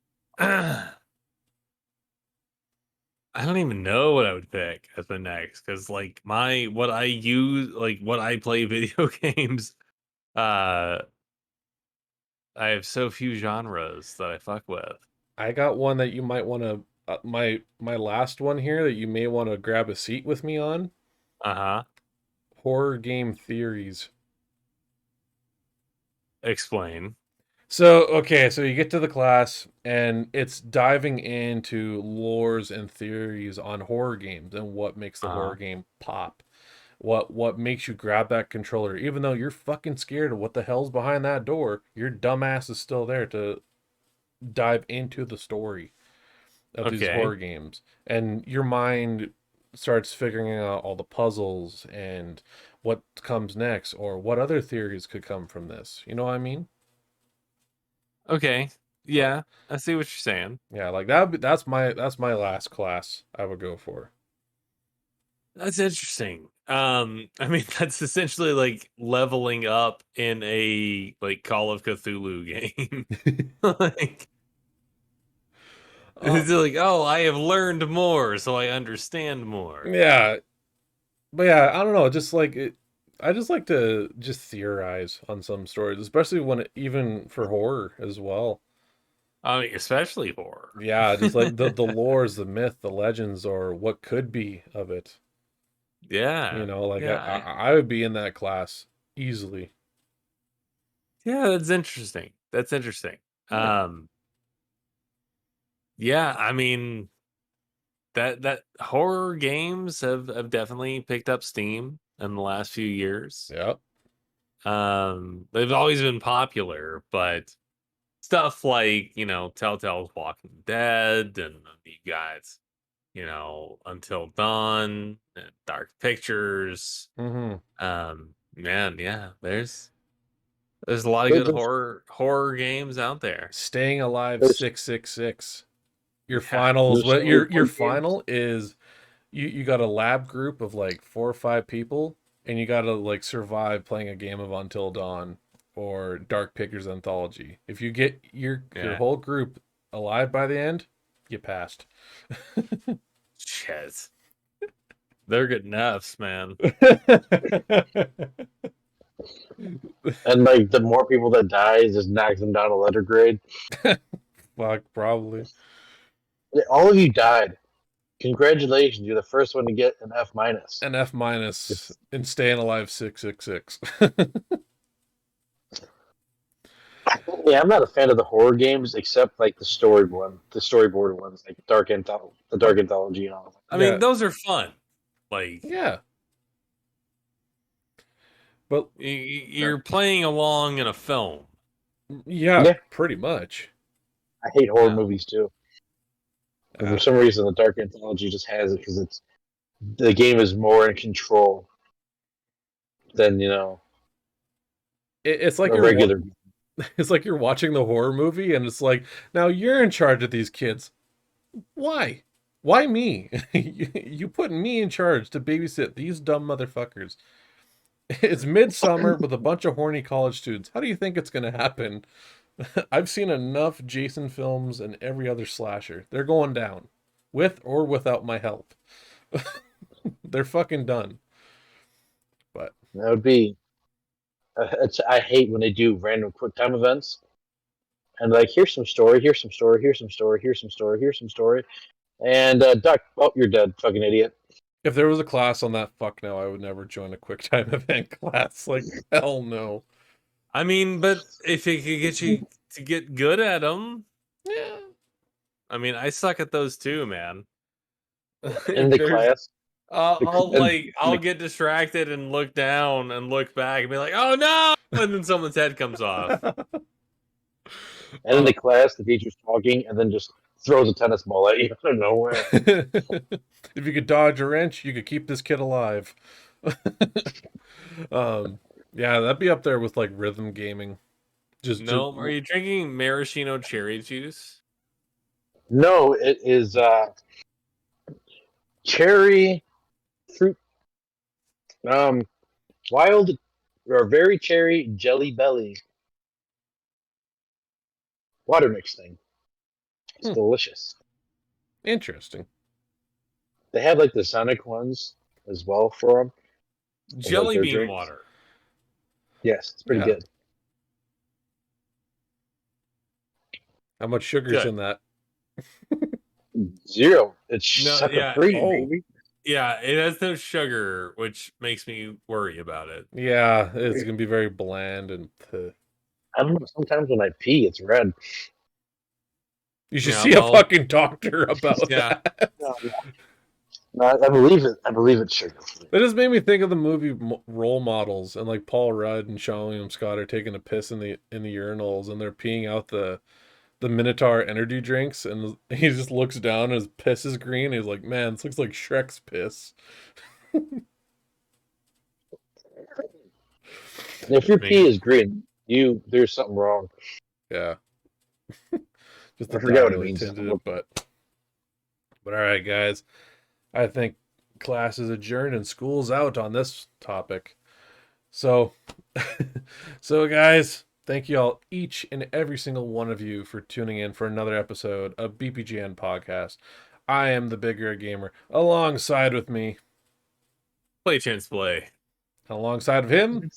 Speaker 1: I don't even know what I would pick as the next because like what I use like what I play video games, uh I have so few genres that I fuck with.
Speaker 2: I got one that you might want to my last one here that you may want to grab a seat with me on.
Speaker 1: Uh-huh.
Speaker 2: Horror game theories.
Speaker 1: Explain.
Speaker 2: So, okay, so you get to the class and it's diving into lores and theories on horror games and what makes the
Speaker 1: Uh-huh.
Speaker 2: horror game pop. What makes you grab that controller even though you're fucking scared of what the hell's behind that door, your dumbass is still there to dive into the story of these
Speaker 1: Okay.
Speaker 2: horror games. And your mind starts figuring out all the puzzles and what comes next or what other theories could come from this. You know what I mean?
Speaker 1: Okay.
Speaker 2: Like,
Speaker 1: Yeah, I see what you're saying.
Speaker 2: yeah, like that's my last class I would go for.
Speaker 1: That's interesting. I mean, that's essentially like leveling up in a like Call of Cthulhu game. Like
Speaker 2: uh,
Speaker 1: it's like, oh, I have learned more, so I understand more.
Speaker 2: yeah, but yeah, I don't know, just like it I just like to just theorize on some stories, especially even for horror as well.
Speaker 1: I mean, especially horror.
Speaker 2: Yeah, just like the lores, the myth, the legends, or what could be of it.
Speaker 1: Yeah.
Speaker 2: Like
Speaker 1: Yeah.
Speaker 2: I would be in that class easily.
Speaker 1: Yeah, that's interesting. That's interesting.
Speaker 2: Yeah.
Speaker 1: Um, yeah, I mean that horror games have definitely picked up steam in the last few years.
Speaker 2: Yep.
Speaker 1: They've always been popular, but stuff like, Telltale's Walking Dead and you guys, Until Dawn and Dark Pictures.
Speaker 2: Mm-hmm.
Speaker 1: Man, yeah, there's a lot of
Speaker 3: There-
Speaker 1: good
Speaker 3: There's,
Speaker 1: horror games out there.
Speaker 2: Staying Alive
Speaker 3: there's,
Speaker 2: 666. Your
Speaker 1: Yeah.
Speaker 2: finals,
Speaker 3: there's
Speaker 2: what
Speaker 3: so many
Speaker 2: your
Speaker 3: fun games.
Speaker 2: final is you got a lab group of like 4 or 5 people and you got to like survive playing a game of Until Dawn or Dark Pictures Anthology. If you get your
Speaker 1: Yeah.
Speaker 2: whole group alive by the end, you passed.
Speaker 1: Shit. They're good enoughs, man.
Speaker 3: And like the more people that die, it just knocks them down a letter grade.
Speaker 2: Fuck, probably.
Speaker 3: All of you died. Congratulations, you're the first one to get an F minus.
Speaker 2: An F minus in Staying Alive 666.
Speaker 3: Yeah, I'm not a fan of the horror games except like the storyboard ones, like the Dark Anthology and all.
Speaker 1: I
Speaker 2: Yeah.
Speaker 1: mean, those are fun. Like,
Speaker 2: Yeah. But
Speaker 1: you're playing along in a film.
Speaker 2: yeah,
Speaker 3: Yeah.
Speaker 2: pretty much.
Speaker 3: I hate horror
Speaker 1: Yeah.
Speaker 3: movies too. And
Speaker 2: Uh,
Speaker 3: for some reason, the Dark Anthology just has it because the game is more in control than
Speaker 2: it's like
Speaker 3: a regular.
Speaker 2: it's like you're watching the horror movie and it's like, now you're in charge of these kids. Why? Why me? You put me in charge to babysit these dumb motherfuckers. It's midsummer with a bunch of horny college students. How do you think it's going to happen? I've seen enough Jason films and every other slasher. They're going down. With or without my help. They're fucking done. But
Speaker 3: That would be. I hate when they do random quick time events and like here's some story, here's some story, here's some story, here's some story, here's some story, and Duck, oh you're dead, fucking idiot.
Speaker 2: if there was a class on that, fuck no, I would never join a quick time event class. Like, hell no.
Speaker 1: I mean, but if it could get you to get good at them,
Speaker 2: Yeah.
Speaker 1: I mean, I suck at those too, man.
Speaker 3: In the
Speaker 1: There's-
Speaker 3: class.
Speaker 1: I'll get distracted and look down and look back and be like, oh no, and then someone's head comes off.
Speaker 3: And in the class, the teacher's talking and then just throws a tennis ball at you out of nowhere.
Speaker 2: If you could dodge a wrench, you could keep this kid alive. Yeah, that'd be up there with like rhythm gaming.
Speaker 1: No, are you drinking maraschino cherry juice?
Speaker 3: No, it is cherry fruit, wild or very cherry jelly belly water mix thing. It's delicious.
Speaker 2: Interesting.
Speaker 3: They have like the Sonic ones as well for them.
Speaker 1: Jelly
Speaker 3: their
Speaker 1: bean
Speaker 3: drinks.
Speaker 1: water.
Speaker 3: Yes, it's pretty
Speaker 2: Yeah.
Speaker 3: good.
Speaker 2: How much sugar's
Speaker 1: Good.
Speaker 2: in that?
Speaker 3: 0. It's
Speaker 1: No,
Speaker 3: sucker
Speaker 1: yeah,
Speaker 3: free,
Speaker 2: oh.
Speaker 3: baby.
Speaker 1: Yeah, it has no sugar, which makes me worry about it.
Speaker 2: Yeah, it's gonna be very bland and.
Speaker 3: I don't know. Sometimes when I pee, it's red.
Speaker 2: You should
Speaker 1: Yeah,
Speaker 2: see
Speaker 1: well,
Speaker 2: a fucking doctor about
Speaker 1: yeah.
Speaker 2: that.
Speaker 3: No, I believe it. I believe it's sugar free.
Speaker 2: That just made me think of the movie Role Models, and like Paul Rudd and Sean William Scott are taking a piss in the urinals, and they're peeing out the Minotaur energy drinks, and he just looks down and his piss is green. And he's like, "Man, this looks like Shrek's piss."
Speaker 3: If your pee is green, there's something wrong.
Speaker 2: Yeah. Just
Speaker 3: I
Speaker 2: the
Speaker 3: forget what it
Speaker 2: really
Speaker 3: means.
Speaker 2: tinted it, but all right, guys. I think class is adjourned and school's out on this topic. So, guys, thank you all, each and every single one of you, for tuning in for another episode of BPGN Podcast. I am the Big Red Gamer. Alongside with me,
Speaker 1: PlayChancePlay.
Speaker 2: alongside of him,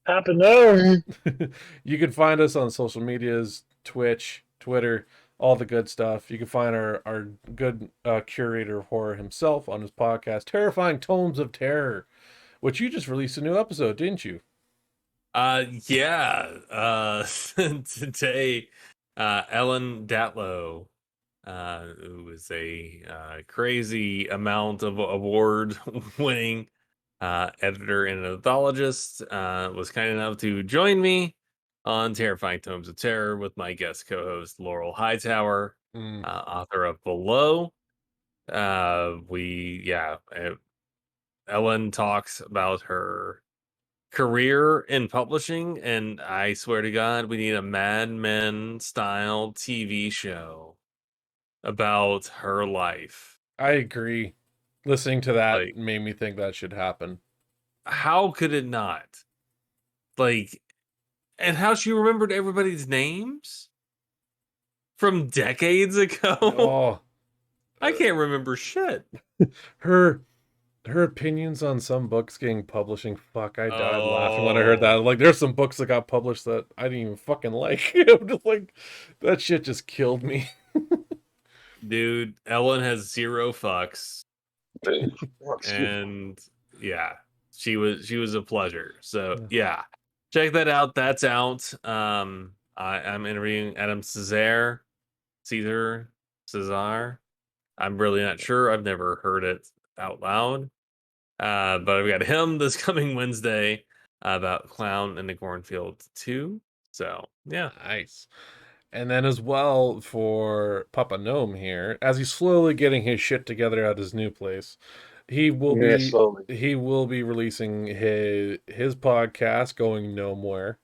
Speaker 3: Happen over.
Speaker 2: you can find us on social medias, Twitch, Twitter, all the good stuff. You can find our good curator of horror himself on his podcast, Terrifying Tomes of Terror, which you just released a new episode, didn't you?
Speaker 1: Yeah. Today, Ellen Datlow, who is a crazy amount of award-winning editor and anthologist, was kind enough to join me on Terrifying Tomes of Terror with my guest co-host Laurel Hightower, author of Below. Ellen talks about her career in publishing, and I swear to God, we need a Mad Men style TV show about her life.
Speaker 2: I agree. Listening to that
Speaker 1: Like,
Speaker 2: made me think that should happen.
Speaker 1: how could it not? Like, and how she remembered everybody's names from decades ago.
Speaker 2: Oh,
Speaker 1: I can't remember shit.
Speaker 2: her opinions on some books getting publishing. Fuck, I died laughing when I heard that. Like, there's some books that got published that I didn't even fucking like. I'm just like, that shit just killed me.
Speaker 1: Dude, Ellen has 0 fucks. And yeah, she was a pleasure. So yeah, check that out. That's out. I'm interviewing Adam Cesar. I'm really not sure. I've never heard it out loud. But I've got him this coming Wednesday about Clown in the Cornfield 2. So yeah.
Speaker 2: Nice. And then as well for Papa Gnome here, as he's slowly getting his shit together at his new place, he will be releasing his podcast, Going Gnomewhere.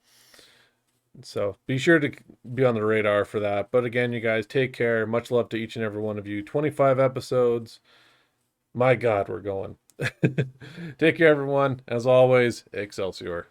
Speaker 2: So be sure to be on the radar for that. But again, you guys, take care. Much love to each and every one of you. 25 episodes. My God, we're going. Take care, everyone. As always, Excelsior.